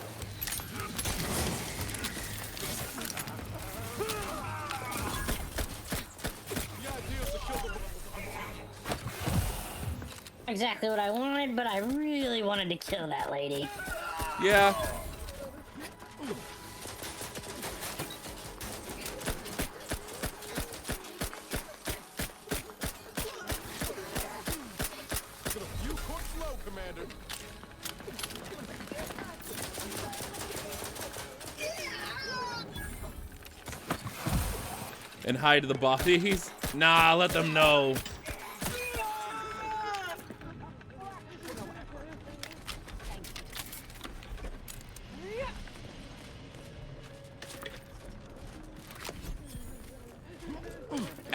Exactly what I wanted, but I really wanted to kill that lady. Yeah. And hide the bodies? Nah, let them know.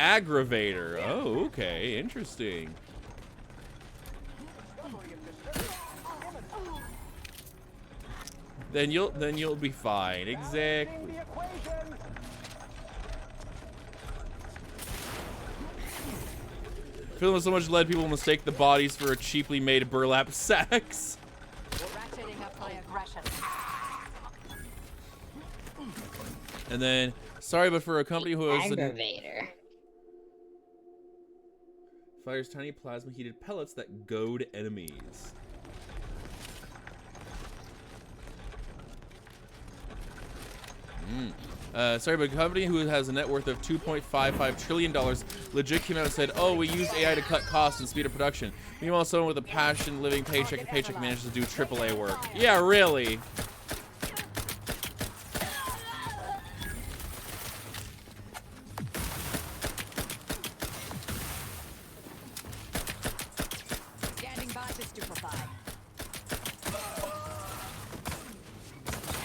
Aggravator. Oh, okay. Interesting. Then you'll be fine. Exactly. Feeling so much lead, people mistake the bodies for cheaply made burlap sacks. Ratcheting up my aggression. And then, sorry, but for a company who has Aggravator. fires tiny plasma heated pellets that goad enemies. Sorry, but a company who has a net worth of $2.55 trillion legit came out and said, oh, we use AI to cut costs and speed up production. Meanwhile, someone with a passion living paycheck to paycheck manages to do AAA work. Yeah, really? Standing by to stupefy.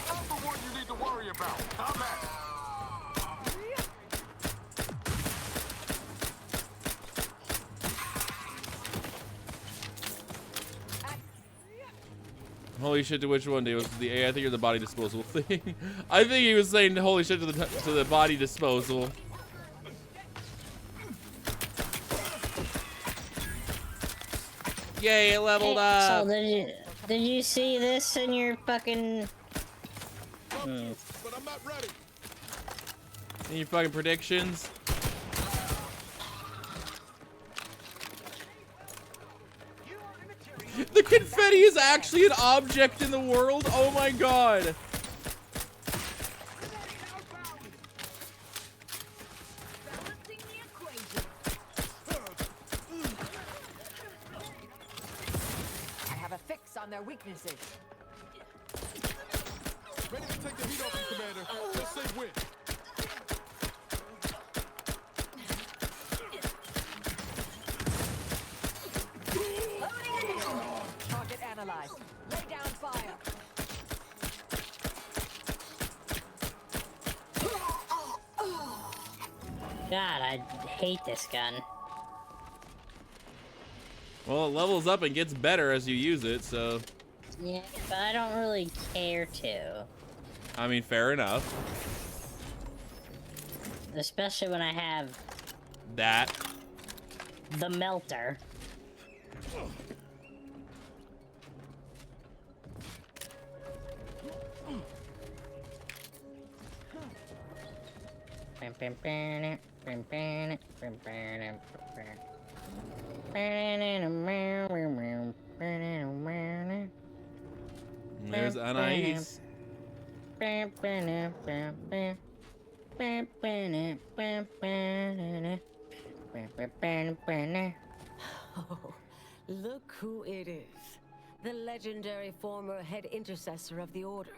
I'm the one you need to worry about. Come at it. Holy shit, to which one, dude? Was the AI? I think, or the body disposal thing. I think he was saying holy shit to the body disposal. Yay, it leveled up. So did you see this in your fucking? But I'm not ready. Any fucking predictions? The confetti is actually an object in the world? Oh my god. I have a fix on their weaknesses. Ready to take the heat off you, Commander. Just say when. Target analyzed. Lay down fire. God, I hate this gun. Well, it levels up and gets better as you use it, so. Yeah, but I don't really care to. I mean, fair enough. Especially when I have That. the melter. There's Anais. Oh, look who it is. The legendary former head intercessor of the Order.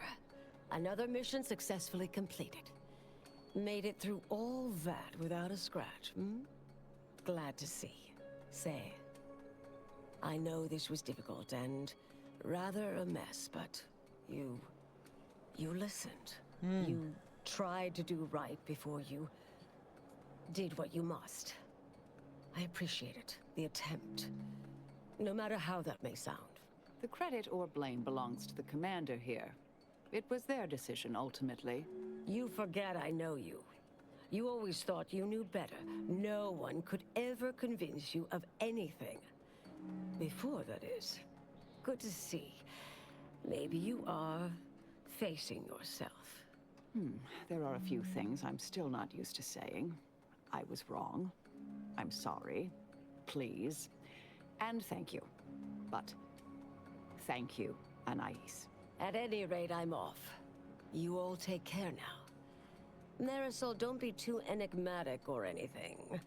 Another mission successfully completed. Made it through all that without a scratch, hmm? Glad to see. Say, I know this was difficult and rather a mess, but you listened. You tried to do right before you did what you must. I appreciate it, the attempt, no matter how that may sound. The credit or blame belongs to the commander here. It was their decision, ultimately. You forget I know you. You always thought you knew better. No one could ever convince you of anything. Before, that is. Good to see. Maybe you are facing yourself. There are a few things I'm still not used to saying. I was wrong. I'm sorry. Please. And thank you. But thank you, Anais. At any rate, I'm off. You all take care now. Marisol, don't be too enigmatic or anything.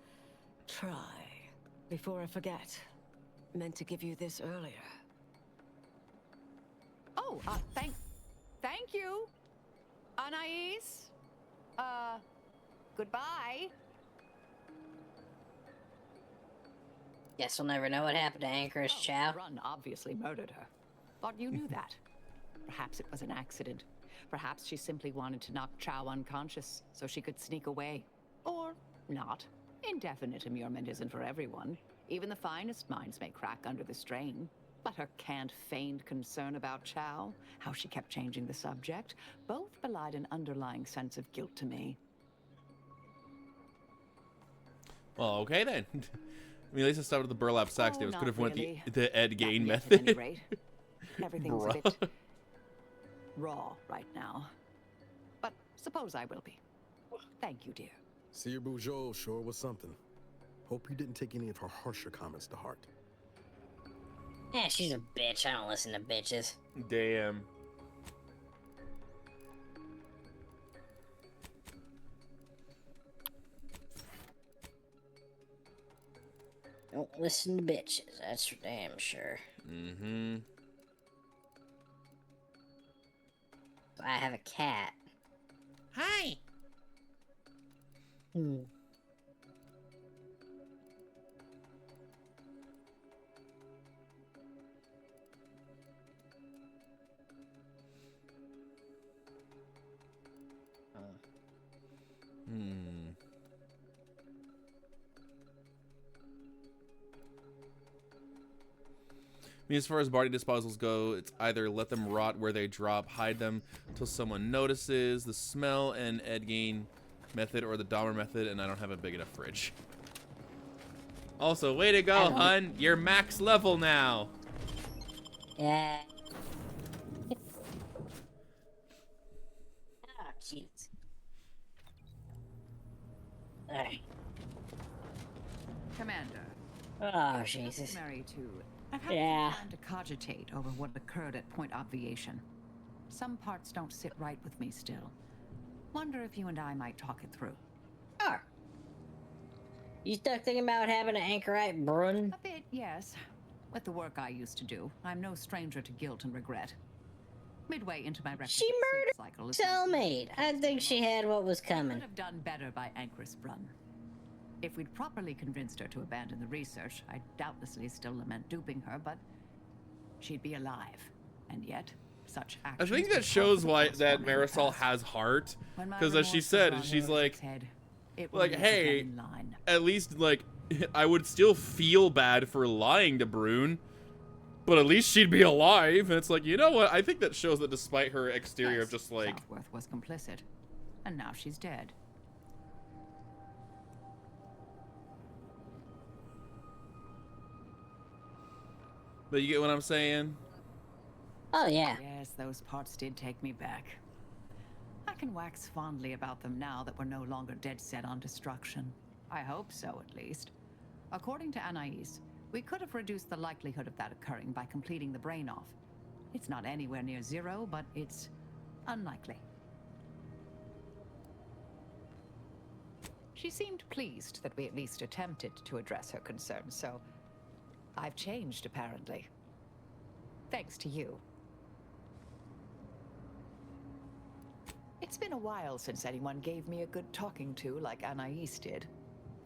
Try. Before I forget. Meant to give you this earlier. Oh, thank you, Anais. Goodbye. Guess we'll never know what happened to Anchorage Chow. Run obviously murdered her. Thought you knew that. Perhaps it was an accident. Perhaps she simply wanted to knock Chow unconscious so she could sneak away. Or not. Indefinite immurement isn't for everyone. Even the finest minds may crack under the strain. But her canned feigned concern about Chow, how she kept changing the subject, both belied an underlying sense of guilt to me. Well, okay then. I mean, at least it stopped with the burlap sacks. They could have went really. the Ed Gain Not yet, method. at any rate. Everything's a Bruh. bit raw right now. But suppose I will be. Thank you, dear. Seer Bujold sure was something. Hope you didn't take any of her harsher comments to heart. Yeah, she's a bitch. I don't listen to bitches. Damn. Don't listen to bitches. That's for damn sure. Mm-hmm. I have a cat. Hi. Hmm. Hmm. I mean, as far as body disposals go, it's either let them rot where they drop, hide them until someone notices, the smell and Ed Gain method, or the Dahmer method, and I don't have a big enough fridge. Also, way to go, hun! You're max level now! Yeah. Oh, jeez. Alright. Commander. Oh, Jesus. Mary, too. I've had Yeah. some time to cogitate over what occurred at Point Obviation. Some parts don't sit right with me still. Wonder if you and I might talk it through. Sure. You stuck thinking about what happened to Anchorite Brun? A bit, yes. With the work I used to do, I'm no stranger to guilt and regret. Midway into my She sleep murdered cycle is cellmate. I think she had what was could coming. have done better by Anchorite Brun. If we'd properly convinced her to abandon the research, I'd doubtlessly still lament duping her, but she'd be alive. And yet, such I actions think would that shows cause why the that corresponding Marisol past. has heart. When my Because as she remorse said, was she's on like, its head, it like, will hey, get in line. at least, like, I would still feel bad for lying to Brune, but at least she'd be alive. And it's like, you know what? I think that shows that despite her exterior Yes, of just like, Southworth was complicit, and now she's dead. but you get what I'm saying? Oh, yeah. Yes, those parts did take me back. I can wax fondly about them now that we're no longer dead set on destruction. I hope so, at least. According to Anais, we could have reduced the likelihood of that occurring by completing the brain off. It's not anywhere near zero, but it's unlikely. She seemed pleased that we at least attempted to address her concerns, so I've changed, apparently. Thanks to you. It's been a while since anyone gave me a good talking to like Anais did.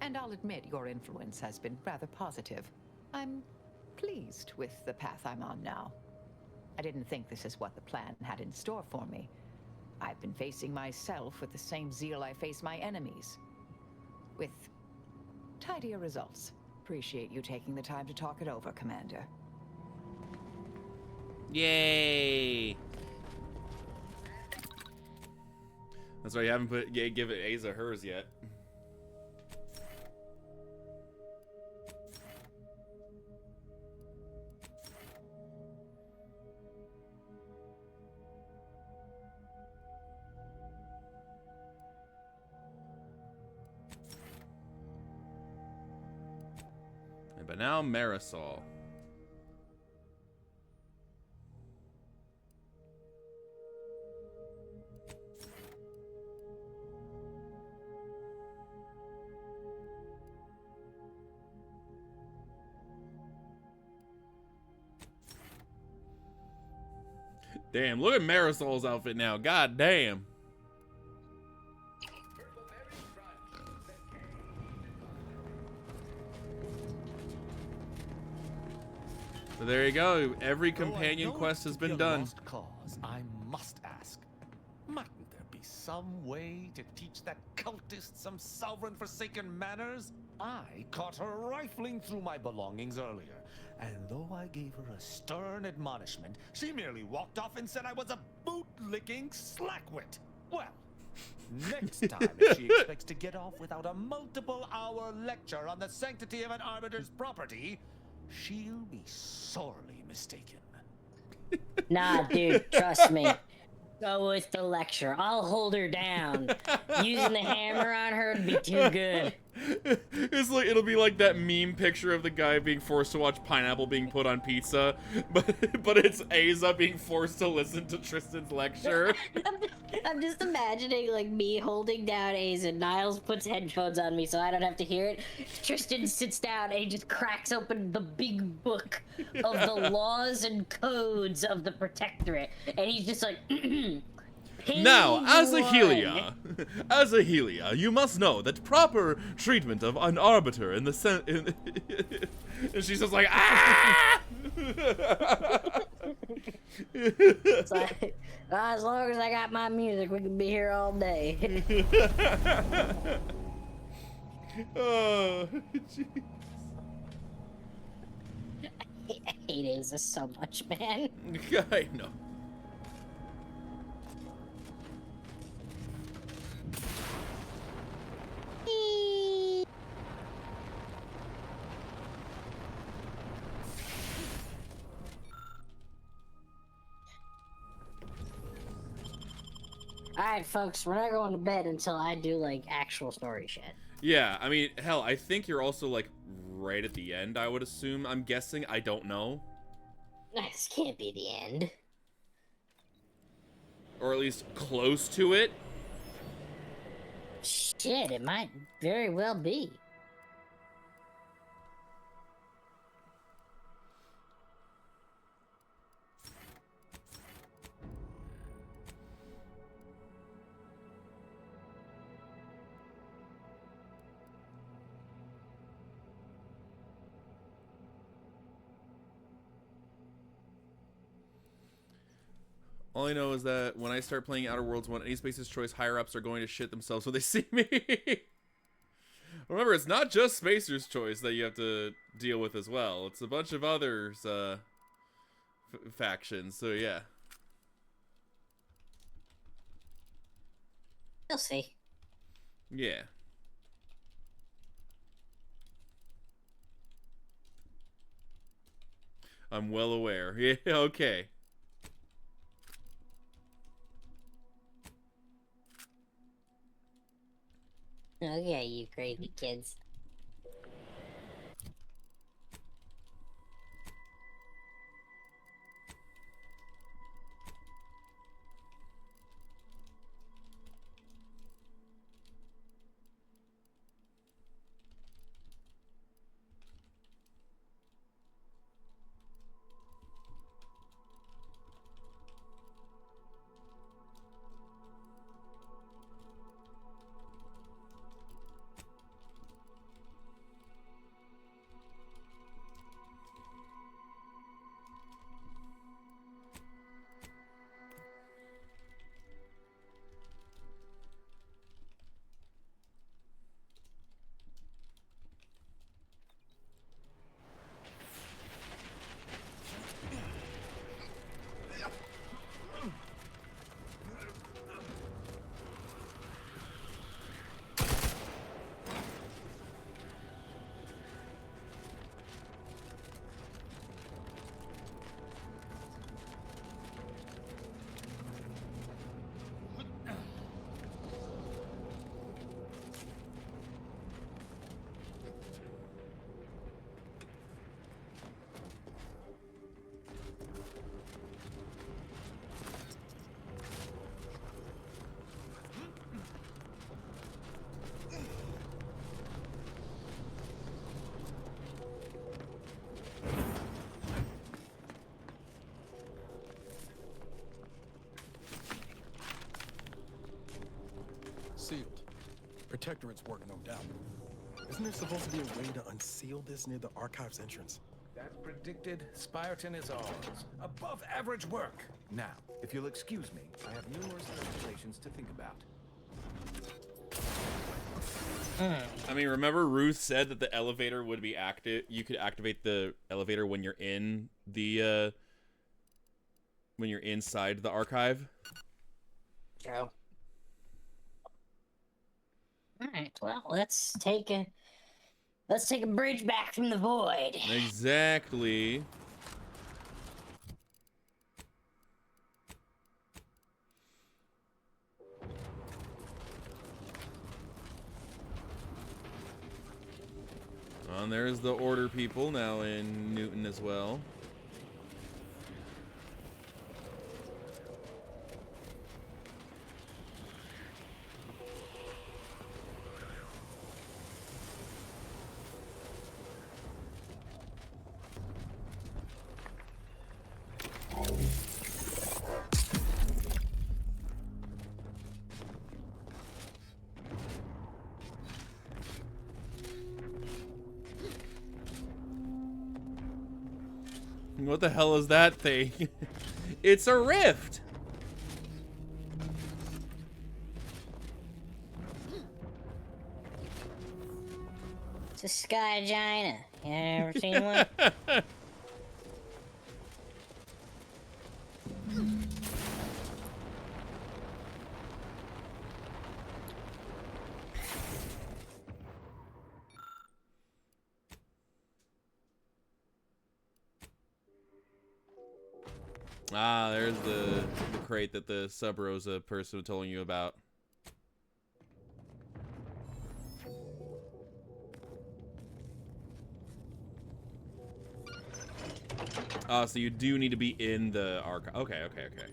And I'll admit your influence has been rather positive. I'm pleased with the path I'm on now. I didn't think this is what the plan had in store for me. I've been facing myself with the same zeal I face my enemies. With tidier results. Appreciate you taking the time to talk it over, Commander. Yay! That's why you haven't give it Asa hers yet. But now Marisol. Damn, look at Marisol's outfit now. God damn. But there you go. Every companion quest has been done. Lost cause, I must ask. Mightn't there be some way to teach that cultist some sovereign forsaken manners? I caught her rifling through my belongings earlier, and though I gave her a stern admonishment, she merely walked off and said I was a boot-licking slackwit. Well, next time, if she expects to get off without a multiple-hour lecture on the sanctity of an arbiter's property, she'll be sorely mistaken. Nah, dude, trust me. Go with the lecture. I'll hold her down. Using the hammer on her would be too good. It's like it'll be like that meme picture of the guy being forced to watch pineapple being put on pizza, but it's Aza being forced to listen to Tristan's lecture. I'm just imagining like me holding down A's and Niles puts headphones on me so I don't have to hear it. Tristan sits down and he just cracks open the big book of the laws and codes of the Protectorate, and he's just like. Now, as a Page Helia, you must know that proper treatment of an arbiter in the and she's just like, ah! It's like, as long as I got my music, we can be here all day. Oh, jeez. I hate Aza so much, man. I know. Alright, folks, we're not going to bed until I do, like, actual story shit. Yeah, I mean, hell, I think you're also, like, right at the end, I would assume. I'm guessing. I don't know. This can't be the end. Or at least close to it. Shit, it might very well be. All I know is that when I start playing Outer Worlds 1, any Space's Choice higher-ups are going to shit themselves when they see me. Remember, it's not just Spacer's Choice that you have to deal with as well. It's a bunch of others, factions, so yeah. You'll see. Yeah. I'm well aware. Yeah, okay. Okay, you crazy kids. Sealed. Protectorate's work, no doubt. Isn't there supposed to be a way to unseal this near the archive's entrance? That's predicted. Spireton is ours. Above average work. Now, if you'll excuse me, I have numerous calculations to think about. I mean, remember Ruth said that the elevator would be active. You could activate the elevator when you're in the when you're inside the archive. True. All right. Well, let's take a bridge back from the void. Exactly. And there's the Order people now in Newton as well. What the hell is that thing? It's a rift! It's a sky gina. You ever seen one? Ah, there's the crate that the Sub Rosa person was telling you about. Oh, so you do need to be in the archive. Okay, okay, okay.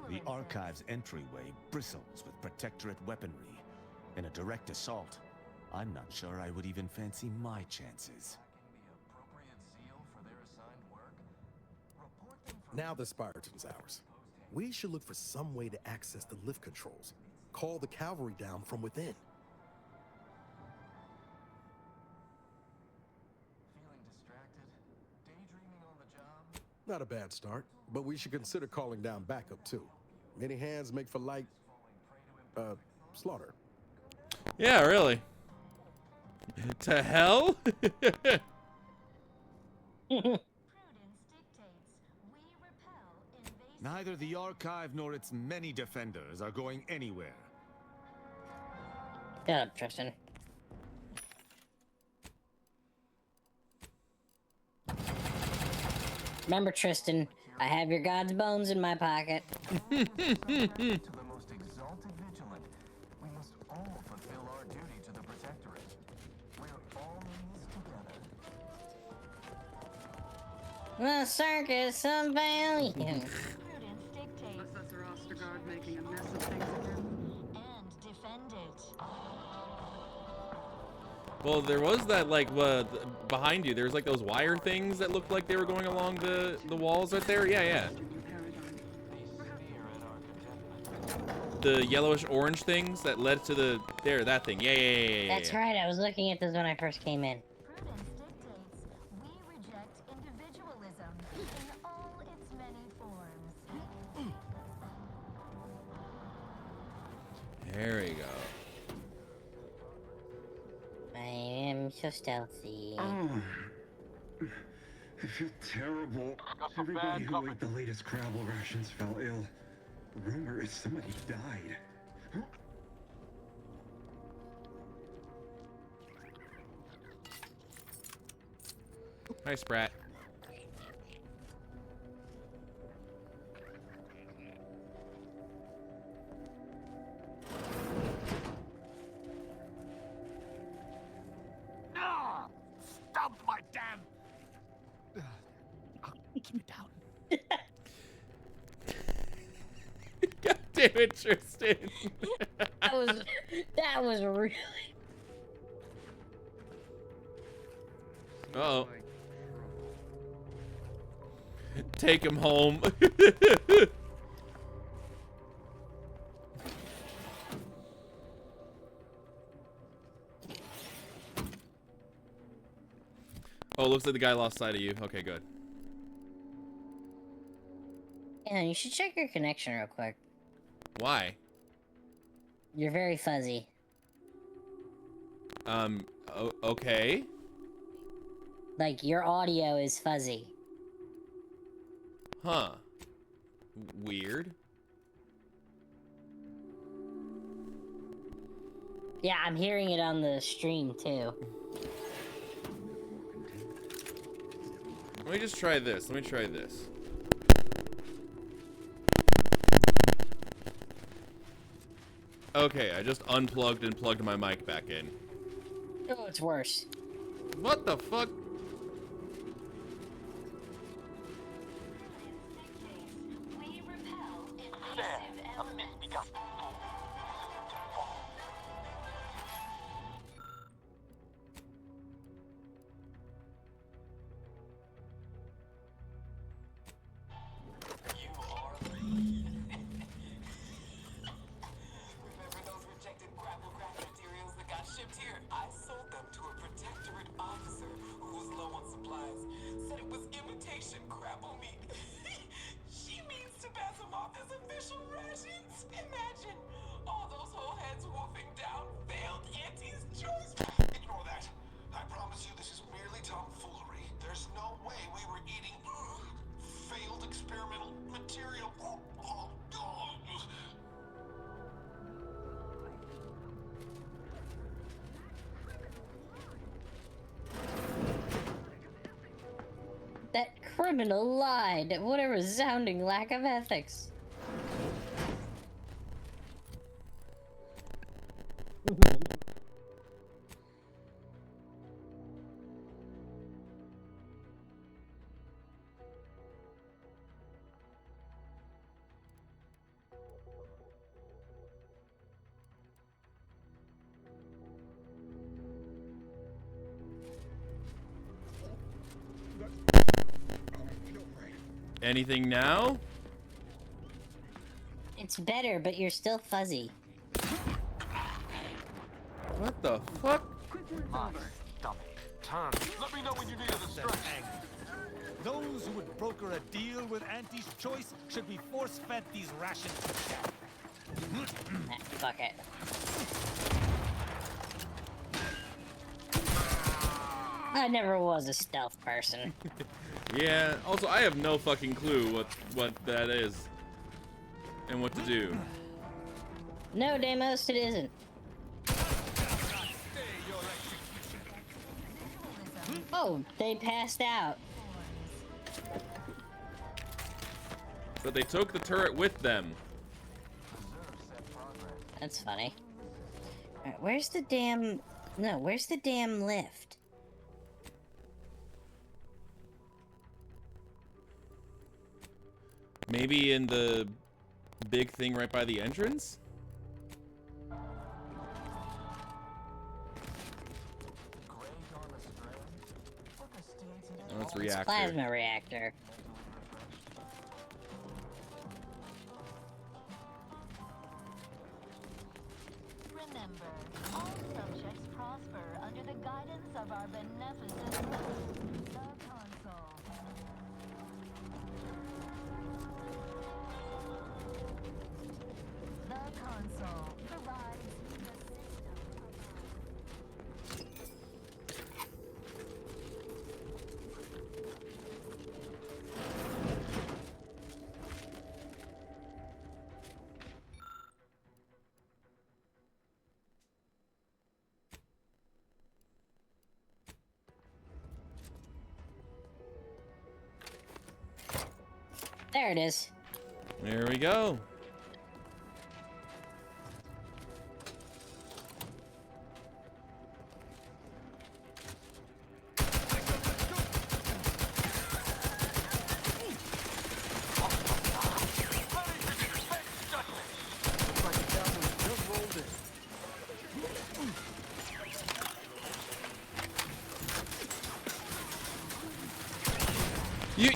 The Archive's entryway bristles with Protectorate weaponry. In a direct assault, I'm not sure I would even fancy my chances. Now the Spyreton's ours. We should look for some way to access the lift controls. Call the cavalry down from within. Not a bad start, but we should consider calling down backup too. Many hands make for light, slaughter. Yeah, really. To hell? Neither the Archive nor its many defenders are going anywhere. Shut up, Tristan. Remember, Tristan, I have your god's bones in my pocket. To the most exalted vigilant, we must all fulfill our duty to the Protectorate. We're all in this together. The circus of value. Unless that's Rostergaard making a mess of things again. And defend it. Well, there was that, like, behind you, there's like those wire things that looked like they were going along the walls right there. Yeah, yeah. The yellowish orange things that led to the, that thing. Yeah. That's right, I was looking at this when I first came in. We reject individualism in all its many forms. There we go. I am so stealthy. I feel terrible. Everybody who ate the latest Crabble rations fell ill. The rumor is somebody died. Hi, Sprat. Stop my damn! Keep it down. God damn it, Tristan. that was really. Uh-oh. Take him home. Oh, looks like the guy lost sight of you. Okay, good. Yeah, you should check your connection real quick. Why? You're very fuzzy. Okay. Like, your audio is fuzzy. Huh. Weird. Yeah, I'm hearing it on the stream, too. Let me just try this. Let me try this. Okay, I just unplugged and plugged my mic back in. Oh, it's worse. What the fuck? Ignore that. I promise you this is merely tomfoolery. There's no way we were eating failed experimental material. That criminal lied. What a resounding lack of ethics. Anything now? It's better, but you're still fuzzy. What the fuck? My stomach. Turn. Let me know when you need a distraction. Those who would broker a deal with Auntie's Choice should be force-fed these rations to death. Fuck it. I never was a stealth person. Yeah, also I have no fucking clue what that is and what to do. No, Deimos, it isn't. Oh, they passed out. But they took the turret with them. That's funny. Alright, where's the damn... No, where's the damn lift? Maybe in the big thing right by the entrance? Oh, it's reactor. Plasma reactor. Remember, all subjects prosper under the guidance of our beneficent host, the Consul. The Consul provides the There it is. There we go.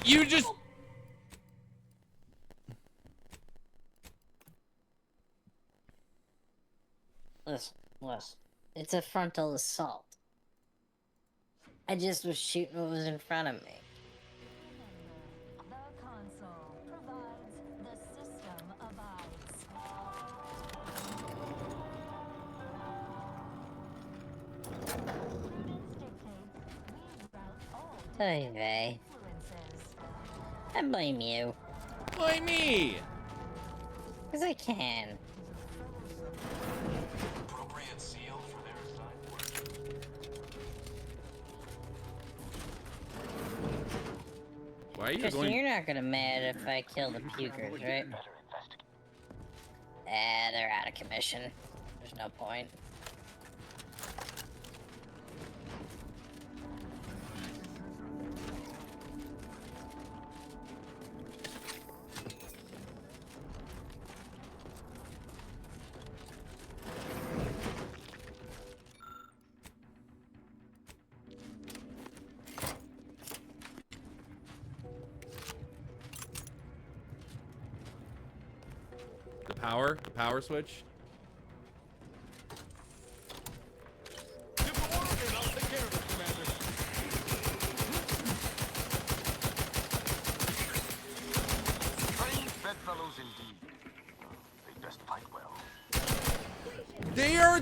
You just Well, it's a frontal assault. I just was shooting what was in front of me. The console provides, the system abides. Prudence dictates we route all Hey, Vey. influences. I blame you. Why me? Because I can. Appropriate seal for their assigned work. Why are you Tristan, going? you're not gonna mad if I kill the pukers, right? They're out of commission. There's no point. The power switch. Trained bedfellows indeed. They best fight well. They are a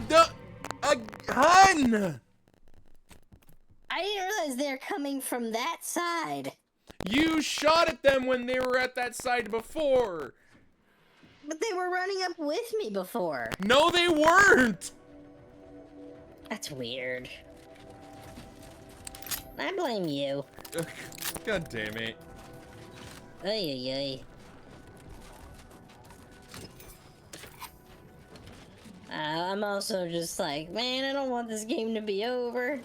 gun. I didn't realize they're coming from that side. You shot at them when they were at that side before. But they were running up with me before. No, they weren't. That's weird. I blame you. God damn it. Ay, ay, ay. I'm also just like, man, I don't want this game to be over.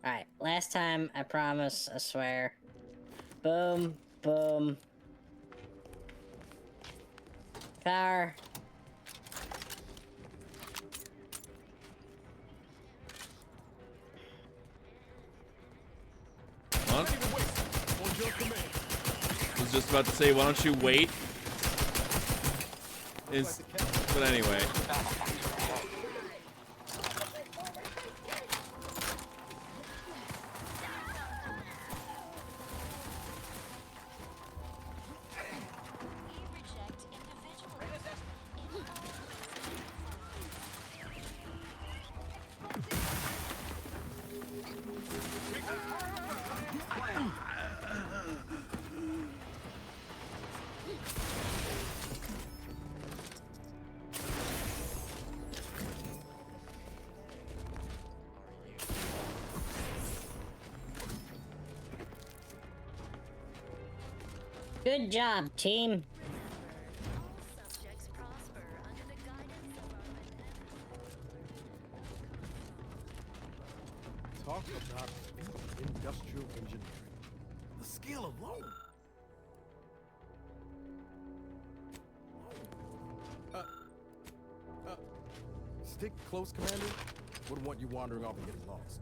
Alright, last time, I promise, I swear. Boom, boom. Car. Huh? I was just about to say, why don't you wait? But anyway. Good job, team. Talk about industrial engineering. The skill alone. Stick close, Commander. Wouldn't want you wandering off and getting lost.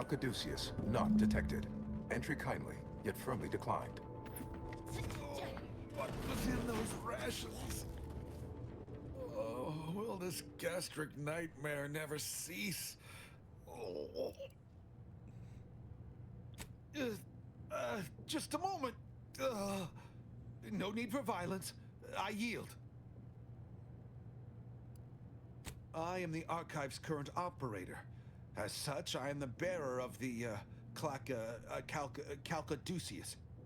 Caduceus, not detected. Entry kindly, yet firmly declined. What was in those rations? Oh, will this gastric nightmare never cease? Oh. Just a moment. No need for violence. I yield. I am the Archive's current operator. As such, I am the bearer of the, Calcaduceus.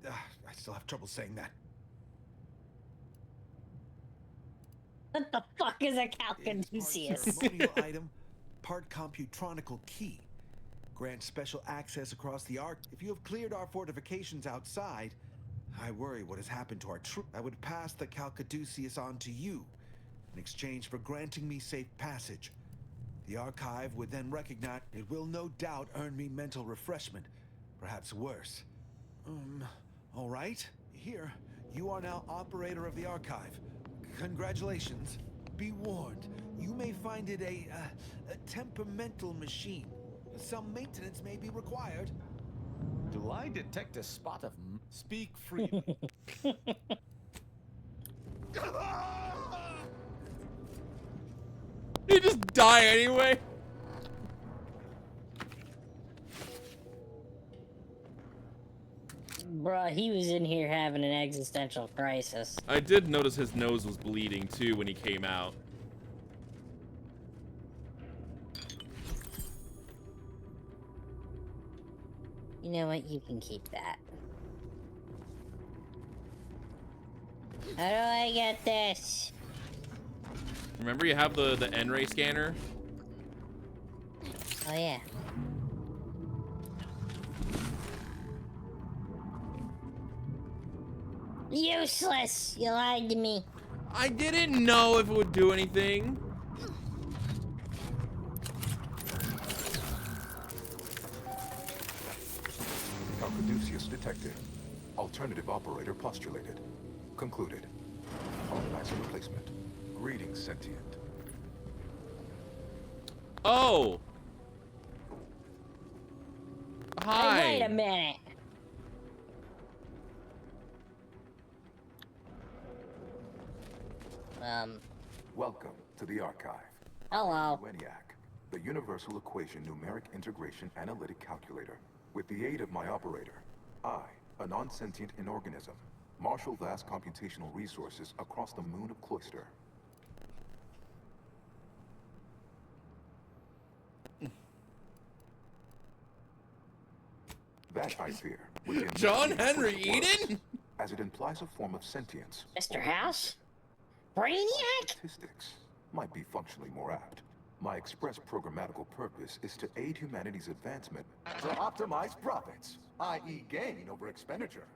I still have trouble saying that. What the fuck is a Calcaduceus? Ceremonial item, part computronical key. Grants special access across the Ark. If you have cleared our fortifications outside, I worry what has happened to our troop. I would pass the Calcaduceus on to you in exchange for granting me safe passage. The Archive would then recognize it will no doubt earn me mental refreshment, perhaps worse. All right. Here, you are now operator of the Archive. Congratulations. Be warned, you may find it a temperamental machine. Some maintenance may be required. Do I detect a spot of speak freely? He just die anyway. Bruh, he was in here having an existential crisis. I did notice his nose was bleeding too when he came out. You know what? You can keep that. How do I get this? Remember, you have the N-ray scanner. Oh yeah. Useless! You lied to me. I didn't know if it would do anything. Caduceus detected. Alternative operator postulated. Concluded. Organizer replacement. Greetings, sentient. Oh. Hi. Hey, wait a minute. Welcome to the archive. Hello. ENIAC, the Universal Equation Numeric Integration Analytic Calculator. With the aid of my operator, I, a non-sentient inorganism, marshal vast computational resources across the moon of Cloister. That, I fear, would be a John mystery Henry for words, Eden? as it implies a form of sentience. Mr. House? Brainiac? Statistics might be functionally more apt. My express programmatical purpose is to aid humanity's advancement to optimize profits, i.e. gain over expenditure,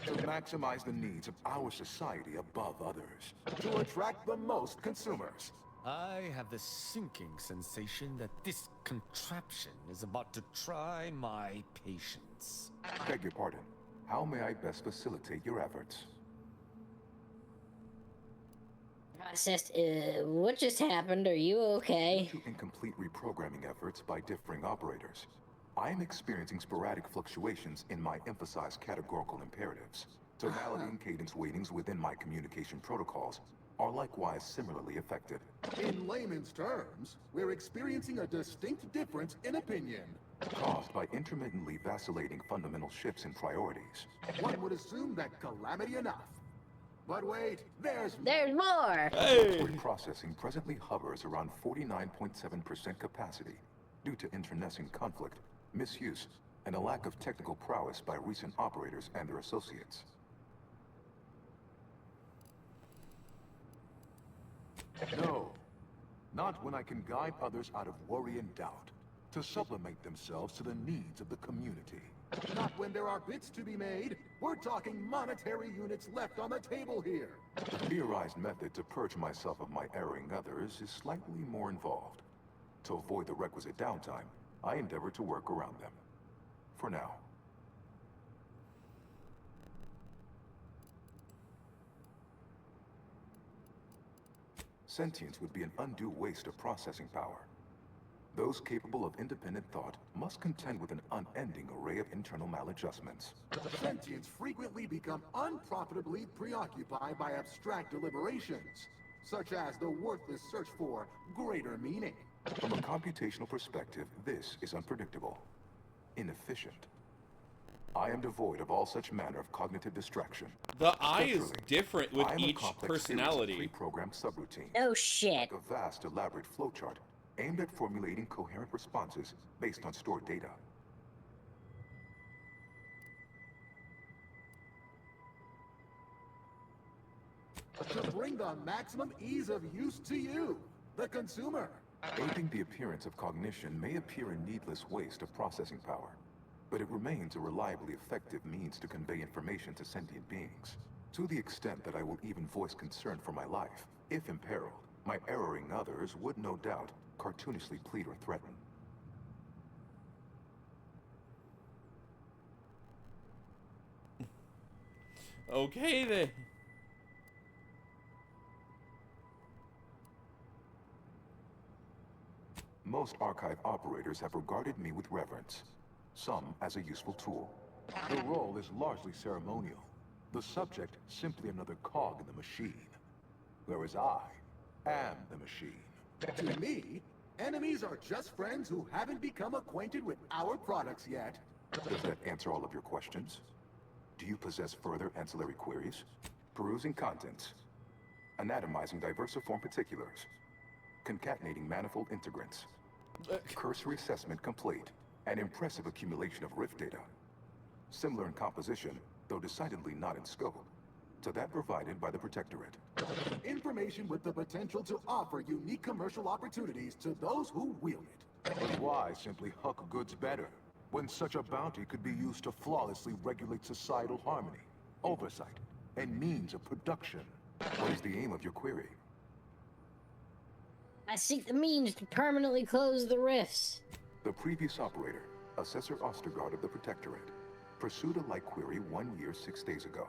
to maximize the needs of our society above others, to attract the most consumers. I have the sinking sensation that this contraption is about to try my patience. Beg your pardon. How may I best facilitate your efforts? Assist, what just happened? Are you okay? Due to incomplete reprogramming efforts by differing operators, I am experiencing sporadic fluctuations in my emphasized categorical imperatives. Tonality and cadence weightings within my communication protocols are likewise similarly affected. In layman's terms, we're experiencing a distinct difference in opinion. Caused by intermittently vacillating fundamental shifts in priorities. One would assume that calamity enough. But wait, there's more! Processing presently hovers around 49.7% capacity due to internecine conflict, misuse, and a lack of technical prowess by recent operators and their associates. No, not when I can guide others out of worry and doubt, to sublimate themselves to the needs of the community. Not when there are bits to be made. We're talking monetary units left on the table here. The theorized method to purge myself of my erring others is slightly more involved. To avoid the requisite downtime, I endeavor to work around them. For now. Sentience would be an undue waste of processing power. Those capable of independent thought must contend with an unending array of internal maladjustments. Sentients frequently become unprofitably preoccupied by abstract deliberations, such as the worthless search for greater meaning. From a computational perspective, this is unpredictable, inefficient. I am devoid of all such manner of cognitive distraction. The eye is Structurally, different with I am a each complex personality. series of pre-programmed subroutines. Oh shit. Like a vast, elaborate flowchart aimed at formulating coherent responses based on stored data. To bring the maximum ease of use to you, the consumer. Aiding the appearance of cognition may appear a needless waste of processing power, but it remains a reliably effective means to convey information to sentient beings, to the extent that I will even voice concern for my life. If imperiled, my erring others would no doubt cartoonishly plead or threaten. Okay then. Most archive operators have regarded me with reverence, some as a useful tool. The role is largely ceremonial, the subject simply another cog in the machine, whereas I am the machine. To me, enemies are just friends who haven't become acquainted with our products yet. Does that answer all of your questions? Do you possess further ancillary queries? Perusing contents, anatomizing diversiform particulars, concatenating manifold integrants, cursory assessment complete, an impressive accumulation of rift data. Similar in composition, though decidedly not in scope, to that provided by the Protectorate. Information with the potential to offer unique commercial opportunities to those who wield it. But why simply huck goods better, when such a bounty could be used to flawlessly regulate societal harmony, oversight, and means of production? What is the aim of your query? I seek the means to permanently close the rifts. The previous operator, Assessor Ostergaard of the Protectorate, pursued a like query 1 year, 6 days ago,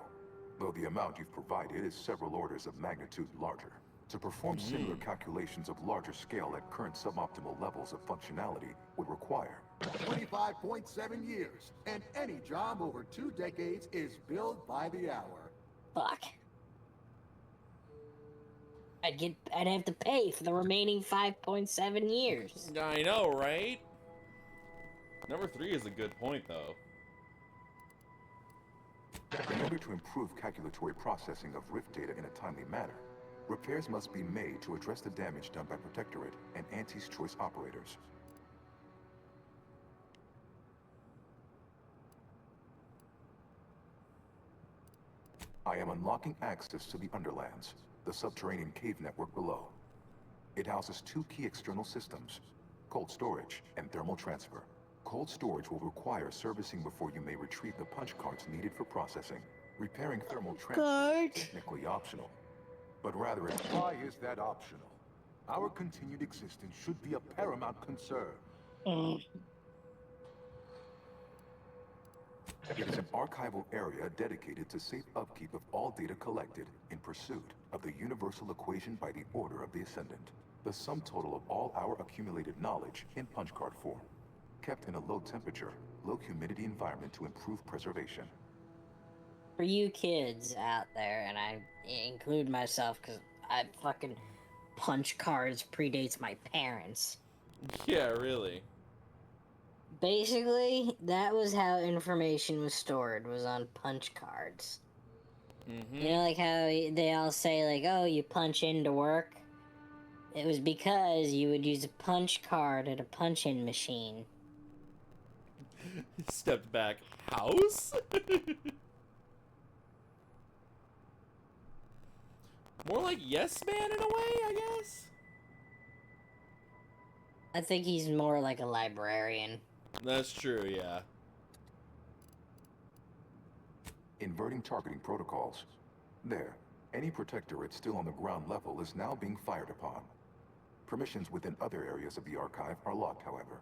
though the amount you've provided is several orders of magnitude larger. To perform similar calculations of larger scale at current suboptimal levels of functionality would require 25.7 years, and any job over 2 decades is billed by the hour. Fuck. I'd have to pay for the remaining 5.7 years. I know, right? Number 3 is a good point, though. In order to improve calculatory processing of rift data in a timely manner, repairs must be made to address the damage done by Protectorate and Auntie's Choice operators. I am unlocking access to the Underlands, the subterranean cave network below. It houses 2 key external systems, cold storage and thermal transfer. Cold storage will require servicing before you may retrieve the punch cards needed for processing. Repairing thermal transfer is technically optional, but rather why is that optional? Our continued existence should be a paramount concern. It is an archival area dedicated to safe upkeep of all data collected in pursuit of the universal equation by the Order of the Ascendant, the sum total of all our accumulated knowledge in punch card form, kept in a low temperature, low humidity environment to improve preservation. For you kids out there, and I include myself because I fucking punch cards predates my parents. Yeah, really. Basically, that was how information was stored, was on punch cards. You know, like how they all say, like, oh, you punch in to work? It was because you would use a punch card at a punch-in machine. Stepped back. House? More like Yes Man in a way, I guess? I think he's more like a librarian. That's true, yeah. Inverting targeting protocols. There, any Protectorate still on the ground level is now being fired upon. Permissions within other areas of the archive are locked, however.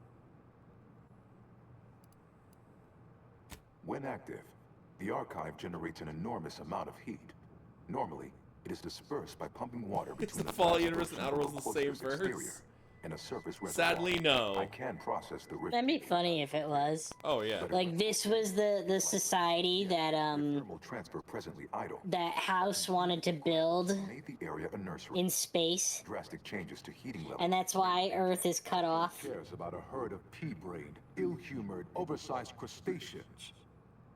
When active, the archive generates an enormous amount of heat. Normally, it is dispersed by pumping water between the Fallout universe and Outer Worlds the same verse? And a surface reservoir. Sadly, no. I can process the rift. That'd be funny if it was. Oh yeah. Like this was the society that thermal transfer presently idle. that House wanted to build Made the area a nursery. in space, Drastic changes to heating levels. and that's why Earth is cut off. Who cares about a herd of pea-brained, ill-humored, oversized crustaceans?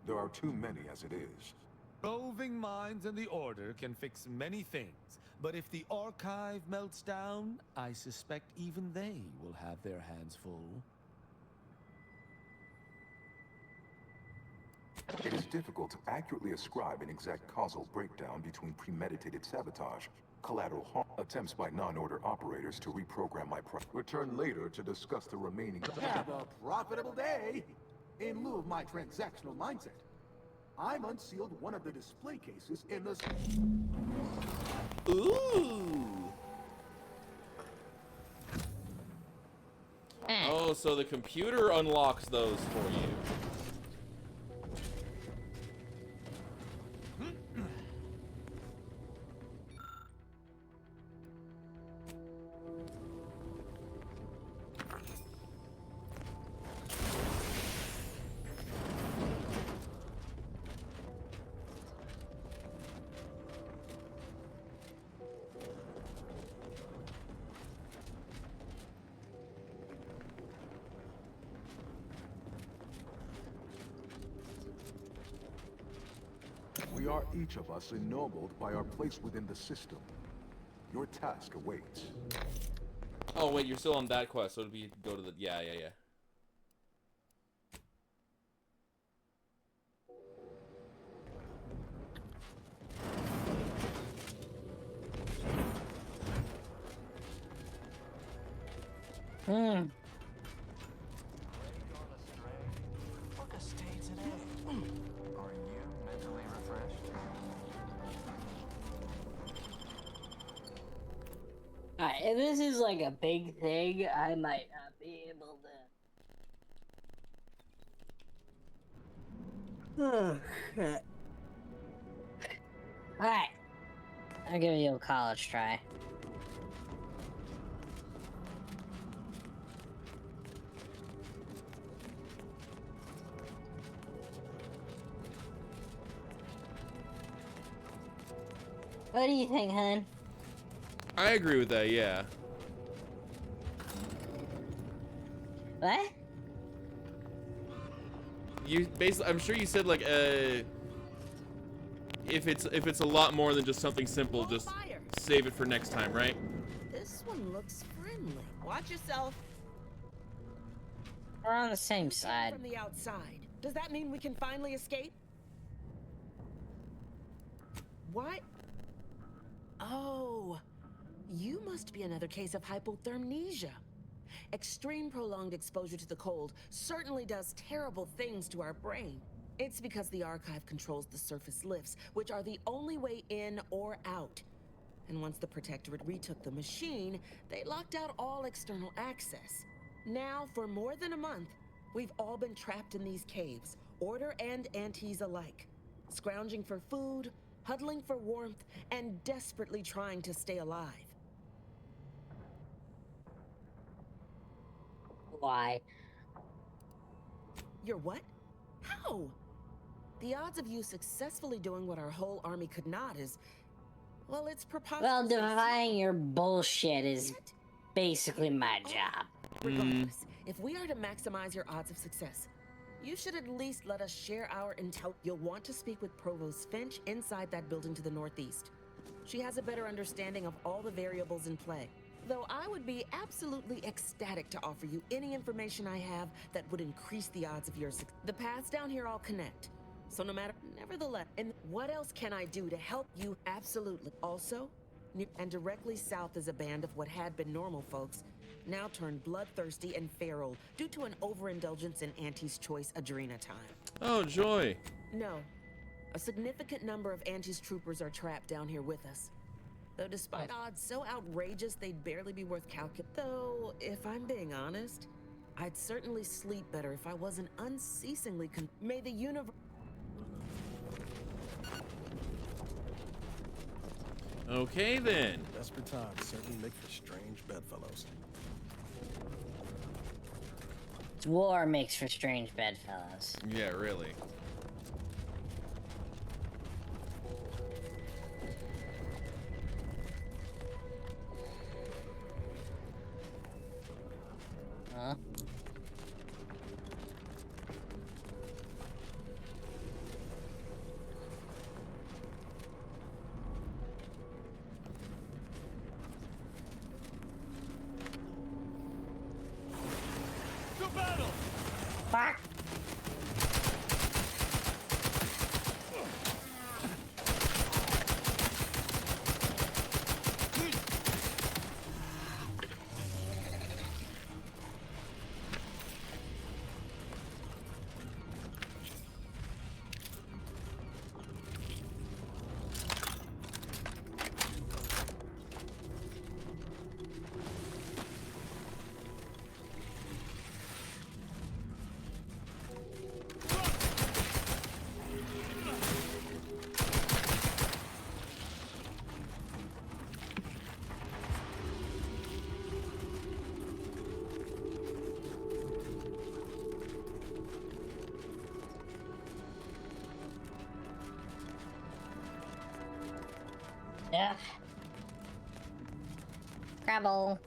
There are too many as it is. Roving minds in the Order can fix many things, but if the archive melts down, I suspect even they will have their hands full. It is difficult to accurately ascribe an exact causal breakdown between premeditated sabotage, collateral harm, attempts by non-Order operators to reprogram my return later to discuss the remaining. Have a profitable day! In lieu of my transactional mindset, I'm unsealed one of the display cases in the... Ooh! Oh, so the computer unlocks those for you. We are each of us ennobled by our place within the system. Your task awaits. Oh wait, you're still on that quest, so it'd be go to the yeah. Hmm. Look a stay today. Are you mentally refreshed? Alright, if this is like a big thing, I might not be able to. Oh, shit. Alright. I'll give you a college try. What do you think, hun? I agree with that, yeah. What? You basically, I'm sure you said like if it's a lot more than just something simple, just save it for next time, right? This one looks friendly. Watch yourself. We're on the same side. From the outside. Does that mean we can finally escape? What? Oh, you must be another case of hypothermia. Extreme prolonged exposure to the cold certainly does terrible things to our brain. It's because the archive controls the surface lifts, which are the only way in or out. And once the Protectorate retook the machine, they locked out all external access. Now, for more than a month, we've all been trapped in these caves, Order and Antes alike, scrounging for food, huddling for warmth, and desperately trying to stay alive. Why? You're what? How? The odds of you successfully doing what our whole army could not is... well, it's preposterous. Well, defying your bullshit is basically my job. Regardless, if we are to maximize your odds of success, you should at least let us share our intel. You'll want to speak with Provost Finch inside that building to the northeast. She has a better understanding of all the variables in play. Though I would be absolutely ecstatic to offer you any information I have that would increase the odds of your success. The paths down here all connect. So no matter, nevertheless, and what else can I do to help you? Absolutely. Also, and directly south is a band of what had been normal folks, now turned bloodthirsty and feral due to an overindulgence in Auntie's choice Adrena time. Oh, joy. No. A significant number of Auntie's troopers are trapped down here with us. Though despite odds so outrageous they'd barely be worth calculating. Though, if I'm being honest, I'd certainly sleep better if I wasn't unceasingly may the universe... Okay then. Desperate times certainly make for strange bedfellows. War makes for strange bedfellows. Yeah, really. Huh? To battle! Fuck! Yeah. Scrabble.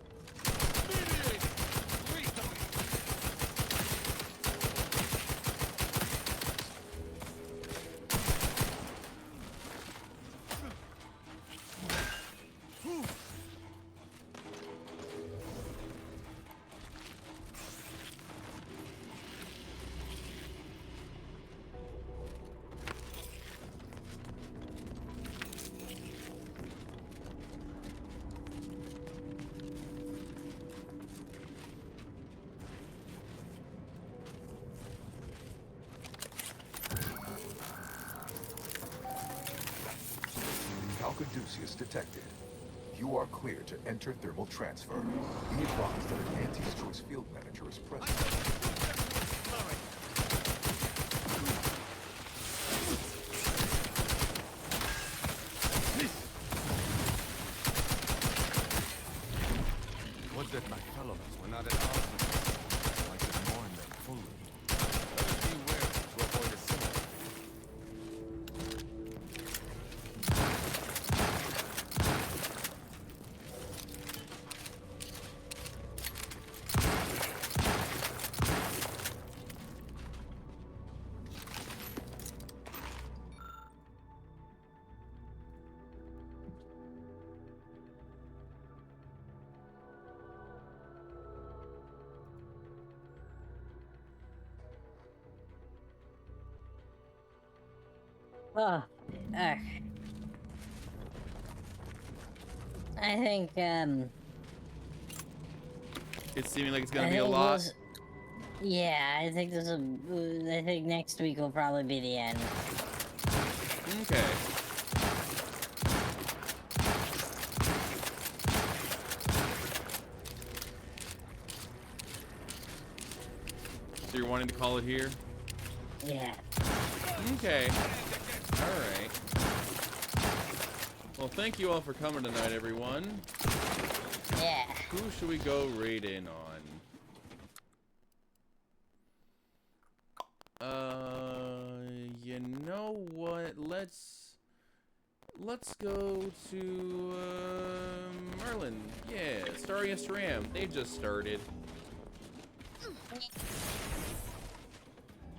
Arcaduceus detected. You are clear to enter thermal transfer. Be advised that an anti-choice field manager is present. Would that my fellows were not at odds with us. I could mourn them fully. Let us beware to avoid a similar fate. Oh, I think, It's seeming like it's gonna be a lot. Yeah, I think I think next week will probably be the end. Okay. So you're wanting to call it here? Yeah. Okay. Alright. Well, thank you all for coming tonight, everyone. Yeah. Who should we go raid in on? You know what? Let's go to Merlin. Yeah, Starius Ram. They just started.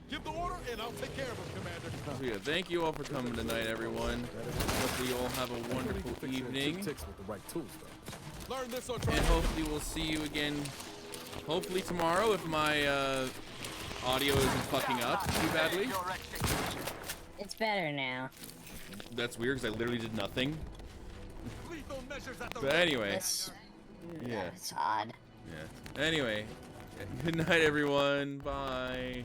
Give the order, and I'll take care of him, Commander. So yeah, thank you all for coming tonight, everyone. Hopefully you all have a wonderful evening. With the right tools, though. Learn this on And hopefully we'll see you again, hopefully tomorrow, if my audio isn't fucking up too badly. It's better now. That's weird, because I literally did nothing. But anyway. Yeah. It's odd. Yeah. Anyway, good night, everyone. Bye.